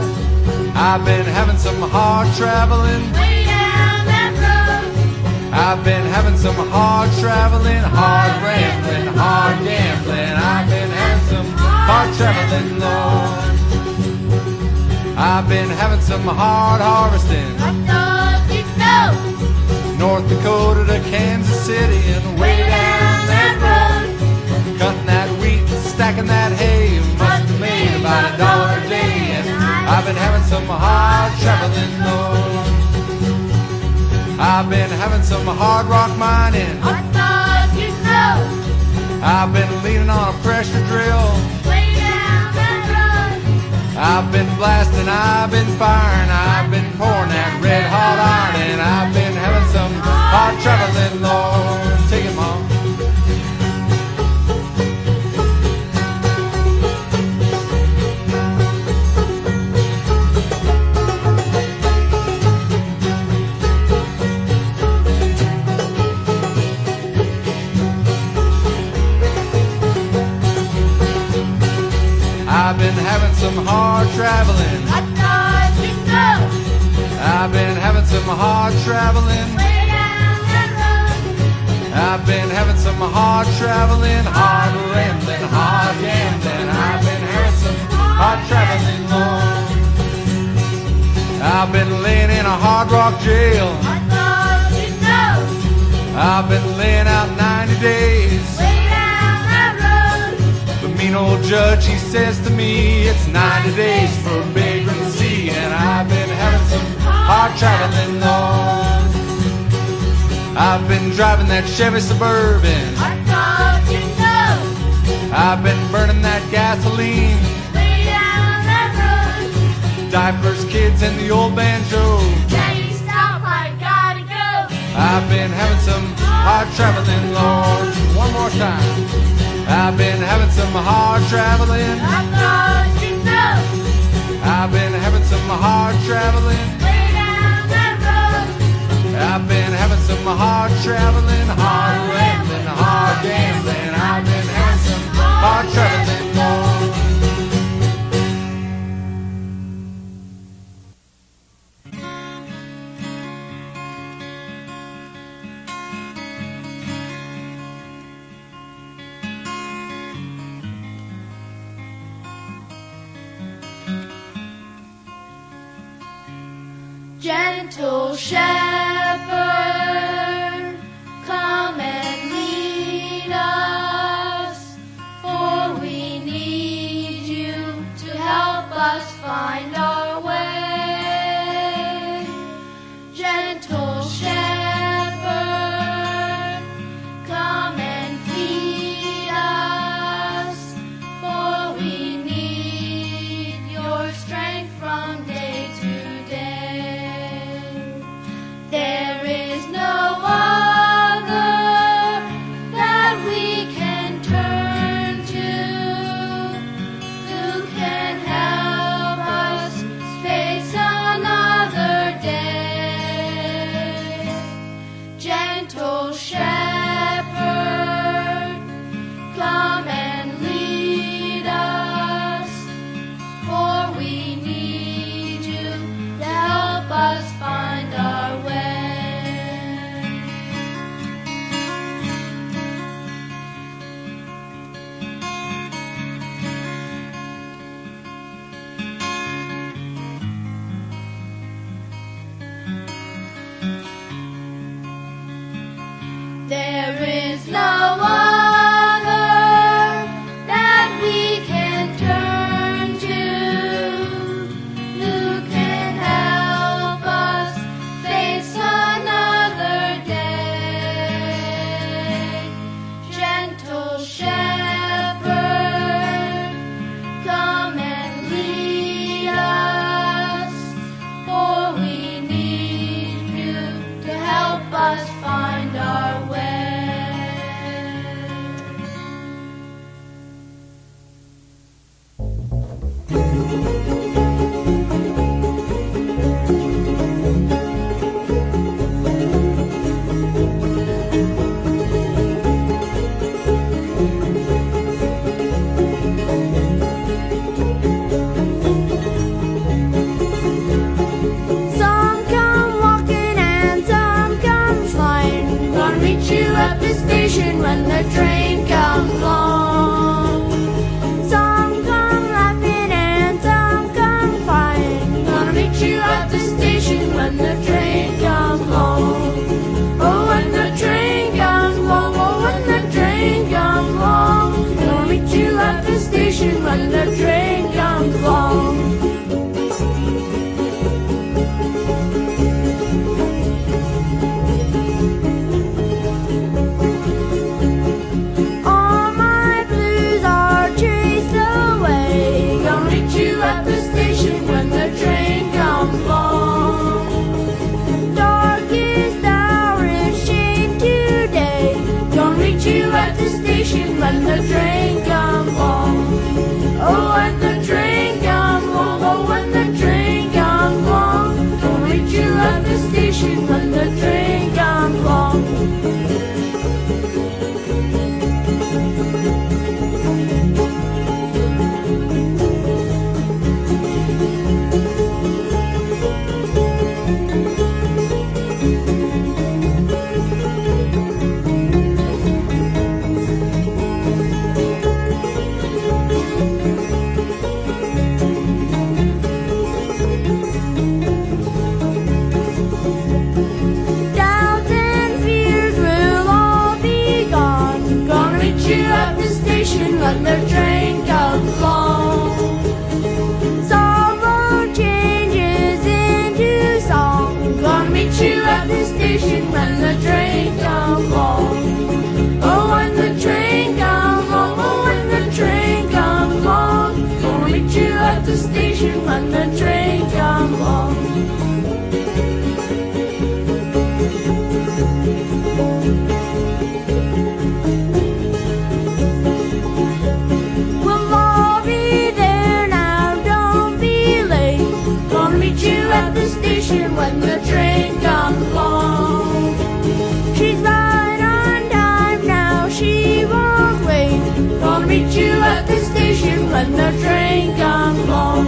I've been having some hard traveling. Way down that road. I've been having some hard traveling, hard rambling, hard gambling. I've been having some hard traveling, Lord. I've been having some hard harvesting. I thought you'd know. North Dakota to Kansas City and way down that road. Cutting that wheat, stacking that hay. Must have made about $1 a day. And I've been having some hard traveling, Lord. I've been having some hard rock mining. I thought you'd know. I've been leaning on a pressure drill. Way down that road. I've been blasting, I've been firing, I've been pouring that red hot iron, and I've been having some hard traveling, Lord. Take it, Mom. I've been having some hard traveling. I thought you'd know. I've been having some hard traveling. Way down that road. I've been having some hard traveling, hard rambling, hard gambling. I've been having some hard traveling, Lord. I've been laying in a hard rock jail. I thought you'd know. I've been laying out 90 days. Way down that road. The mean old judge, he says to me, it's 90 days for vagrancy. And I've been having some hard traveling, Lord. I've been driving that Chevy Suburban. I thought you'd know. I've been burning that gasoline. Way down that road. Diapers, kids, and the old banjo. Now you stop, I gotta go. I've been having some hard traveling, Lord. One more time. I've been having some hard traveling. I thought you'd know. I've been having some hard traveling. Way down that road. I've been having some hard traveling, hard rambling, hard gambling. I've been having some hard traveling, Lord. Gentle shepherd, come and lead us, for we need you to help us find our way. Gentle shepherd, come and feed us, for we need your strength from day to day. There is no other that we can turn to who can help us face another day. Gentle shepherd, come and lead us, for we need you to help us find our way. There is no other that we can turn to who can help us face another day. Gentle shepherd, come and lead us, for we need you to help us find our way. when the train comes along. All my blues are chased away. Gonna meet you at the station when the train comes along. Darkest hour is shame today. Gonna meet you at the station when the train comes along. Oh, when the train comes along. Oh, when the train comes along. Gonna meet you at the station when the train comes along. Doubts and fears will all be gone. Gonna meet you at the station when the train comes along. Sorrow changes into song. Gonna meet you at the station when the train comes along. Oh, when the train comes along. Oh, when the train comes along. Gonna meet you at the station when the train comes along. We'll all be there now, don't be late. Gonna meet you at the station when the train comes along. She's right on time now, she won't wait. Gonna meet you at the station when the train comes along.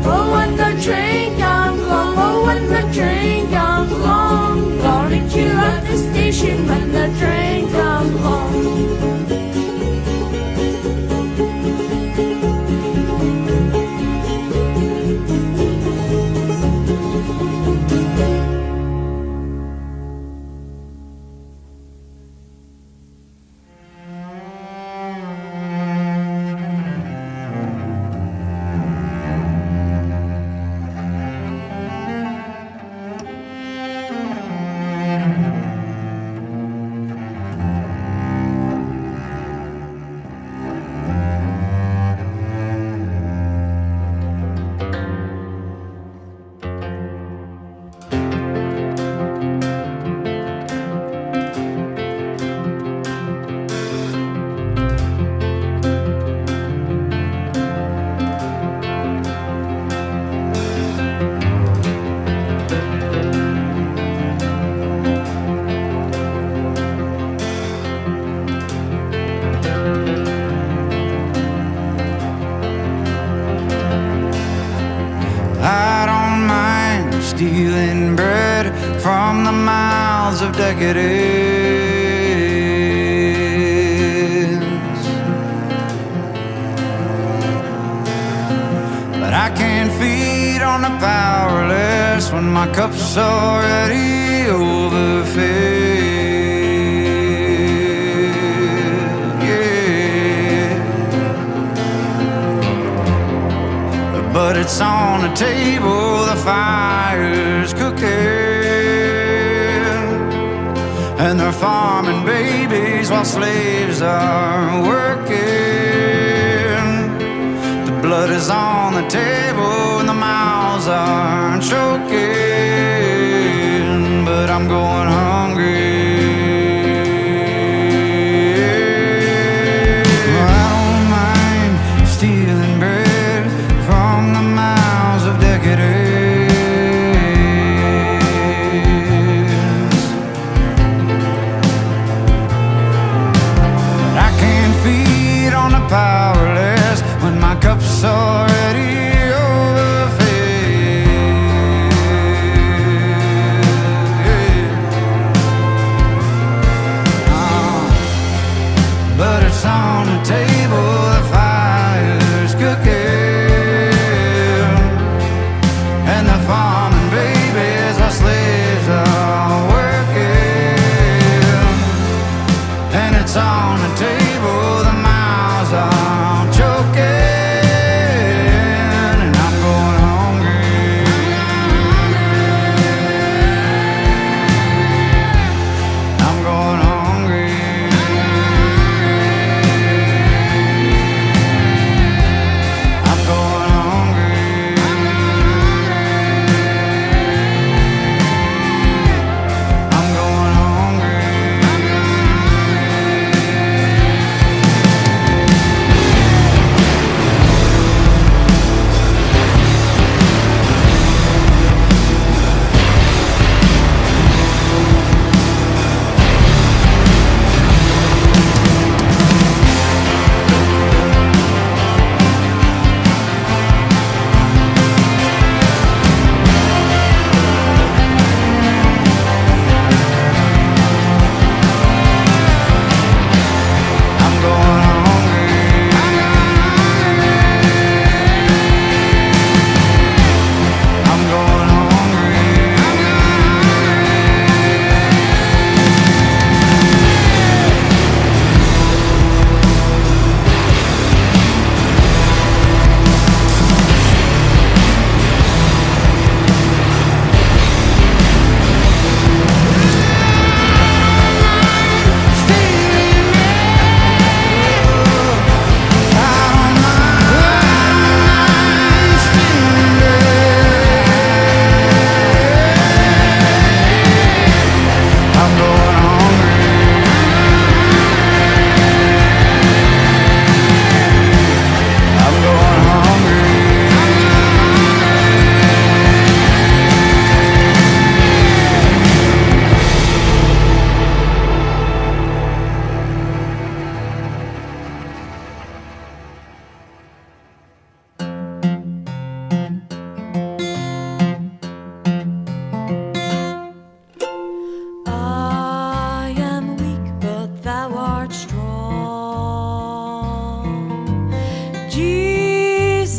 Oh, when the train comes along. Oh, when the train comes along. Gonna meet you at the station when the train comes along. I don't mind stealing bread from the mouths of decadence, but I can't feed on the powerless when my cup's already overfilled. But it's on the table, the fire's cooking, and they're farming babies while slaves are working. The blood is on the table and the mouths are choking, but I'm going hungry. I don't mind stealing bread from the mouths of decadence, but I can't feed on the powerless when my cup's already overfilled. But it's on the table, the fire's cooking, and the farming babies while slaves are working. And it's on the table, the mouths are choking.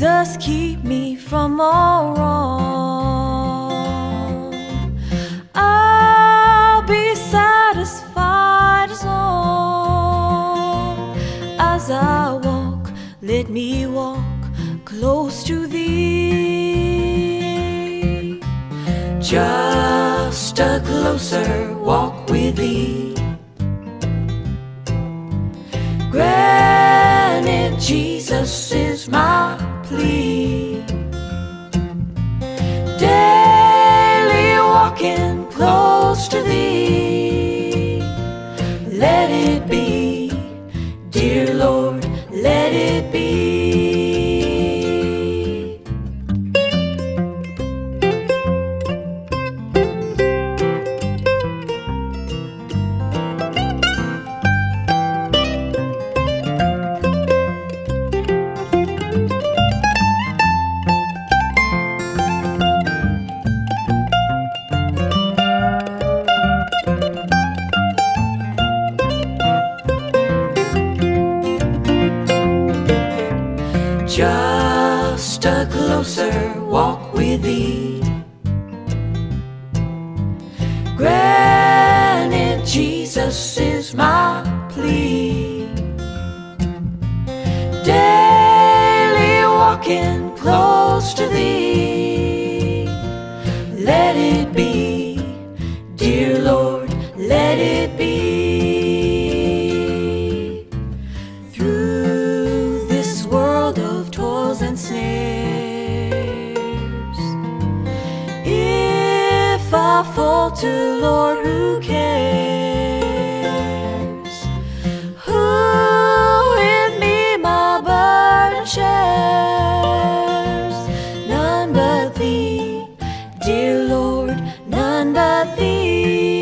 Jesus, keep me from all wrong. I'll be satisfied as long as I walk. Let me walk close to thee. Just a closer walk with thee. Granted, Jesus is my plea. Daily walking close to thee. Let it be, dear Lord, let it be. Just a closer walk with thee. Granted, Jesus is my plea. Daily walking close to thee. Let it be, dear Lord, let it be. Through this world of toils and snares, if I falter, Lord, who cares? Who with me my burden shares? None but thee, dear Lord, none but thee.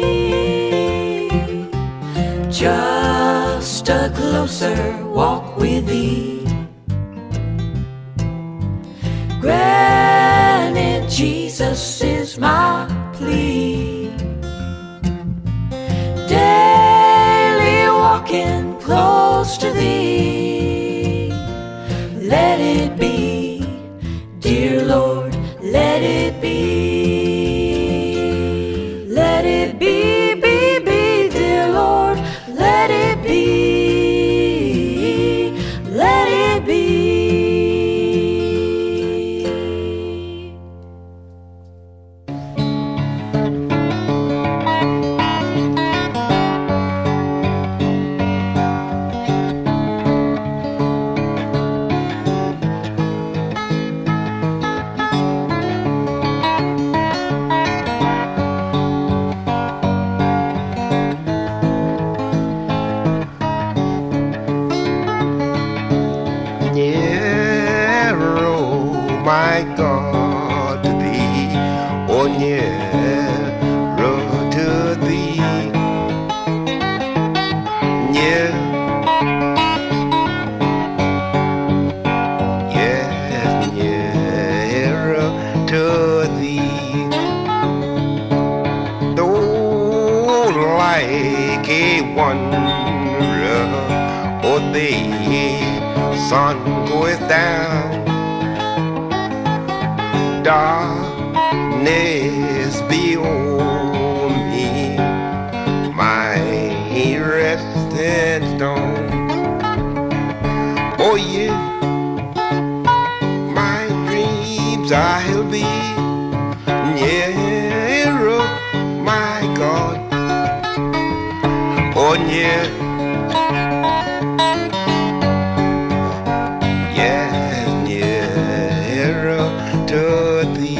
Just a closer walk with thee. Granted, Jesus is my plea. Daily walking close to thee. Let it be, dear Lord, let it be. Let it be, be, dear Lord, let it be. Let it be. Narrow, my God, to thee, oh nearer to thee, yeah, yes, nearer to thee, though like a wanderer, oh the sun goeth down, darkness behold me, my resting stone. Oh yeah, my dreams I'll be nearer, my God. Oh yeah. To thee.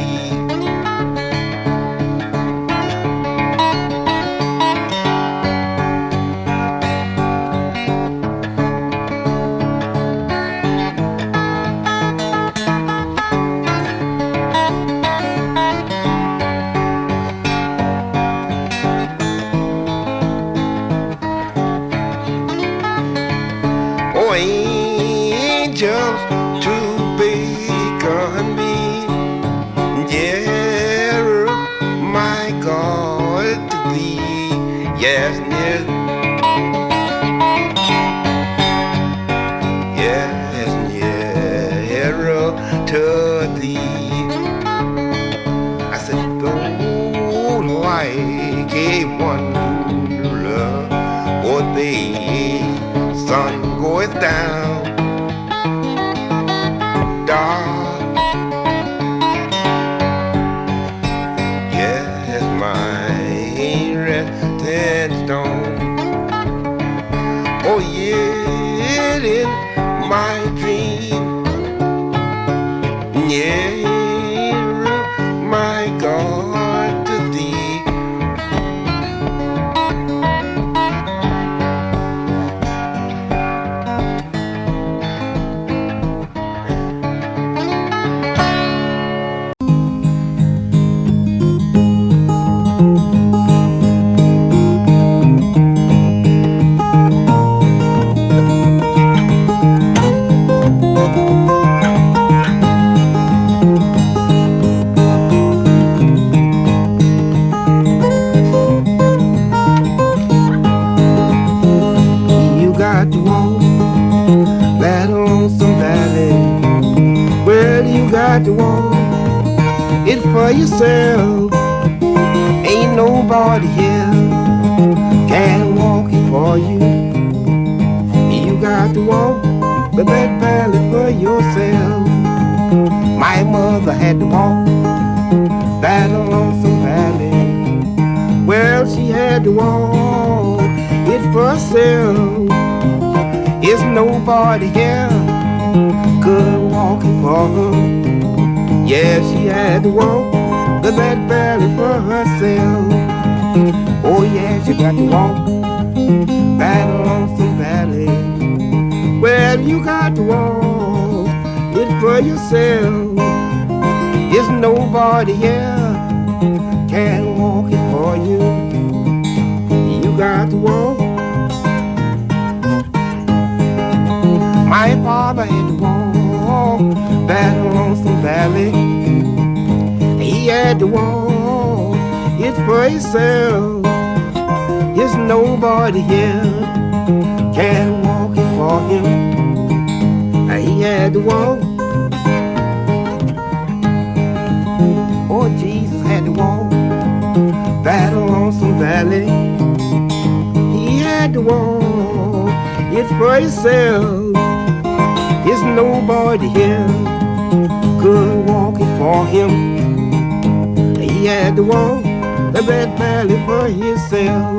to thee. I said, though like a wanderer, or the sun goes down, dark, yes, my resting stone. Oh, yeah, in my dream, nearer, my God, to thee. You got to walk that lonesome valley. Well, you got to walk it for yourself. Ain't nobody here can walk it for you. You got to walk the that valley for yourself. My mother had to walk that lonesome valley. Well, she had to walk it for herself. Is nobody here could walk it for her. Yeah, she had to walk the that valley for herself. Oh yeah, she got to walk that lonesome valley. Well, you got to walk it for yourself. Is nobody here can walk it for you. You got to walk. My father had to walk that lonesome valley. He had to walk it for himself. There's nobody here can walk it for him. He had to walk. Oh, Jesus had to walk that lonesome valley. He had to walk it for himself. There's nobody here could walk it for him. He had to walk the red valley for himself.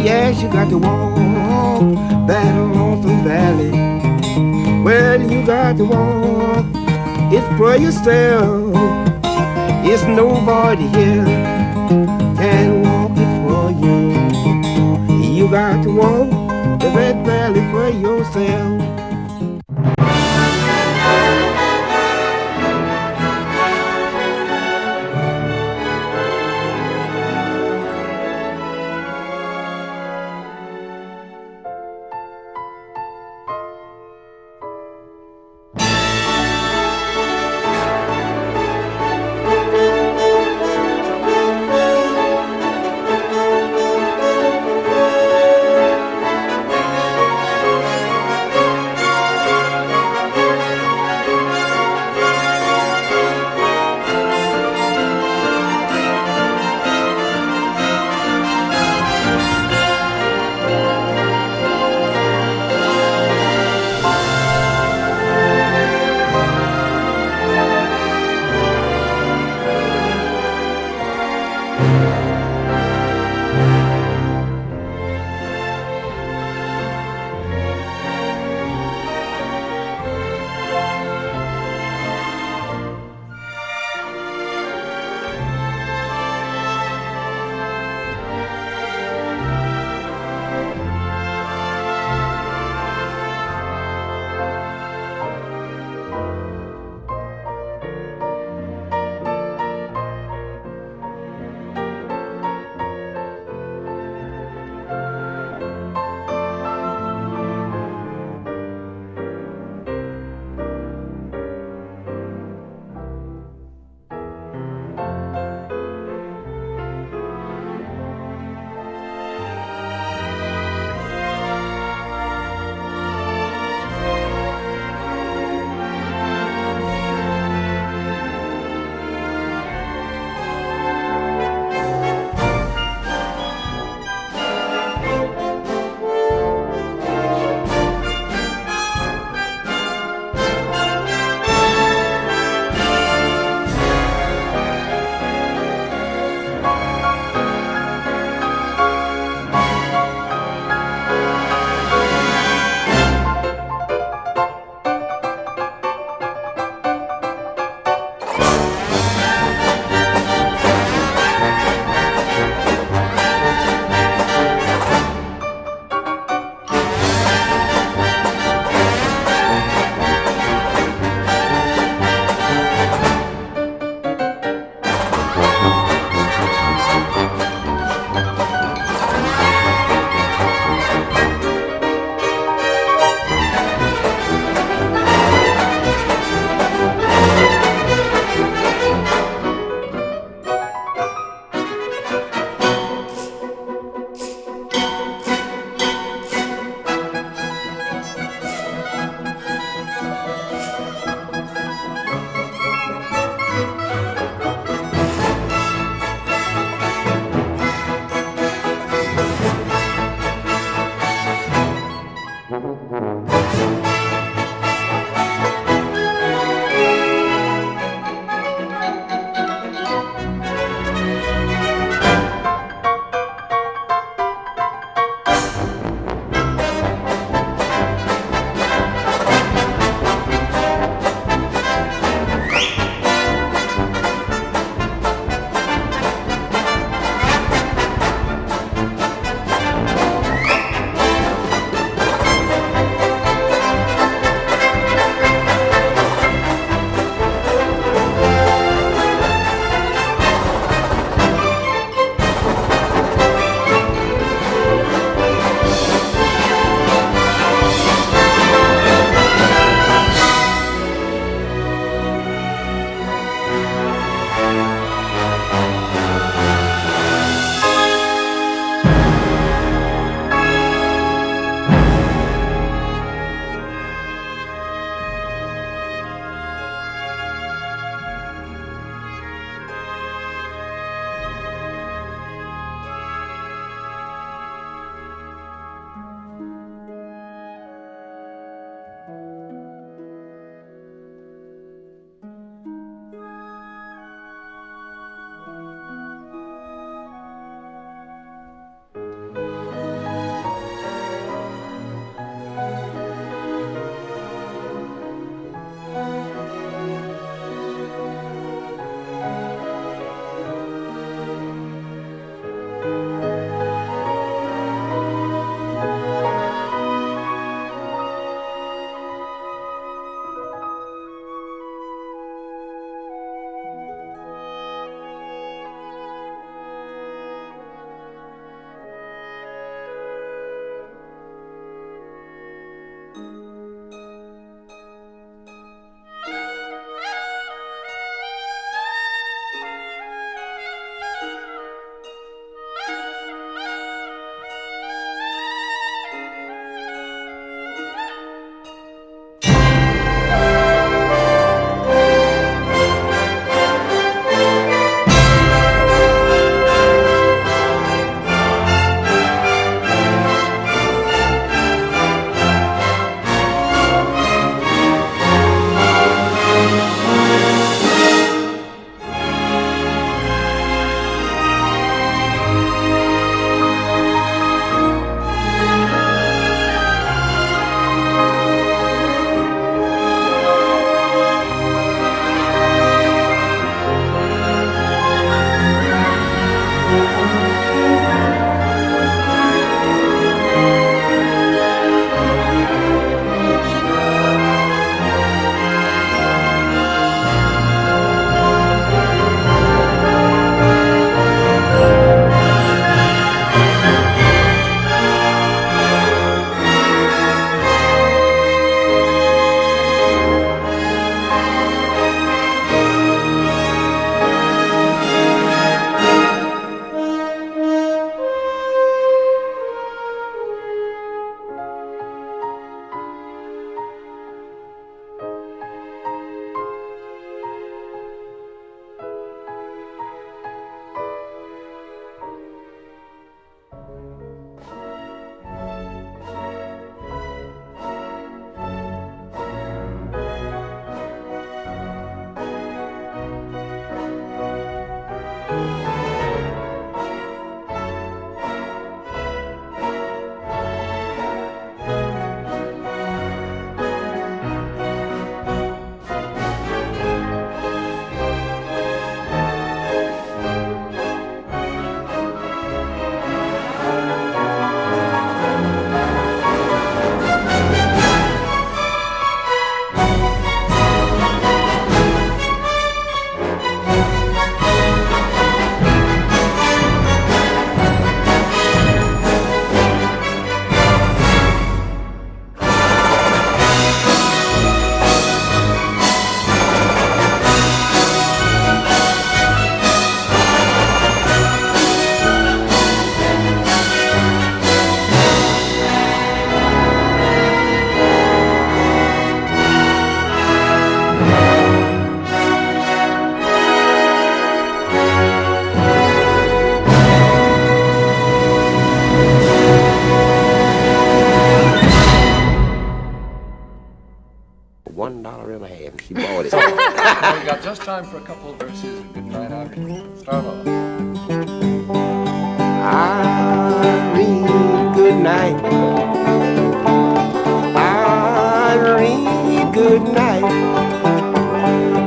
Yes, you got to walk that lonesome valley. Well, you got to walk it for yourself. It's nobody here can walk it for you. You got to walk the red valley for yourself. $1.50. She bought it. We got just time for a couple of verses of Good Night Irene. Start off. Irene, good night. Irene, good night.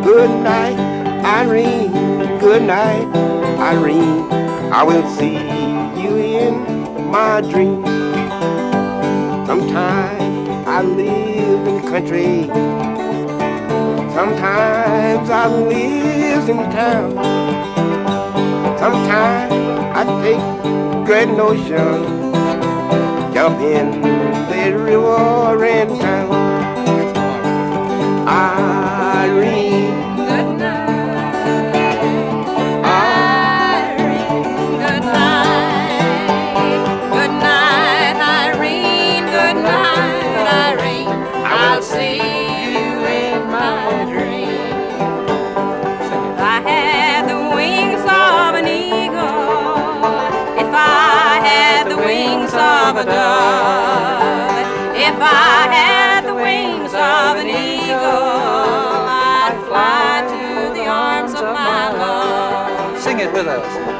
Good night, Irene. Good night, Irene. I will see you in my dream. Sometimes I live in the country. Sometimes I live in town. Sometimes I take Grand Ocean, jump in the river and town. Irene, good night. Irene, good night. Good night, Irene. Good night, Irene. I'll see you in my dream. If I had the wings of an eagle, if I had the wings of a dove, if I had the wings of an eagle, I'd fly to the arms of my love. Sing it with us.